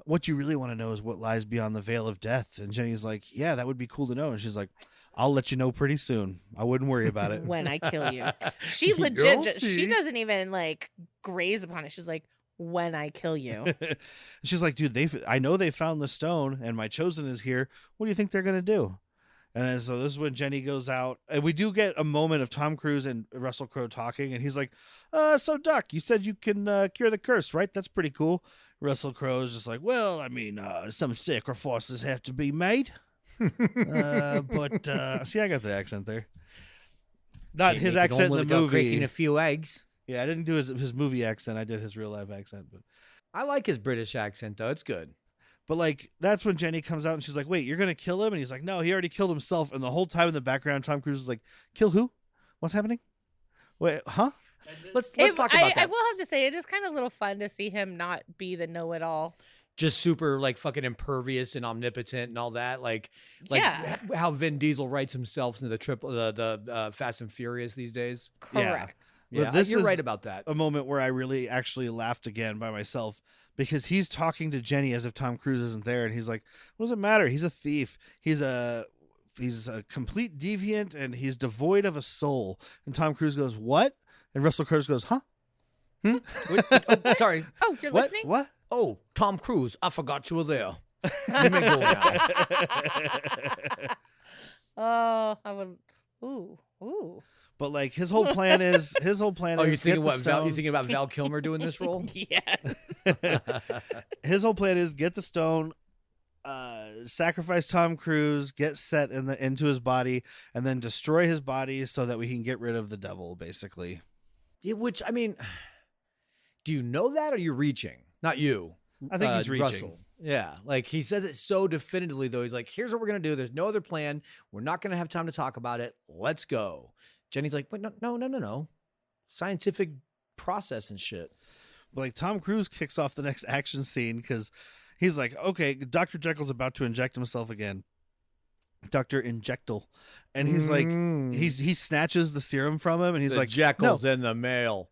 what you really want to know is what lies beyond the veil of death. And Jenny's like, yeah, that would be cool to know. And she's like, I'll let you know pretty soon. I wouldn't worry about it. When I kill you. She legit, she doesn't even like graze upon it. She's like, when I kill you. She's like, dude, I know they found the stone and my chosen is here. What do you think they're going to do? And so this is when Jenny goes out, and we do get a moment of Tom Cruise and Russell Crowe talking, and he's like, so Doc, you said you can cure the curse, right? That's pretty cool. Russell Crowe is just like, well, I mean, some sacrifices have to be made. But see, I got the accent there. Not his accent in the movie. Breaking a few eggs. Yeah, I didn't do his movie accent. I did his real life accent. But I like his British accent, though. It's good. But like, that's when Jenny comes out and she's like, wait, you're gonna kill him? And he's like, no, he already killed himself. And the whole time in the background, Tom Cruise is like, kill who? What's happening? Wait, huh? Let's talk about that. I will have to say, it is kind of a little fun to see him not be the know-it-all. Just super like fucking impervious and omnipotent and all that. Like Yeah. how Vin Diesel writes himself into the Fast and Furious these days. Correct. Yeah, But this you're is right about that. a moment where I really actually laughed again by myself, because he's talking to Jenny as if Tom Cruise isn't there, and he's like, what does it matter? He's a thief. He's a complete deviant, and he's devoid of a soul. And Tom Cruise goes, what? And Russell Crowe goes, huh? Wait, sorry. Oh, you're What? listening? What? Oh, Tom Cruise, I forgot you were there. You may go now. Oh, I would. Ooh. But like, his whole plan is Oh, you're thinking get the stone. you thinking about Val Kilmer doing this role? Yes. His whole plan is get the stone, sacrifice Tom Cruise, get set into his body, and then destroy his body so that we can get rid of the devil, basically. Yeah, which, I mean, do you know that, or are you reaching? Not you. I think he's reaching. Russell. Yeah, like he says it so definitively, though. He's like, here's what we're going to do. There's no other plan. We're not going to have time to talk about it. Let's go. Jenny's like, wait, no. Scientific process and shit. But like, Tom Cruise kicks off the next action scene because he's like, okay, Dr. Jekyll's about to inject himself again. Dr. Injectal. And he's like, he snatches the serum from him, and he's like, Jekyll's in the mail.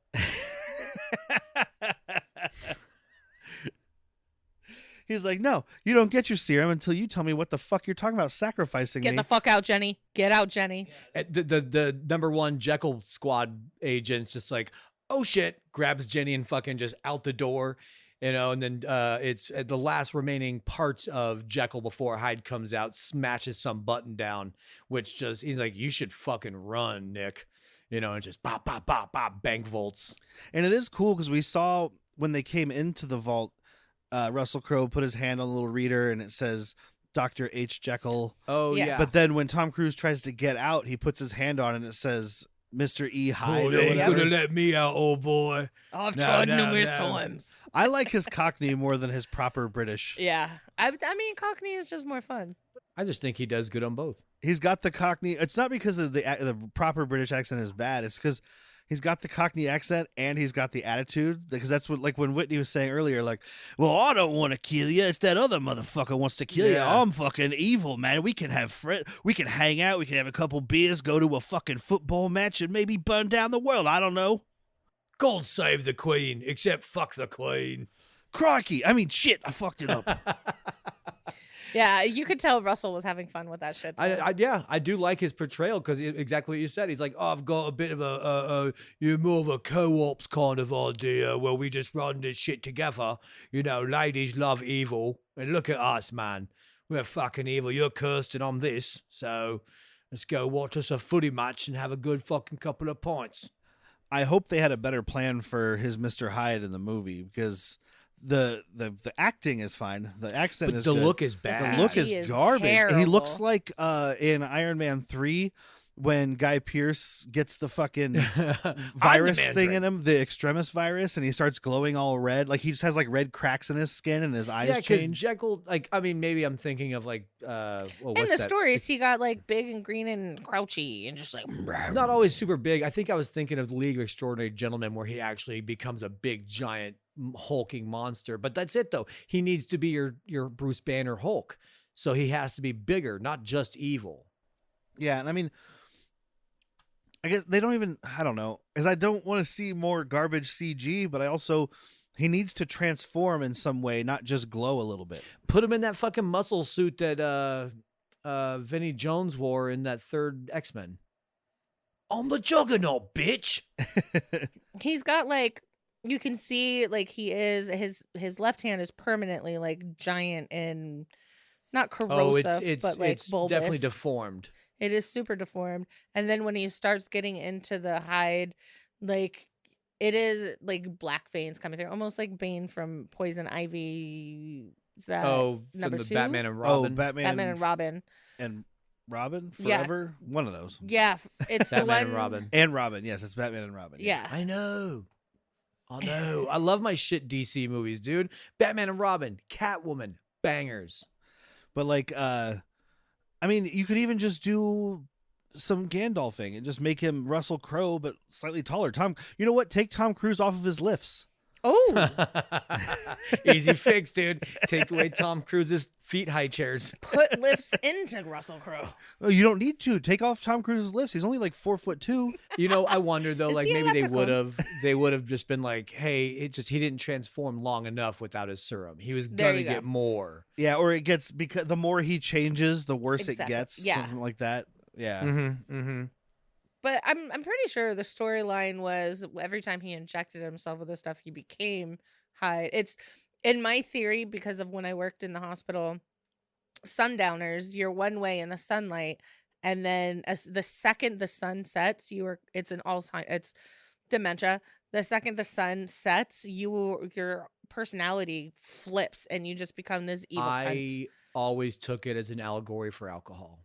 He's like, no, you don't get your serum until you tell me what the fuck you're talking about sacrificing Get me. the fuck out, Jenny. Get out, Jenny. The number one Jekyll squad agent's just like, oh shit, grabs Jenny and fucking just out the door, and then it's the last remaining parts of Jekyll before Hyde comes out, smashes some button down, which just, he's like, you should fucking run, Nick, and just bop, bop, bop, bop, bank vaults. And it is cool because we saw when they came into the vault, Russell Crowe put his hand on the little reader and it says Dr. H. Jekyll. Oh, Yes. yeah. But then when Tom Cruise tries to get out, he puts his hand on it and it says Mr. E. Hyde. they ain't whatever. gonna let me out, old boy. I've No, tried no, numerous no. times. I like his Cockney more than his proper British. Yeah. I mean, Cockney is just more fun. I just think he does good on both. He's got the Cockney. It's not because of the proper British accent is bad. It's because he's got the Cockney accent and he's got the attitude. Because that's what, like when Whitney was saying earlier, like, well, I don't want to kill you. It's that other motherfucker wants to kill you. Yeah. I'm fucking evil, man. We can have we can hang out. We can have a couple beers, go to a fucking football match, and maybe burn down the world. I don't know. God save the Queen, except fuck the Queen. Crikey. I mean, shit. I fucked it up. Yeah, you could tell Russell was having fun with that shit. I do like his portrayal because exactly what you said. He's like, oh, I've got a bit of you're more of a co-ops kind of idea where we just run this shit together. You know, ladies love evil, and look at us, man. We're fucking evil. You're cursed, and I'm this. So let's go watch us a footy match and have a good fucking couple of pints. I hope they had a better plan for his Mr. Hyde in the movie because the acting is fine. The accent but is the good. look is bad. The look is garbage. Terrible. He looks like in Iron Man 3 when Guy Pearce gets the fucking virus thing in him, the extremis virus, and he starts glowing all red. Like he just has like red cracks in his skin and his eyes change. Jekyll, like, I mean, maybe I'm thinking of like, in the stories, he got like big and green and crouchy and just like not always super big. I think I was thinking of the League of Extraordinary Gentlemen where he actually becomes a big, giant, hulking monster. But that's it, though. He needs to be your Bruce Banner Hulk. So he has to be bigger, not just evil. Yeah, and I mean, I guess they don't even, I don't know, because I don't want to see more garbage CG, but he needs to transform in some way, not just glow a little bit. Put him in that fucking muscle suit that Vinnie Jones wore in that third X-Men. I'm the Juggernaut, bitch. He's got like, you can see like he is, his left hand is permanently like giant and not corrosive, but like it's bulbous. definitely deformed. It is super deformed. And then when he starts getting into the hide, like it is like black veins coming through, almost like Bane from Poison Ivy. Is that number from the 2? Batman and Robin? Oh, Batman and Robin. And Robin Forever? Yeah. One of those. Yeah, it's the Batman one. and Robin. And Robin, yes, it's Batman and Robin. Yeah. I know. I love my shit DC movies, dude. Batman and Robin, Catwoman, bangers. But like, I mean, you could even just do some Gandalfing and just make him Russell Crowe, but slightly taller. You know what? Take Tom Cruise off of his lifts. Oh, Easy fix, dude. Take away Tom Cruise's feet high chairs. put lifts into Russell Crowe. Oh, you don't need to take off Tom Cruise's lifts. He's only like 4'2". You know, I wonder though, Is like he a maybe leprechaun? they would have just been like, hey, he didn't transform long enough without his serum. He was There gonna you go. get more. Yeah, or it gets, because the more he changes, the worse Exactly. it gets. Yeah. Something like that. Yeah. Mm-hmm. But I'm pretty sure the storyline was every time he injected himself with this stuff, he became Hyde. It's in my theory because of when I worked in the hospital. Sundowners, you're one way in the sunlight, and then the second the sun sets, it's dementia. The second the sun sets, your personality flips, and you just become this evil cunt. I always took it as an allegory for alcohol.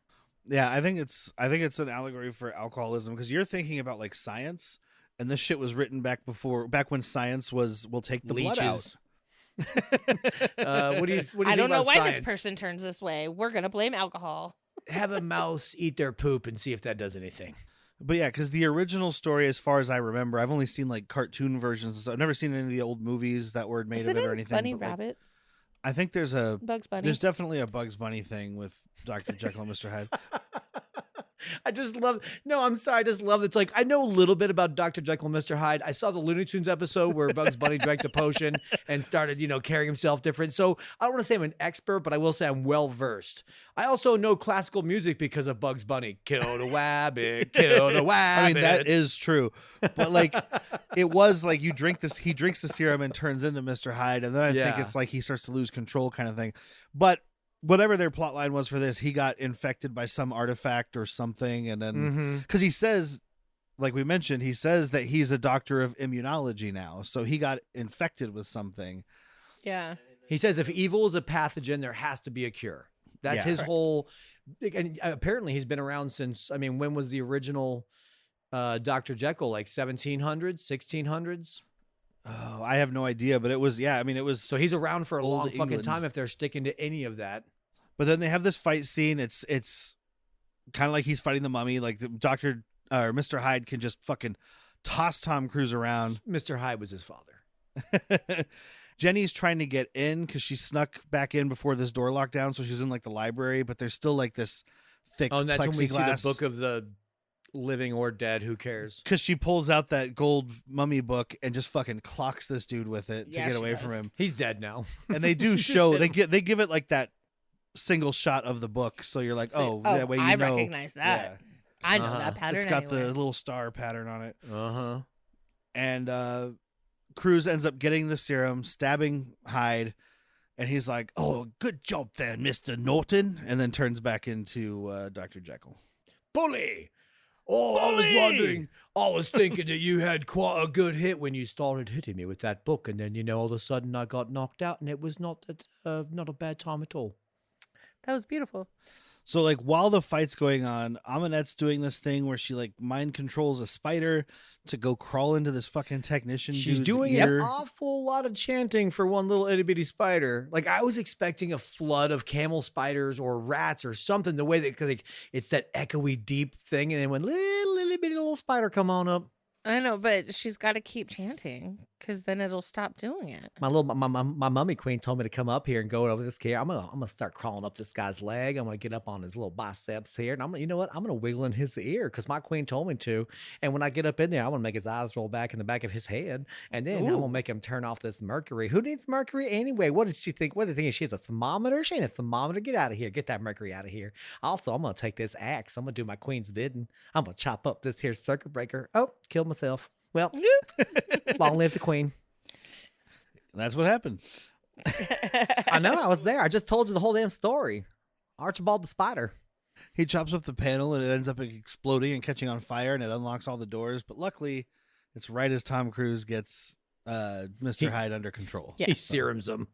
Yeah, I think it's an allegory for alcoholism, because you're thinking about like science, and this shit was written back when science was, we'll take the blood out. What do you I don't know about why science? this person turns this way. We're gonna blame alcohol. Have a mouse eat their poop and see if that does anything. But yeah, because the original story, as far as I remember, I've only seen like cartoon versions and stuff. I've never seen any of the old movies that were made Is of it it or in anything. Bunny but, like, Rabbit? I think there's Bugs Bunny. There's definitely a Bugs Bunny thing with Dr. Jekyll and Mr. Hyde. I just love. No, I'm sorry. I just love. It's like I know a little bit about Dr. Jekyll and Mr. Hyde. I saw the Looney Tunes episode where Bugs Bunny drank the potion and started, carrying himself different. So I don't want to say I'm an expert, but I will say I'm well versed. I also know classical music because of Bugs Bunny. Kill the wabbit, kill the wabbit. I mean, that is true. But like, it was like he drinks the serum and turns into Mr. Hyde, and then I think it's like he starts to lose control, kind of thing. But whatever their plot line was for this, he got infected by some artifact or something, and then because he says, like we mentioned, he says that he's a doctor of immunology now, so he got infected with something. Yeah. He says if evil is a pathogen, there has to be a cure. That's his whole. And apparently, he's been around since. I mean, when was the original Dr. Jekyll? Like 1700s, 1600s. Oh, I have no idea, but it was, I mean, it was. So he's around for a long fucking England. time if they're sticking to any of that. But then they have this fight scene. It's kind of like he's fighting the mummy. Like the Dr. or Mr. Hyde can just fucking toss Tom Cruise around. Mr. Hyde was his father. Jenny's trying to get in because she snuck back in before this door locked down. So she's in like the library, but there's still like this thick Oh, and that's plexiglass. when we see the book of the living or dead. Who cares? Because she pulls out that gold mummy book and just fucking clocks this dude with it to Yeah, get she away does. from him. He's dead now. And they do show they give it like that single shot of the book, so you're like, that way you I know. recognize that. I know that pattern. It's got anyway. the little star pattern on it. Uh-huh. And Cruz ends up getting the serum, stabbing Hyde, and he's like, "Oh, good job there, Mr. Norton," and then turns back into Dr. Jekyll. Bully! Oh, I was wondering. I was thinking that you had quite a good hit when you started hitting me with that book, and then, all of a sudden I got knocked out, and it was not a bad time at all. That was beautiful. So, like, while the fight's going on, Amanette's doing this thing where she, like, mind controls a spider to go crawl into this fucking technician She's dude's doing ear. an awful lot of chanting for one little itty-bitty spider. Like, I was expecting a flood of camel spiders or rats or something, the way that, cause, like, it's that echoey deep thing, and then when little bitty little spider come on up. I know, but she's got to keep chanting because then it'll stop doing it. My mummy queen told me to come up here and go over this here. I'm gonna start crawling up this guy's leg. I'm gonna get up on his little biceps here, and you know what? I'm gonna wiggle in his ear because my queen told me to. And when I get up in there, I'm gonna make his eyes roll back in the back of his head, and then I'm gonna make him turn off this mercury. Who needs mercury anyway? What does she think? What do you think? She has a thermometer? She ain't a thermometer. Get out of here. Get that mercury out of here. Also, I'm gonna take this axe. I'm gonna do my queen's bidding. I'm gonna chop up this here circuit breaker. Oh, killed myself. Well, long live the queen. That's what happened. I know, I was there. I just told you the whole damn story. Archibald the spider. He chops up the panel and it ends up exploding and catching on fire, and it unlocks all the doors. But luckily, it's right as Tom Cruise gets Mr. Hyde under control. He serums him.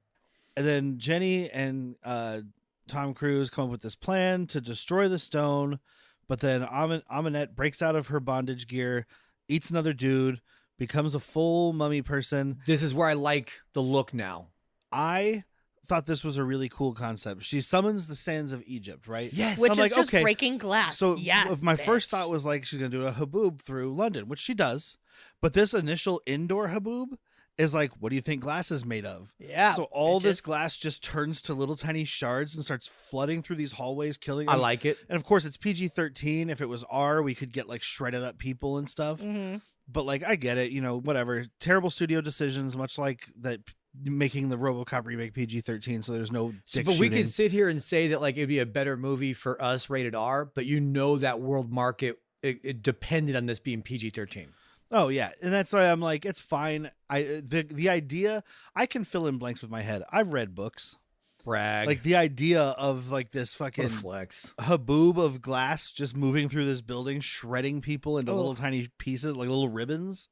And then Jenny and Tom Cruise come up with this plan to destroy the stone. But then Amanette breaks out of her bondage gear, eats another dude, becomes a full mummy person. This is where I like the look now. I thought this was a really cool concept. She summons the sands of Egypt, right? Yes. Which I'm is like, just okay. breaking glass. So yes, my bitch. first thought was like she's going to do a haboob through London, which she does. But this initial indoor haboob is like, what do you think glass is made of? Yeah. So all this glass just turns to little tiny shards and starts flooding through these hallways, killing them. I like it. And of course, it's PG-13. If it was R, we could get like shredded up people and stuff. Mm-hmm. But like, I get it. Whatever. Terrible studio decisions, much like that making the RoboCop remake PG-13. So there's no dick But we shooting. could sit here and say that like it'd be a better movie for us rated R, but that world market it depended on this being PG-13. Oh yeah, and that's why I'm like, it's fine. The idea, I can fill in blanks with my head. I've read books. Brag. Like the idea of like this fucking flex. haboob of glass just moving through this building, shredding people into little tiny pieces, like little ribbons.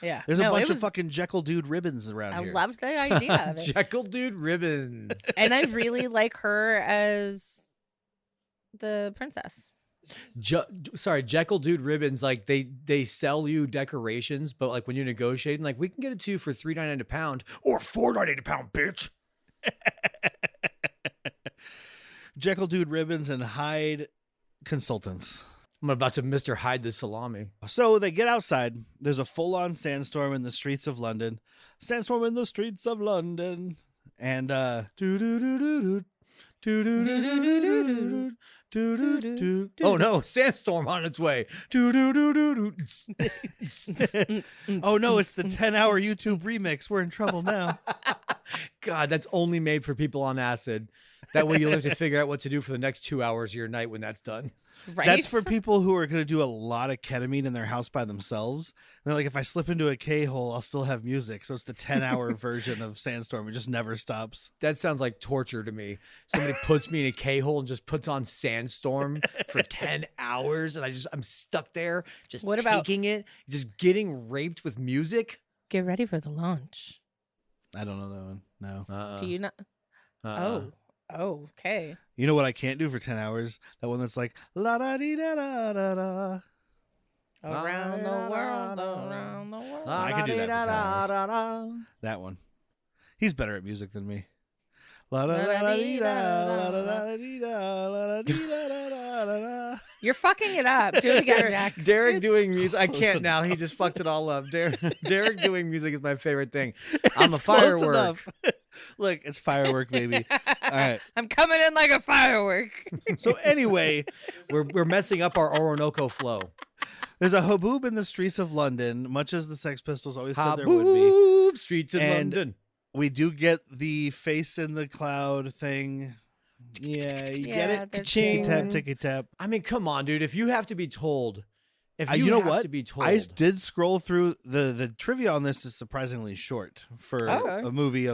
Yeah. There's a bunch of fucking Jekyll Dude ribbons around I here. loved the idea of it. Jekyll Dude ribbons. And I really like her as the princess. Jekyll Dude ribbons, like they sell you decorations, but like when you're negotiating, like we can get it to you for $3.99 a pound or $4.98 a pound, bitch. Jekyll Dude ribbons and Hyde consultants. I'm about to Mr. Hyde the salami. So they get outside. There's a full-on sandstorm in the streets of London. Sandstorm in the streets of London. And oh no, sandstorm on its way. Oh no, it's the 10-hour YouTube remix. We're in trouble now. God, that's only made for people on acid. That way you'll have to figure out what to do for the next 2 hours of your night when that's done. Right. That's for people who are going to do a lot of ketamine in their house by themselves. And they're like, if I slip into a K-hole, I'll still have music. So it's the 10-hour version of Sandstorm. It just never stops. That sounds like torture to me. Somebody puts me in a K-hole and just puts on Sandstorm for 10 hours. And I'm stuck there just taking it, just getting raped with music. Get ready for the launch. I don't know that one. No. Do you not? Oh, okay. You know what I can't do for 10 hours? That one that's like, la-da-dee-da-da-da-da. Around the world, around the world. I can do that for 10 hours. That one. He's better at music than me. You're fucking it up. Do it again, Jack. Derek doing music. I can't enough. now. He just fucked it all up. Derek doing music is my favorite thing. I'm a It's close firework. enough. Look, it's firework, baby. All right. I'm coming in like a firework. So anyway, We're messing up our Orinoco flow. there's a haboob in the streets of London, much as the Sex Pistols always said there would be. Haboob, streets in And London. We do get the face in the cloud thing. Yeah, you Yeah, get it? they're Ticky tap, cute. ticky tap. I mean, come on, dude. If you have to be told, You know have what? to be told, I did scroll through the trivia on this is surprisingly short for Okay. a movie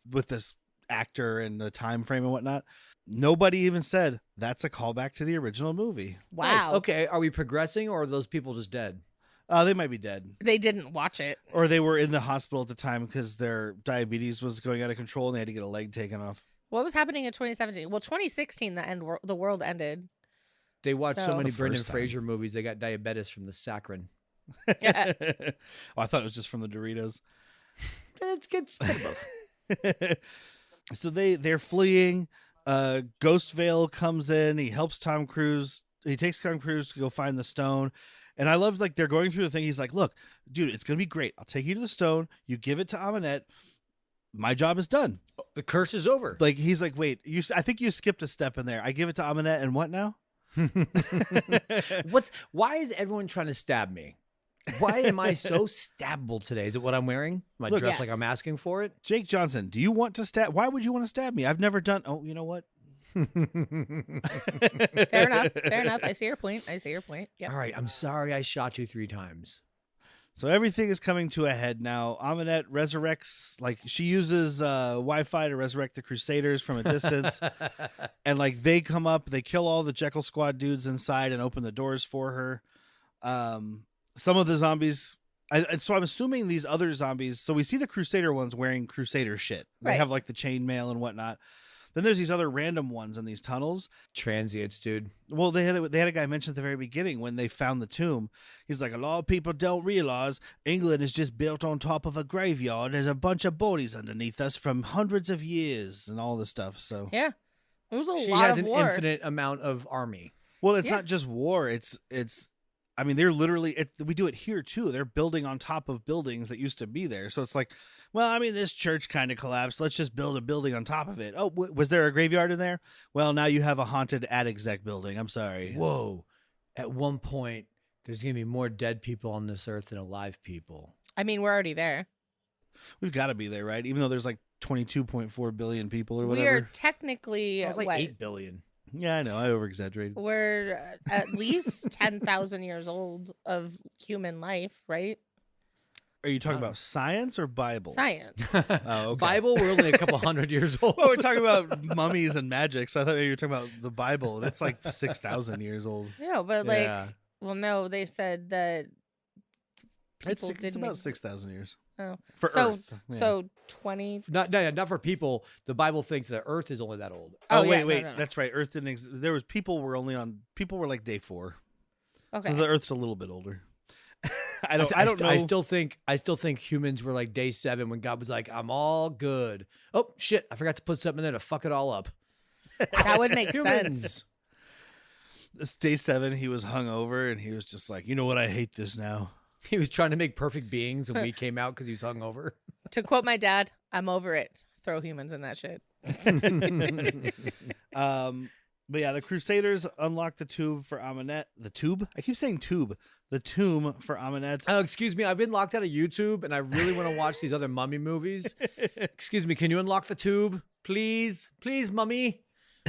with this actor and the time frame and whatnot. Nobody even said that's a callback to the original movie. Wow. Nice. Okay, are we progressing, or are those people just dead? They might be dead, They didn't watch it. or they were in the hospital at the time because their diabetes was going out of control and they had to get a leg taken off. What was happening in 2017? Well, 2016, the world ended. They watched so So- many The Brendan first time. Fraser movies, they got diabetes from the saccharin. Yeah. Oh, I thought it was just from the Doritos. It's kind of both. So they're fleeing. Ghost Veil comes in. He helps Tom Cruise. He takes Tom Cruise to go find the stone. And I love, like, they're going through the thing. He's like, look, dude, it's going to be great. I'll take you to the stone. You give it to Amunet. My job is done. The curse is over. Like, he's like, wait, I think you skipped a step in there. I give it to Amunet, and what now? Why is everyone trying to stab me? Why am I so stabbable today? Is it what I'm wearing? Am I Look, dressed like yes. I'm asking for it? Jake Johnson, do you want to stab? Why would you want to stab me? I've never done. Oh, you know what? Fair enough. Fair enough. I see your point. Yep. All right, I'm sorry I shot you 3 times. So everything is coming to a head now. Amunet resurrects, like, she uses Wi-Fi to resurrect the Crusaders from a distance. And, like, they come up, they kill all the Jekyll Squad dudes inside and open the doors for her. Some of the zombies, and so I'm assuming these other zombies, so we see the Crusader ones wearing Crusader shit. They Right. have, like, the chainmail and whatnot. Then there's these other random ones in these tunnels. Transients, dude. Well, they had a guy mention at the very beginning when they found the tomb. He's like, a lot of people don't realize England is just built on top of a graveyard. There's a bunch of bodies underneath us from hundreds of years and all this stuff. So, Yeah. It was a She lot has of an war. infinite amount of army. well, it's Yeah. not just war. It's. I mean, they're literally. We do it here too. They're building on top of buildings that used to be there. So it's like, well, I mean, this church kind of collapsed. Let's just build a building on top of it. Oh, was there a graveyard in there? Well, now you have a haunted attic building. I'm sorry. Whoa. At one point, there's going to be more dead people on this earth than alive people. I mean, we're already there. We've got to be there, right? Even though there's like 22.4 billion people or whatever. We are technically It was like what? 8 billion. Yeah, I know. I over-exaggerated. We're at least 10,000 years old of human life, right? Are you talking about science or Bible? Science. Oh, okay. Bible, we're only a couple hundred years old. Well, we're talking about mummies and magic, so I thought maybe you were talking about the Bible, and it's like 6,000 years old. No, but like, Yeah. well, no, they said that It's people didn't. about ex- 6,000 years Oh. for So, Earth. Yeah. so 20. Not for people. The Bible thinks that Earth is only that old. oh, yeah, wait, no. that's right. Earth didn't exist. There was people were like day 4. Okay. So the Earth's a little bit older. I don't know. I still think humans were like day 7 when God was like, "I'm all good." Oh shit! I forgot to put something in there to fuck it all up. That would make sense. Humans. This day 7, he was hungover, and he was just like, you know what? I hate this now. He was trying to make perfect beings, and we came out because he was hungover. To quote my dad, I'm over it. Throw humans in that shit. But yeah, the Crusaders unlocked the tube for Amunet. The tube? I keep saying tube. The tomb for Amunet. Oh, excuse me. I've been locked out of YouTube, and I really want to watch these other mummy movies. Excuse me. Can you unlock the tube, please? Please, mummy.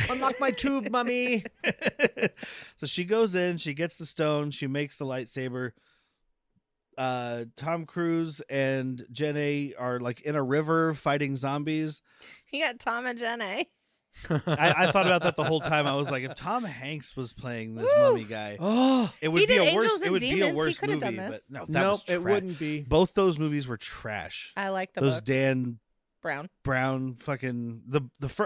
Unlock my tube, mummy. So she goes in, she gets the stone, she makes the lightsaber. Tom Cruise and Jenny are like in a river fighting zombies. You got Tom and Jenny. I thought about that the whole time. I was like, if Tom Hanks was playing this mummy guy, Oh, it would He be did a worse. Angels It and would be a Demons. He worse could have movie. done But this. no, that nope, was it trash. wouldn't be. Both those movies were trash. I like the Those books. Dan Brown. Brown fucking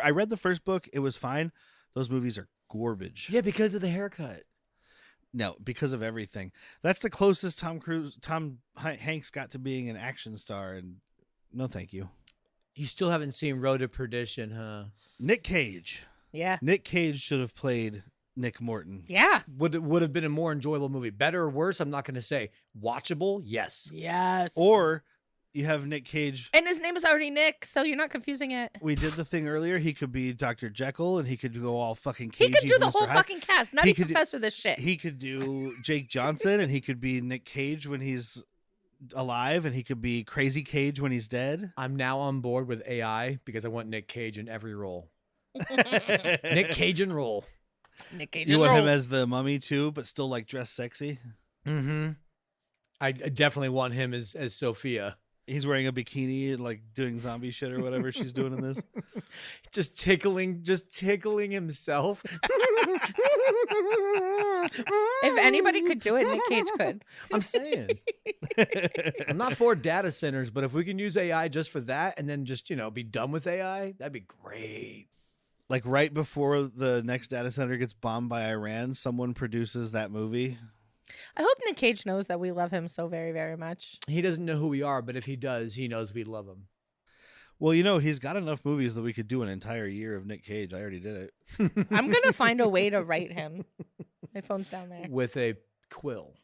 I read the first book. It was fine. Those movies are garbage. Yeah, because of the haircut. No, because of everything. That's the closest Tom Hanks got to being an action star, and no, thank you. You still haven't seen Road to Perdition, huh? Nick Cage. Yeah. Nick Cage should have played Nick Morton. Yeah. Would have been a more enjoyable movie. Better or worse, I'm not going to say. Watchable, yes. Yes. Or you have Nick Cage. And his name is already Nick, so you're not confusing it. We did the thing earlier. He could be Dr. Jekyll, and he could go all fucking He cagey. could do the Mr. whole Hyde. fucking cast. Not He even could do- Professor this shit. He could do Jake Johnson, and he could be Nick Cage when he's alive, and he could be Crazy Cage when he's dead. I'm now on board with AI because I want Nick Cage in every role. Nick Cajun role. Nick Cage. You want him as the mummy too, but still like dressed sexy? Mm-hmm. I definitely want him as Sophia. He's wearing a bikini and like doing zombie shit or whatever she's doing in this. Just tickling himself. If anybody could do it, Nick Cage could. I'm saying. I'm not for data centers, but if we can use AI just for that and then just, be done with AI, that'd be great. Like right before the next data center gets bombed by Iran, someone produces that movie. I hope Nick Cage knows that we love him so very, very much. He doesn't know who we are, but if he does, he knows we love him. Well, he's got enough movies that we could do an entire year of Nick Cage. I already did it. I'm going to find a way to write him. My phone's down there. With a quill.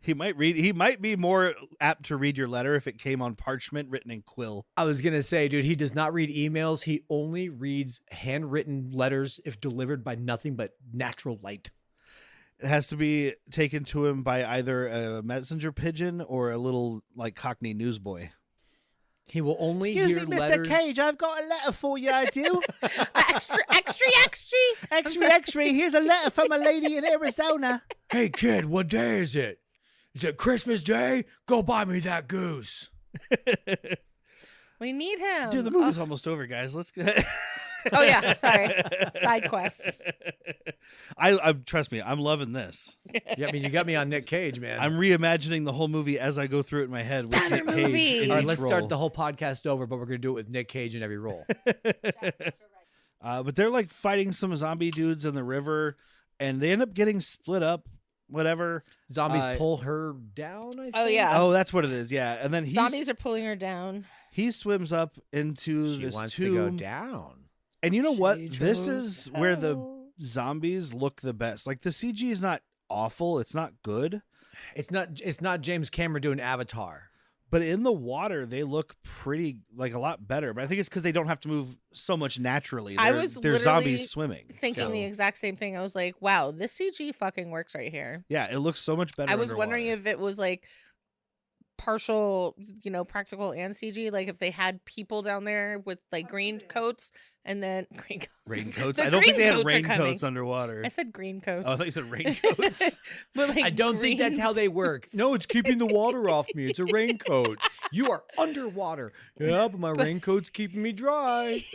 He might be more apt to read your letter if it came on parchment written in quill. I was going to say, dude, he does not read emails. He only reads handwritten letters if delivered by nothing but natural light. It has to be taken to him by either a messenger pigeon or a little like Cockney newsboy. He will only Excuse hear me, Mr. letters. Cage, I've got a letter for you, I do. Extra. Extra. Here's a letter from a lady in Arizona. Hey, kid, what day is it? Is it Christmas Day? Go buy me that goose. We need him. Dude, the movie's almost over, guys. Let's go. Oh, yeah. Sorry. Side quest. I trust me, I'm loving this. Yeah, I mean, you got me on Nick Cage, man. I'm reimagining the whole movie as I go through it in my head with Better Nick movie. Cage. In All right, each let's role. start the whole podcast over, but we're going to do it with Nick Cage in every role. But they're like fighting some zombie dudes in the river, and they end up getting split up. Whatever. Zombies pull her down, I think. Oh, yeah. Oh, that's what it is. Yeah, and then Zombies are pulling her down. he swims up into She this wants tomb. to go down. And you know what? She This chose is where the hell. zombies look the best. Like the CG is not awful. It's not good. It's not James Cameron doing Avatar. But in the water, they look pretty, like a lot better. But I think it's because they don't have to move so much naturally. I They're- was they're literally zombies swimming. Thinking the exact same thing. I was like, wow, this CG fucking works right here. Yeah, it looks so much better. I was underwater. wondering if it was like partial, practical and CG. Like if they had people down there with like green coats and then green coats. raincoats. The I don't think they green had coats are coming. raincoats underwater. I said green coats. Oh, I thought you said raincoats. But like I don't think that's how they work. No, it's keeping the water off me. It's a raincoat. You are underwater. Yeah, but my raincoat's keeping me dry.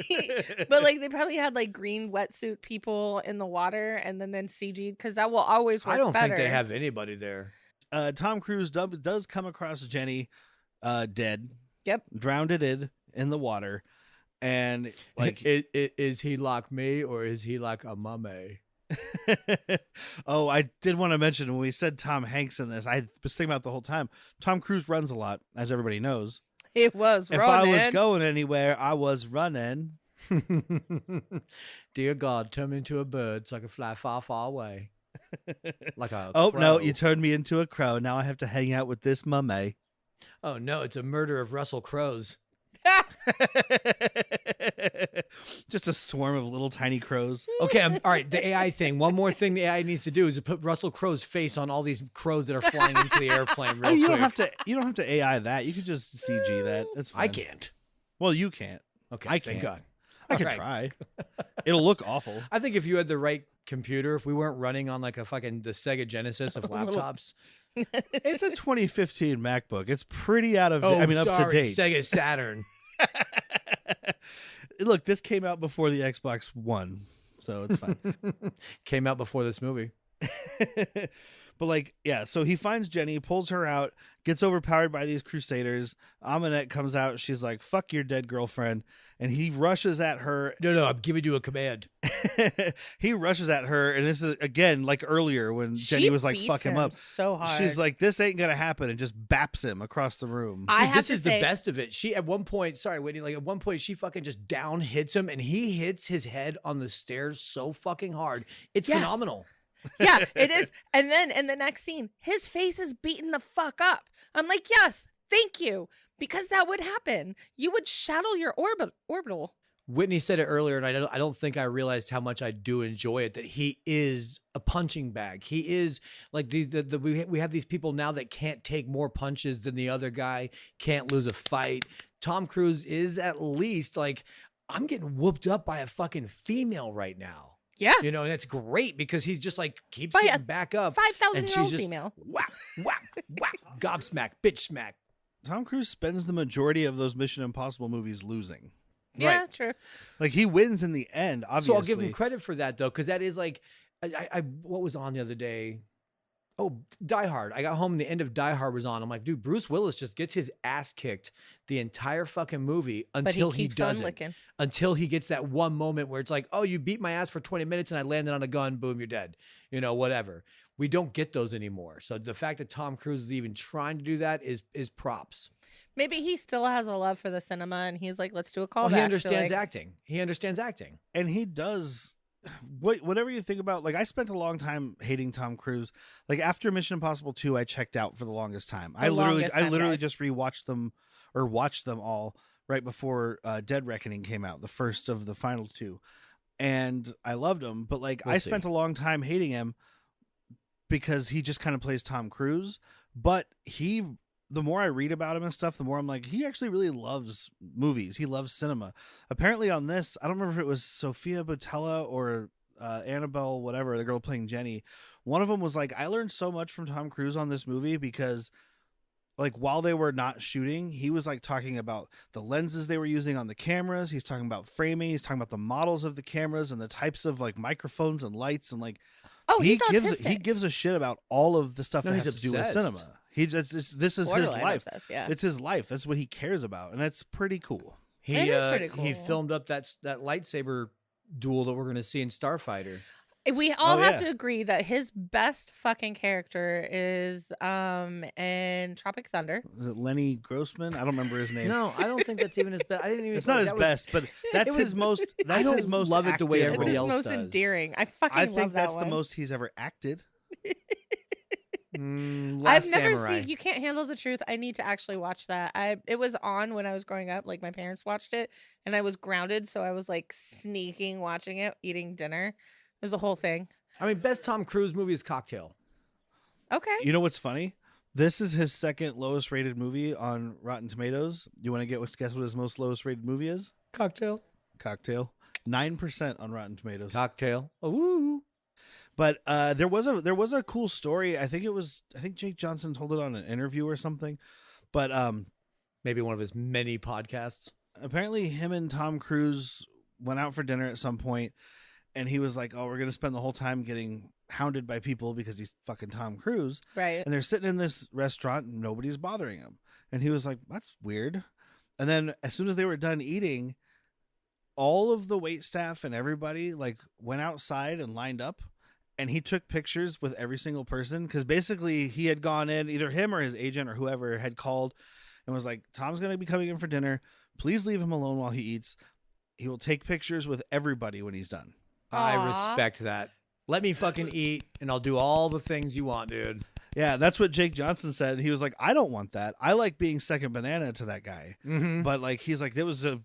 But like they probably had like green wetsuit people in the water and then CG because that will always work I don't better. think they have anybody there. Tom Cruise does come across Jenny dead. Yep. Drowned in the water. And like Is he like me or is he like a MumMay? oh, I did want to mention when we said Tom Hanks in this, I was thinking about the whole time. Tom Cruise runs a lot, as everybody knows. It was If running. I was going anywhere, I was running. Dear God, turn me into a bird so I can fly far, far away. Like a Oh no, crow. you turned me into a crow. Now I have to hang out with this MumMay. Oh no, it's a murder of Russell Crows. Just a swarm of little tiny crows. Okay, all right. The AI thing. One more thing the AI needs to do is to put Russell Crowe's face on all these crows that are flying into the airplane. Real Oh, you quick. don't have to AI that. You could just CG that. That's fine. I can't. Well, you can't. Okay, I thank can't. God. I could All right. try. It'll look awful. I think if you had the right computer, if we weren't running on like the Sega Genesis of laptops. It's a 2015 MacBook. It's pretty out of. Oh, I mean, up to sorry, date. Sega Saturn. Look, this came out before the Xbox One, so it's fine. Came out before this movie. But like, yeah, so he finds Jenny, pulls her out, gets overpowered by these crusaders. Amonette comes out. She's like, fuck your dead girlfriend. And he rushes at her. No, I'm giving you a command. He rushes at her. And this is, again, like earlier when Jenny was like, beats fuck him up. so hard. She's like, this ain't going to happen. And just baps him across the room. I Dude, have this to is say, the best of it. She at one point, sorry, waiting, like at one point she fucking just down hits him and he hits his head on the stairs so fucking hard. It's Yes. phenomenal. yeah, it is. And then in the next scene, his face is beaten the fuck up. I'm like, yes, thank you. Because that would happen. You would shadow your orbital. Whitney said it earlier, and I don't think I realized how much I do enjoy it. That he is a punching bag. He is like we have these people now that can't take more punches than the other guy, can't lose a fight. Tom Cruise is at least like I'm getting whooped up by a fucking female right now. Yeah. You know, and it's great because he's just like keeps By a getting back up. 5,000-year-old female. Whap, whap, whap, gobsmack, bitch smack. Tom Cruise spends the majority of those Mission Impossible movies losing. Yeah, Right. true. Like he wins in the end, obviously. So I'll give him credit for that though, because that is like, I what was on the other day? Oh, Die Hard. I got home and the end of Die Hard was on. I'm like, dude, Bruce Willis just gets his ass kicked the entire fucking movie until he keeps doesn't. on licking. Until he gets that one moment where it's like, oh, you beat my ass for 20 minutes and I landed on a gun, boom, you're dead. You know, whatever. We don't get those anymore. So the fact that Tom Cruise is even trying to do that is props. Maybe he still has a love for the cinema, and he's like, let's do a callback. Well, he understands to, like, acting. He understands acting. And he does whatever you think about. Like I spent a long time hating Tom Cruise. Like after Mission Impossible 2, I checked out for the longest time. I literally guys. just rewatched them or watched them all right before Dead Reckoning came out, the first of the final 2. And I loved him, but like I spent a long time hating him because he just kind of plays Tom Cruise. But the more I read about him and stuff, the more I'm like, he actually really loves movies. He loves cinema. Apparently on this, I don't remember if it was Sophia Botella or Annabelle, whatever, the girl playing Jenny. One of them was like, I learned so much from Tom Cruise on this movie because like while they were not shooting, he was like talking about the lenses they were using on the cameras. He's talking about framing. He's talking about the models of the cameras and the types of like microphones and lights and like, he's autistic. He gives a shit about all of the stuff that has to do with cinema. He just this is his life. Obsessed, yeah. It's his life. That's what he cares about, and that's pretty cool. It is pretty cool. He filmed up that lightsaber duel that we're going to see in Starfighter. We all have to agree that his best fucking character is in Tropic Thunder. Is it Lenny Grossman? I don't remember his name. No, I don't think that's even his best. I didn't even. It's not his best, but that's his most. That's his most. Love it the way active It's everybody his else most does. endearing. I I love think that that's one. the most he's ever acted. I've never seen You Can't Handle the Truth. I need to actually watch that. It was on when I was growing up. Like my parents watched it, and I was grounded, so I was like sneaking watching it, eating dinner. It was a whole thing. I mean, best Tom Cruise movie is Cocktail. Okay. You know what's funny? This is his second lowest rated movie on Rotten Tomatoes. You want to guess what his most lowest rated movie is? Cocktail. 9% on Rotten Tomatoes. Cocktail. Oh, woo. But there was a cool story. I think Jake Johnson told it on an interview or something. But Maybe one of his many podcasts. apparently him and Tom Cruise went out for dinner at some point, and he was like, "Oh, we're gonna spend the whole time getting hounded by people because he's fucking Tom Cruise." Right. And they're sitting in this restaurant and nobody's bothering him. And he was like, "That's weird." And then as soon as they were done eating, all of the wait staff and everybody like went outside and lined up, and he took pictures with every single person because basically he had gone in, either him or his agent or whoever had called and was like, "Tom's going to be coming in for dinner. Please leave him alone while he eats. He will take pictures with everybody when he's done." I Aw. respect that. Let me fucking eat, and I'll do all the things you want, dude. Yeah, that's what Jake Johnson said. He was like, "I don't want that. I like being second banana to that guy." Mm-hmm. But like, he's like, it was a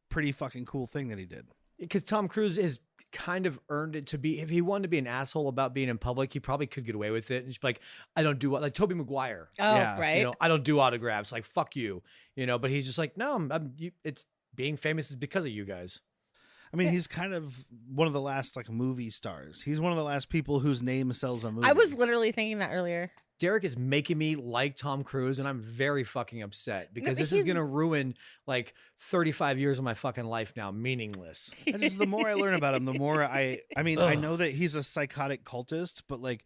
pretty fucking cool thing that he did. Because Tom Cruise has kind of earned it to be, if he wanted to be an asshole about being in public, he probably could get away with it. And just be like, I don't do what, like Tobey Maguire. Oh, Yeah. right. You know, I don't do autographs. Like, fuck you. You know, but he's just like, no, it's being famous is because of you guys. I mean, he's kind of one of the last like movie stars. He's one of the last people whose name sells a movie. I was literally thinking that earlier. Derek is making me like Tom Cruise, and I'm very fucking upset because this is he's- going to ruin like 35 years of my fucking life now, meaningless. The more I learn about him, the more I mean, I know that he's a psychotic cultist, but like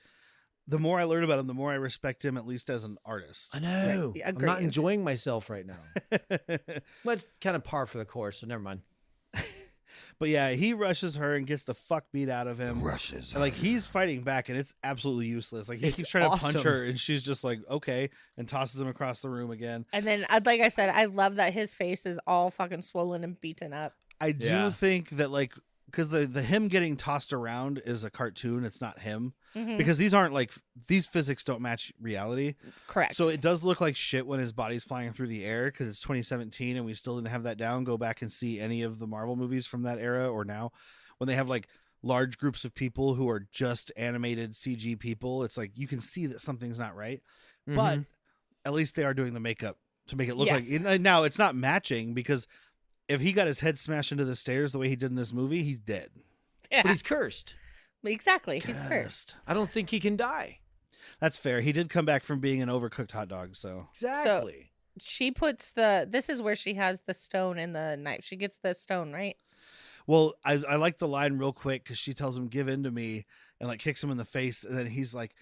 the more I learn about him, the more I respect him, at least as an artist. I know. Right. I'm not Agreed. enjoying myself right now. Well, it's kind of par for the course, so never mind. But yeah, he rushes her and gets the fuck beat out of him. Rushes. Like he's fighting back and it's absolutely useless. Like he It's keeps trying to awesome. punch her and she's just like, okay, and tosses him across the room again. And then, like I said, I love that his face is all fucking swollen and beaten up. I do Yeah. think that like, because the him getting tossed around is a cartoon. It's not him Mhm. because these physics don't match reality. Correct. So it does look like shit when his body's flying through the air because it's 2017 and we still didn't have that down. Go back and see any of the Marvel movies from that era or now when they have like large groups of people who are just animated CG people. It's like you can see that something's not right, but at least they are doing the makeup to make it look Yes. like. Now it's not matching because if he got his head smashed into the stairs the way he did in this movie, he's dead. Yeah. But he's cursed. Exactly. He's cursed. I don't think he can die. That's fair. He did come back from being an overcooked hot dog, so. Exactly. She puts this is where she has the stone and the knife. She gets the stone, right? Well, I like the line real quick because she tells him, give in to me, and like kicks him in the face. And then he's like,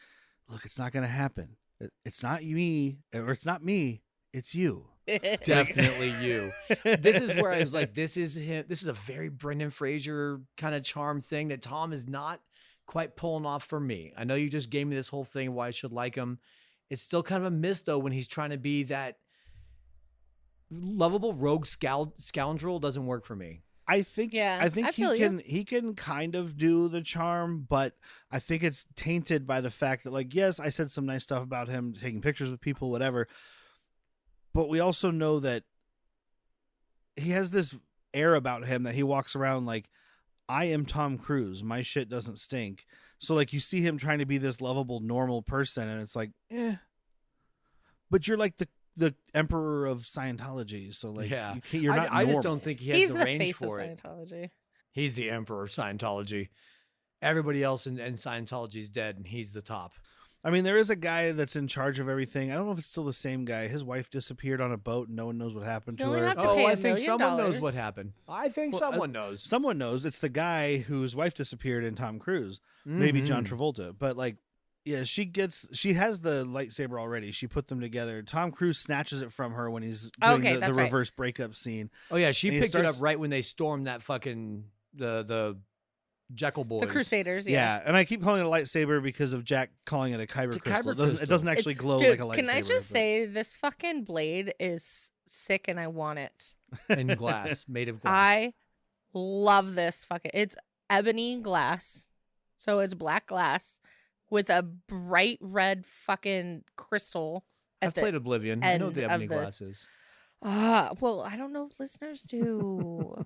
look, it's not going to happen. It's not me, or it's not me. It's you. Definitely you. This is where I was like, this is him. This is a very Brendan Fraser kind of charm thing that Tom is not quite pulling off for me. I know you just gave me this whole thing why I should like him. It's still kind of a miss though when he's trying to be that lovable rogue scoundrel. Doesn't work for me. I think he can kind of do the charm, but I think it's tainted by the fact that, like, yes, I said some nice stuff about him taking pictures with people, whatever. But we also know that he has this air about him that he walks around like, I am Tom Cruise. My shit doesn't stink. So like you see him trying to be this lovable, normal person, and it's like, but you're like the emperor of Scientology. So like, you're not. I just don't think he has the range face for of it. Scientology. He's the emperor of Scientology. Everybody else in Scientology is dead, and he's the top. I mean, there is a guy that's in charge of everything. I don't know if it's still the same guy. His wife disappeared on a boat, and no one knows what happened to her. I think someone knows what happened. I think someone knows. Someone knows. It's the guy whose wife disappeared in Tom Cruise. Maybe John Travolta. But like, yeah, she has the lightsaber already. She put them together. Tom Cruise snatches it from her when he's doing the reverse breakup scene. Oh yeah, she picked it up right when they stormed that fucking the Jekyll boys. The Crusaders, yeah. And I keep calling it a lightsaber because of Jack calling it a kyber crystal. It doesn't actually glow like a lightsaber. Can I just say this fucking blade is sick and I want it. In glass, made of glass. I love this fucking. It's ebony glass, so it's black glass with a bright red fucking crystal. I've played Oblivion. I know what the ebony glass is. Well, I don't know if listeners do.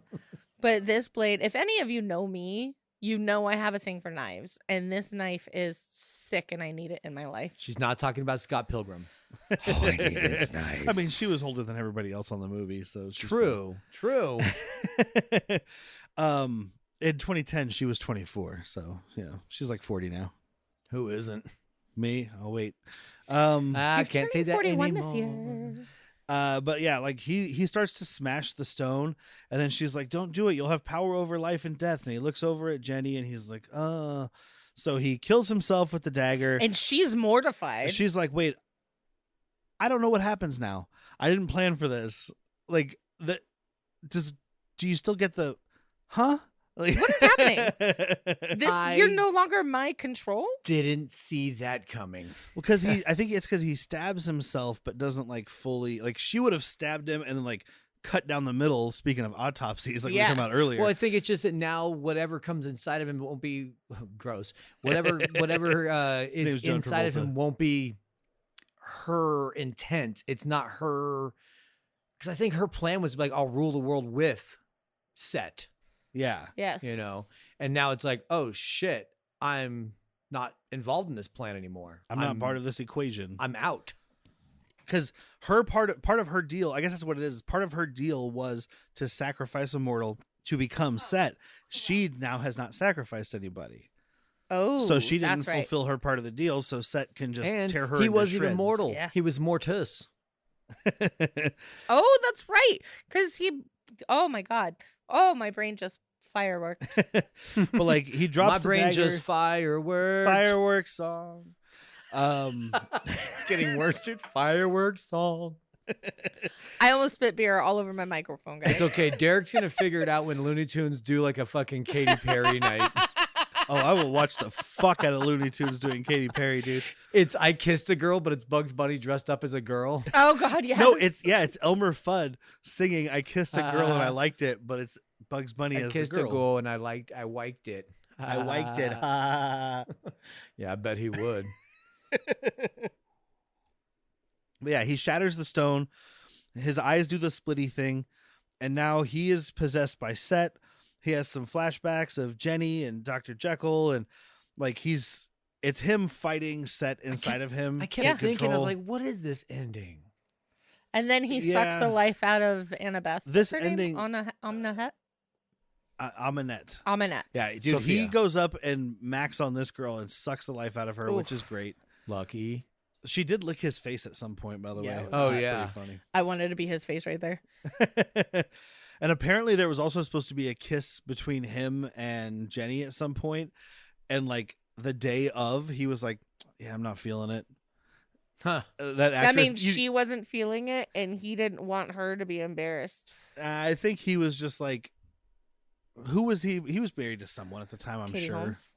But this blade, if any of you know me, you know I have a thing for knives, and this knife is sick, and I need it in my life. She's not talking about Scott Pilgrim. Oh, I need this knife. I mean, she was older than everybody else on the movie, so true. In 2010, she was 24, so she's like 40 now. Who isn't? Me? Oh wait. I can't say that 41 anymore. this year. But yeah, like he starts to smash the stone, and then she's like, don't do it, you'll have power over life and death. And he looks over at Jenny and he's like, so he kills himself with the dagger, and she's mortified. She's like, wait, I don't know what happens now. I didn't plan for this. Like, do you still get the like, what is happening? You're no longer my control. Didn't see that coming. Well, because I think it's because he stabs himself, but doesn't like fully. Like, she would have stabbed him and then like cut down the middle. Speaking of autopsies, like we were talking about earlier. Well, I think it's just that now whatever comes inside of him won't be gross. Whatever is inside of him won't be her intent. It's not her, because I think her plan was like, I'll rule the world with Set. Yeah. Yes. And now it's like, oh shit, I'm not involved in this plan anymore. I'm not part of this equation. I'm out. Because her part of her deal, I guess that's what it is. Part of her deal was to sacrifice a mortal to become Set. She now has not sacrificed anybody. Oh, so she didn't fulfill her part of the deal. So Set can just tear her. He wasn't even mortal. Yeah. He was Mortis. Oh, that's right. Because he. Oh my god. Oh, my brain just fireworked. But like he drops my brain the dagger, just fireworks. Fireworks song. It's getting worse, dude. Fireworks song. I almost spit beer all over my microphone, guys. It's okay. Derek's gonna figure it out when Looney Tunes do like a fucking Katy Perry night. Oh, I will watch the fuck out of Looney Tunes doing Katy Perry, dude. It's I Kissed a Girl, but it's Bugs Bunny dressed up as a girl. Oh God, yes. No, it's Elmer Fudd singing "I Kissed a Girl and I Liked It," but it's Bugs Bunny as the girl. I kissed a girl and I wiped it. I liked it. Yeah, I bet he would. But yeah, he shatters the stone. His eyes do the splitty thing, and now he is possessed by Set. He has some flashbacks of Jenny and Dr. Jekyll, and like it's him fighting Set inside of him. I kept thinking, I was like, what is this ending? And then he sucks the life out of Annabeth. This What's her ending, name? Amanette. Amanette. Yeah, dude, Sophia. he goes up and macks on this girl and sucks the life out of her, which is great. Lucky. She did lick his face at some point, by the way. Oh, That's yeah. pretty funny. I wanted to be his face right there. And apparently there was also supposed to be a kiss between him and Jenny at some point. And like the day of, he was like, yeah, I'm not feeling it. Huh. That I actress, mean, she wasn't feeling it, and he didn't want her to be embarrassed. I think he was just like, who was he? He was married to someone at the time, I'm Katie sure. Holmes.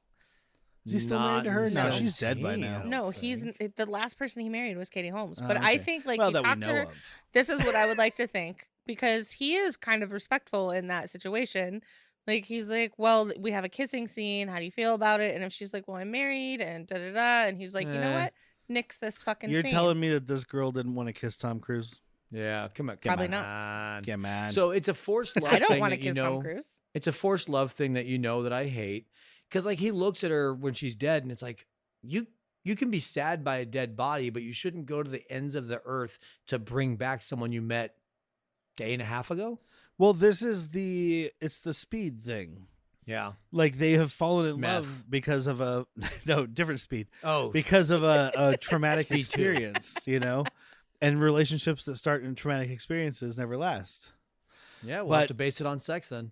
Is he still married to her? No, No. she's dead by now. No, he's the last person he married was Katie Holmes. But okay. I think like Well, he that we talked to know her. of. This is what I would like to think, because he is kind of respectful in that situation. Like he's like, well, we have a kissing scene. How do you feel about it? And if she's like, well, I'm married and da da da, and he's like, you know what? Nix this fucking You're scene. telling me that this girl didn't want to kiss Tom Cruise? Yeah, come on. Probably not. Get mad. So it's a forced love I don't thing want to that you kiss know. Tom Cruise. It's a forced love thing that you know that I hate. Because like he looks at her when she's dead, and it's like you can be sad by a dead body, but you shouldn't go to the ends of the earth to bring back someone you met a day and a half ago. Well, it's the speed thing. Yeah. Like they have fallen in Meth. love because of a different speed. Oh, Because of a traumatic Speed two. experience, you know? And relationships that start in traumatic experiences never last. yeah. We'll but- have to base it on sex then.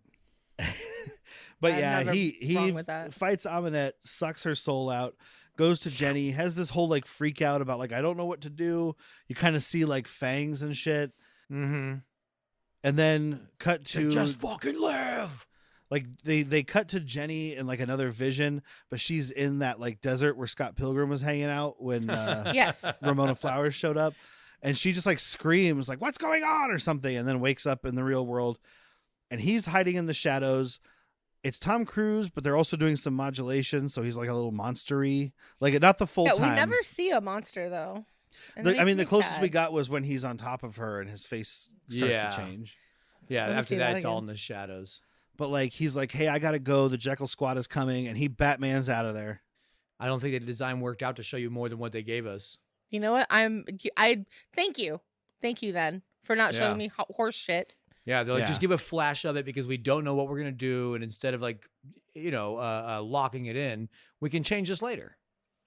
But I'm yeah, never he wrong with that. fights Amanette, sucks her soul out, goes to Jenny, has this whole like freak out about like I don't know what to do. You kind of see like fangs and shit. Mm-hmm. And then cut to Just fucking live. like they cut to Jenny in like another vision, but she's in that like desert where Scott Pilgrim was hanging out when Yes. Ramona Flowers showed up, and she just like screams like what's going on or something, and then wakes up in the real world, and he's hiding in the shadows. It's Tom Cruise, but they're also doing some modulation, so he's like a little monstery, like not the full Yeah, time. we never see a monster though. And it I makes mean, me the closest sad. we got was when he's on top of her and his face starts Yeah. to change. Yeah. Let me After see that, that it's all in again. the shadows. But like he's like, hey, I gotta go. The Jekyll Squad is coming, and he Batman's out of there. I don't think the design worked out to show you more than what they gave us. You know what? I thank you then for not Yeah. showing me horse shit. Yeah, they're like, Yeah. just give a flash of it because we don't know what we're gonna do, and instead of like, locking it in, we can change this later.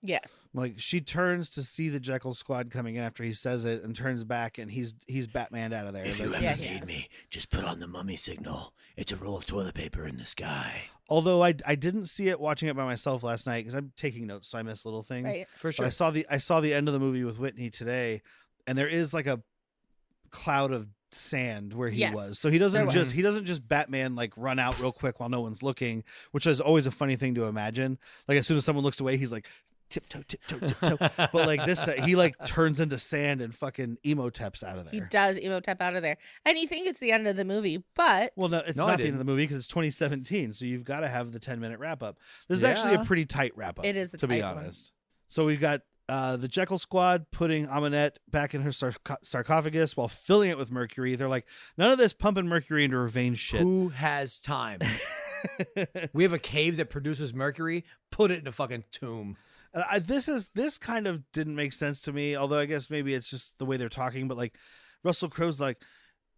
Yes. Like she turns to see the Jekyll Squad coming in after he says it, and turns back, and he's Batman out of there. If you Like, ever Yeah, he need is. me, just put on the mummy signal. It's a roll of toilet paper in the sky. although I didn't see it watching it by myself last night because I'm taking notes, so I miss little things. Right. For But sure. I saw the end of the movie with Whitney today, and there is like a cloud of sand where he Yes, was. So he there doesn't was. just Batman like run out real quick while no one's looking, which is always a funny thing to imagine. Like as soon as someone looks away, he's like tiptoe, tiptoe, tiptoe. But like this, he like turns into sand and fucking emoteps out of He there. does emotep out of there. And you think it's the end of the movie, but Well, no, it's No, I not the end didn't. of the movie because it's 2017, so you've got to have the 10-minute wrap up. This is actually a Yeah. pretty tight wrap up. It is a to be tight one. honest. So we've got the Jekyll Squad putting Amanette back in her sarcophagus while filling it with mercury. They're like, none of this pumping mercury into her veins shit. Who has time? We have a cave that produces mercury. Put it in a fucking tomb. This kind of didn't make sense to me, although I guess maybe it's just the way they're talking. But like Russell Crowe's like,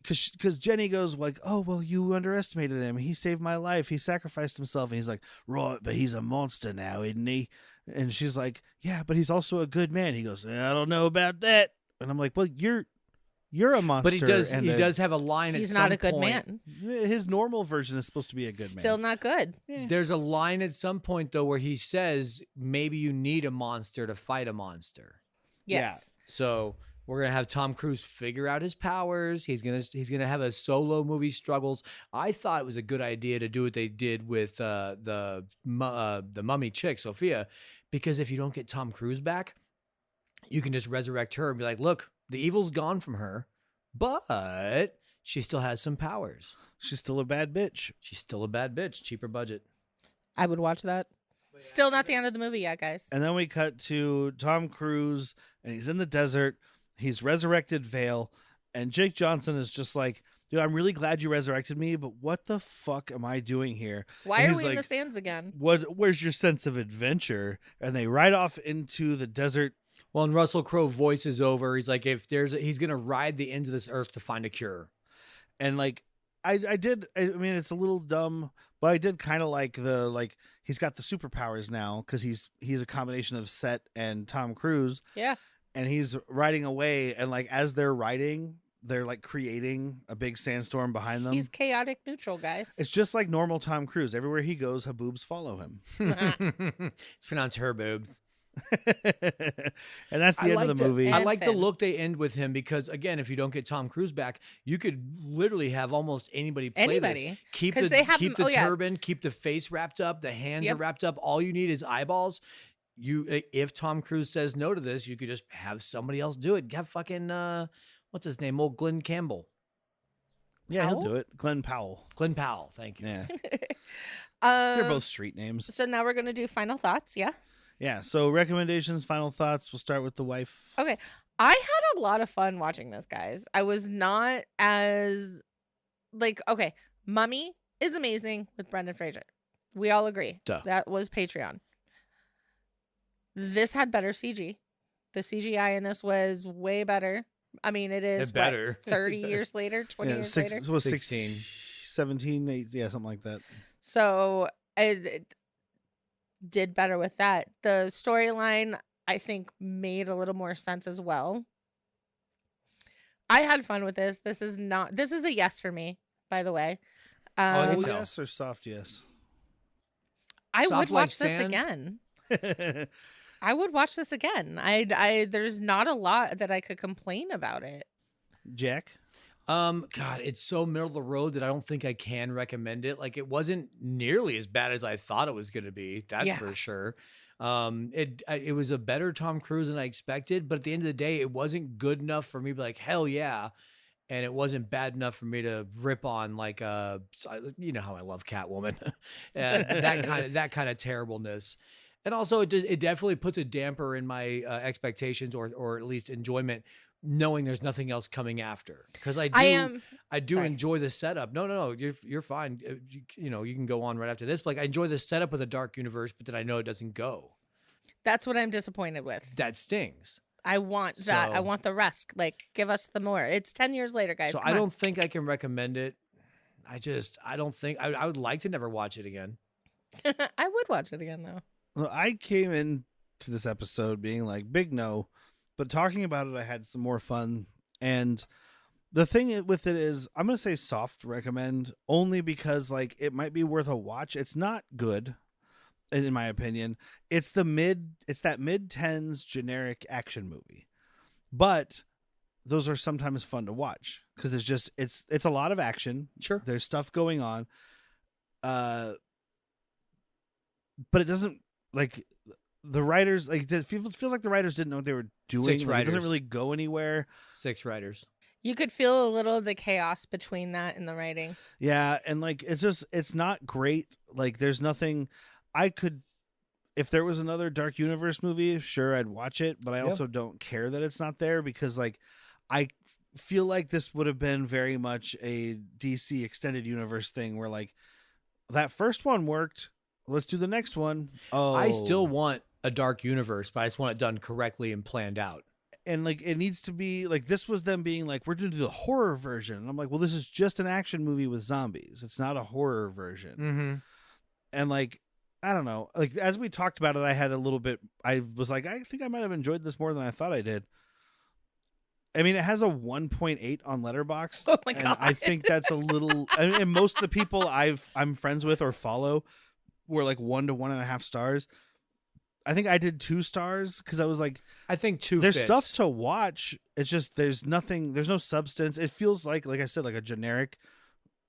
because Jenny goes like, oh well, you underestimated him. He saved my life. He sacrificed himself. And he's like, right, but he's a monster now, isn't he? And she's like, yeah, but he's also a good man. He goes, I don't know about that. And I'm like, well, you're a monster. But he does. and He does have a line. he's at not some a good point. man. His normal version is supposed to be a good Still man. not good. There's a line at some point though where he says maybe you need a monster to fight a monster. Yes. So we're gonna have Tom Cruise figure out his powers. He's gonna have a solo movie struggles. I thought it was a good idea to do what they did with the mummy chick Sophia, because if you don't get Tom Cruise back, you can just resurrect her and be like, look, the evil's gone from her, but she still has some powers. She's still a bad bitch. She's still a bad bitch. Cheaper budget. I would watch that. Still not the end of the movie yet, guys. And then we cut to Tom Cruise, and he's in the desert. He's resurrected Vale, and Jake Johnson is just like, dude, I'm really glad you resurrected me, but what the fuck am I doing here? Why And are he's we in like, the sands again? Where's your sense of adventure? And they ride off into the desert. Well, and Russell Crowe voices over. He's like, he's gonna ride the ends of this earth to find a cure. And like, I mean, it's a little dumb, but I did kind of like he's got the superpowers now because he's a combination of Set and Tom Cruise. Yeah. And he's riding away, and like as they're riding, they're like creating a big sandstorm behind them. He's chaotic neutral, guys. It's just like normal Tom Cruise. Everywhere he goes, haboobs follow him. It's pronounced her boobs. And that's the end of the movie. I like the Finn. look they end with him because, again, if you don't get Tom Cruise back, you could literally have almost anybody play this. Keep 'Cause the, they have keep them- the turban, keep the face wrapped up, the hands are wrapped up. All you need is eyeballs. If Tom Cruise says no to this, you could just have somebody else do it. Have fucking what's his name? Old Glenn Campbell. Yeah, Powell? he'll do it. Glenn Powell. Glenn Powell. Thank you. Yeah, Um, they're both street names. So now we're gonna do final thoughts. Yeah. Yeah. So recommendations, final thoughts. We'll start with the wife. Okay. I had a lot of fun watching this, guys. I was not as okay. Mummy is amazing with Brendan Fraser. We all agree. Duh. That was Patreon. This had better CG. The CGI in this was way better. I mean, it is better. 30 years later, 20 Yeah, years later. it was 16. 17, 8, yeah, something like that. So it did better with that. The storyline, I think, made a little more sense as well. I had fun with this. This is a yes for me, by the way. I can Full tell. yes or soft yes? I Soft would like watch this sand? again. I would watch this again. I there's not a lot that I could complain about it. Jack? God, it's so middle of the road that I don't think I can recommend it. Like, it wasn't nearly as bad as I thought it was going to be. That's Yeah. for sure. It was a better Tom Cruise than I expected, but at the end of the day, it wasn't good enough for me to be like, hell yeah. And it wasn't bad enough for me to rip on like you know how I love Catwoman, that kind of terribleness. And also, it definitely puts a damper in my expectations or at least enjoyment, knowing there's nothing else coming after. Because I do sorry. enjoy the setup. No, you're fine. You know, you can go on right after this. But like, I enjoy the setup with a dark universe, but then I know it doesn't go. That's what I'm disappointed with. That stings. I want that. I So- want the rest. Like, give us the more. It's 10 years later, guys. So Come I on. don't think I can recommend it. I don't think I would like to never watch it again. I would watch it again though. So I came into this episode being like, big no, but talking about it, I had some more fun. And the thing with it is, I'm going to say soft recommend only because like it might be worth a watch. It's not good, in my opinion. It's that mid-10s generic action movie. But those are sometimes fun to watch because it's a lot of action. Sure. There's stuff going on. But it doesn't, like, the writers, like, it feels like the writers didn't know what they were doing. 6 Like, it writers. doesn't really go anywhere. 6 writers. You could feel a little of the chaos between that and the writing. Yeah, and like it's not great. Like, there's nothing if there was another Dark Universe movie, sure, I'd watch it, but I also don't care that it's not there because like I feel like this would have been very much a DC extended universe thing where like that first one worked, let's do the next one. Oh, I still want a dark universe, but I just want it done correctly and planned out. and like it needs to be like this was them being like we're going to do the horror version. And I'm like, well, this is just an action movie with zombies. It's not a horror version. Mm-hmm. And like I don't know, like as we talked about it, I was like, I think I might have enjoyed this more than I thought I did. I mean, it has a 1.8 on Letterboxd. Oh my and God. I think that's a little. And most of the people I'm friends with or follow were like 1 to 1.5 stars. I think I did 2 stars because I was like, I think 2 there's fits. stuff to watch. It's just there's no substance. It feels like I said, like a generic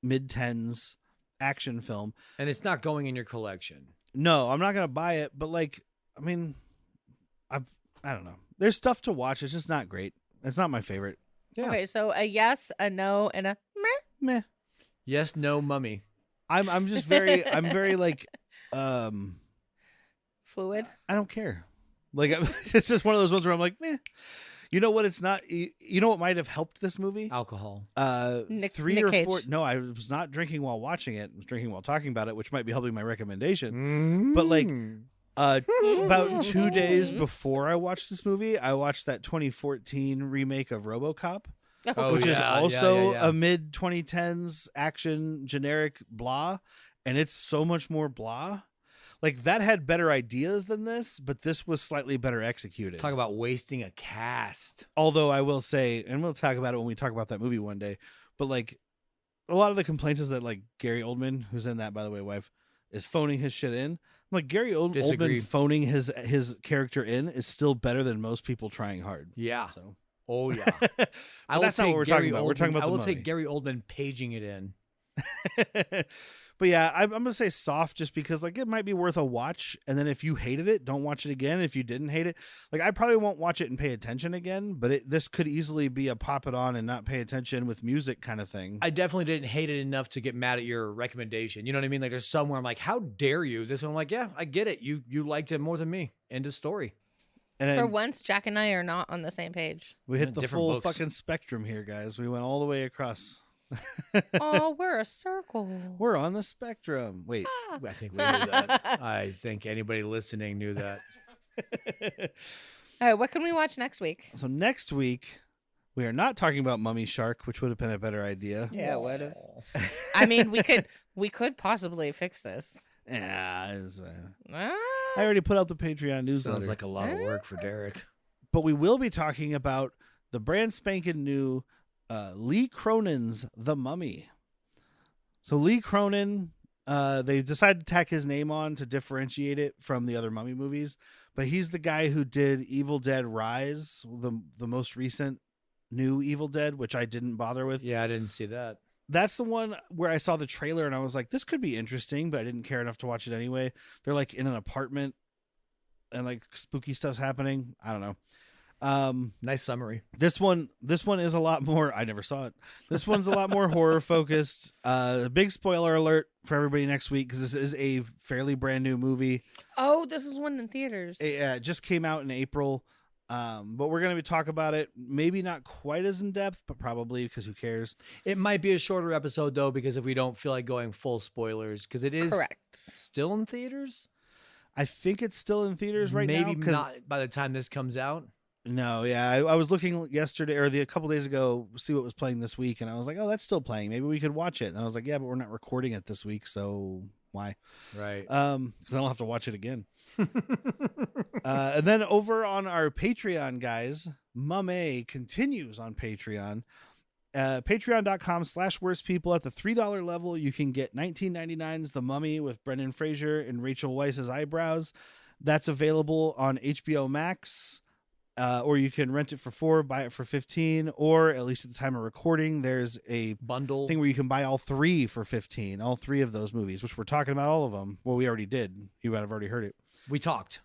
mid-10s action film. And it's not going in your collection. No, I'm not gonna buy it, but like, I mean, I don't know. There's stuff to watch. It's just not great. It's not my favorite. Yeah. Okay, so a yes, a no, and a meh. Meh. Yes, no, mummy. I'm just very like Fluid. I don't care. Like it's just one of those ones where I'm like, meh. You know what? It's not. You know what might have helped this movie? Alcohol. Three Nick or four. Cage. No, I was not drinking while watching it. I was drinking while talking about it, which might be helping my recommendation. But like, about 2 days before I watched this movie, I watched that 2014 remake of RoboCop, which is also a mid 2010s action generic blah, and it's so much more blah. Like that had better ideas than this, but this was slightly better executed. Talk about wasting a cast. Although I will say, and we'll talk about it when we talk about that movie one day, but like a lot of the complaints is that like Gary Oldman, who's in that, by the way, wife, is phoning his shit in. I'm like Gary Oldman phoning his character in is still better than most people trying hard. Yeah. So. Oh yeah. That's not what we're talking about. We're talking about I will the take Gary Oldman paging it in. But yeah, I'm gonna say soft just because like it might be worth a watch, and then if you hated it, don't watch it again. If you didn't hate it, like I probably won't watch it and pay attention again, but this could easily be a pop it on and not pay attention with music kind of thing. I definitely didn't hate it enough to get mad at your recommendation. You know what I mean? Like there's somewhere I'm like, how dare you? This one I'm like, yeah, I get it. You liked it more than me. End of story. And For once, Jack and I are not on the same page. we hit the full books. fucking spectrum here, guys. We went all the way across. Oh, we're a circle. We're on the spectrum. Wait. I think we knew that. I think anybody listening knew that. All right, what can we watch next week? So next week, we are not talking about Mummy Shark, which would have been a better idea. Yeah, it would have. I mean, we could possibly fix this. Yeah, Ah. I already put out the Patreon newsletter. Sounds like a lot of work for Derek. But we will be talking about the brand spanking new Lee Cronin's The Mummy. So Lee Cronin, they decided to tack his name on to differentiate it from the other Mummy movies, but he's the guy who did Evil Dead Rise, the most recent new Evil Dead, which I didn't bother with. Yeah, I didn't see that. That's the one where I saw the trailer and I was like, this could be interesting, but I didn't care enough to watch it anyway. They're like in an apartment and like spooky stuff's happening. I don't know. Nice summary. This one is a lot more. I never saw it. This one's a lot more horror focused. Big spoiler alert for everybody next week because this is a fairly brand new movie. Oh, this is one in theaters. It just came out in April. But we're gonna be talking about it. Maybe not quite as in depth, but probably because who cares? It might be a shorter episode though, because if we don't feel like going full spoilers, because it is correct still in theaters. I think it's still in theaters right now. Maybe not by the time this comes out. No, yeah, I was looking yesterday or a couple days ago, see what was playing this week, and I was like, oh, that's still playing. Maybe we could watch it. And I was like, yeah, but we're not recording it this week, so why? Right. Because I don't have to watch it again. And then over on our Patreon, guys, MumMay continues on Patreon. Patreon.com/worstpeople. At the $3 level, you can get 19.99's The Mummy with Brendan Fraser and Rachel Weisz's eyebrows. That's available on HBO Max. Or you can rent it for $4, buy it for $15, or at least at the time of recording, there's a bundle thing where you can buy all three for $15, all three of those movies, which we're talking about all of them. Well, we already did. You might have already heard it. We talked.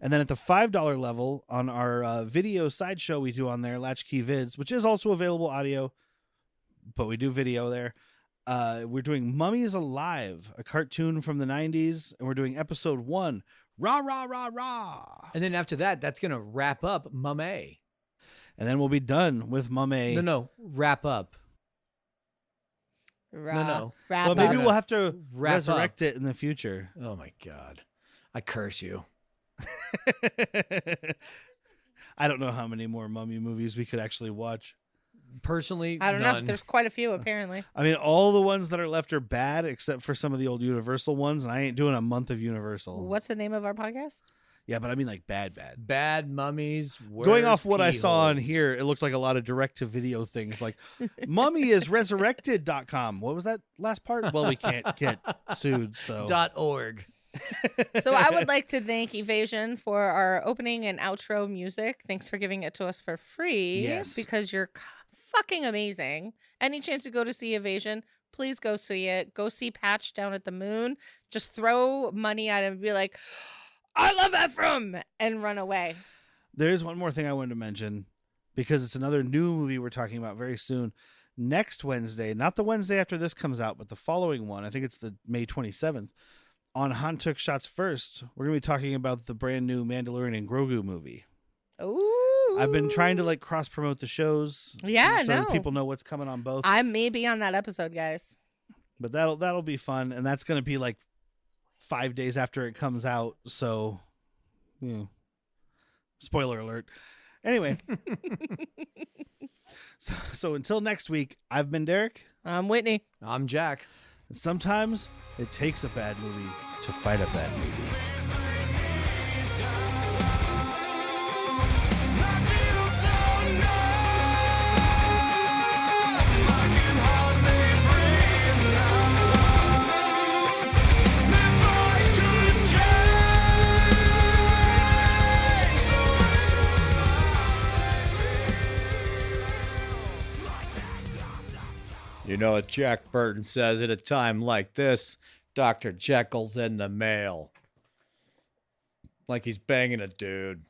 And then at the $5 level on our video sideshow we do on there, Latchkey Vids, which is also available audio, but we do video there. We're doing Mummies Alive, a cartoon from the 90s, and we're doing episode 1. Rah, rah, rah, rah. And then after that, that's going to wrap up MumMay. And then we'll be done with MumMay. No, wrap up. Wrap well, up. maybe we'll have to Wrap resurrect it in the future. Oh, my God. I curse you. I don't know how many more Mummy movies we could actually watch. Personally, I don't none. know. There's quite a few, apparently. I mean, all the ones that are left are bad, except for some of the old Universal ones, and I ain't doing a month of Universal. What's the name of our podcast? Yeah, but I mean like bad. Bad mummies. Going off what I saw on holes. here, it looked like a lot of direct-to-video things, like mummyisresurrected.com. What was that last part? Well, we can't get sued, so... .org. So I would like to thank Evasion for our opening and outro music. Thanks for giving it to us for free. Yes. Because you're fucking amazing. Any chance to go to see Evasion, please go see it. Go see Patch Down at the Moon. Just throw money at him and be like, I love Ephraim, and run away. There is one more thing I wanted to mention, because it's another new movie we're talking about very soon. Next Wednesday, not the Wednesday after this comes out, but the following one, I think it's the May 27th, on Han Took Shots First, we're going to be talking about the brand new Mandalorian and Grogu movie. Ooh. I've been trying to like cross promote the shows. Yeah, so no. people know what's coming on both. I may be on that episode, guys. But that'll be fun, and that's going to be like 5 days after it comes out. So, spoiler alert. Anyway, so until next week, I've been Derek. I'm Whitney. I'm Jack. Sometimes it takes a bad movie to fight a bad movie. You know what Jack Burton says at a time like this? Dr. Jekyll's in the mail. Like he's banging a dude.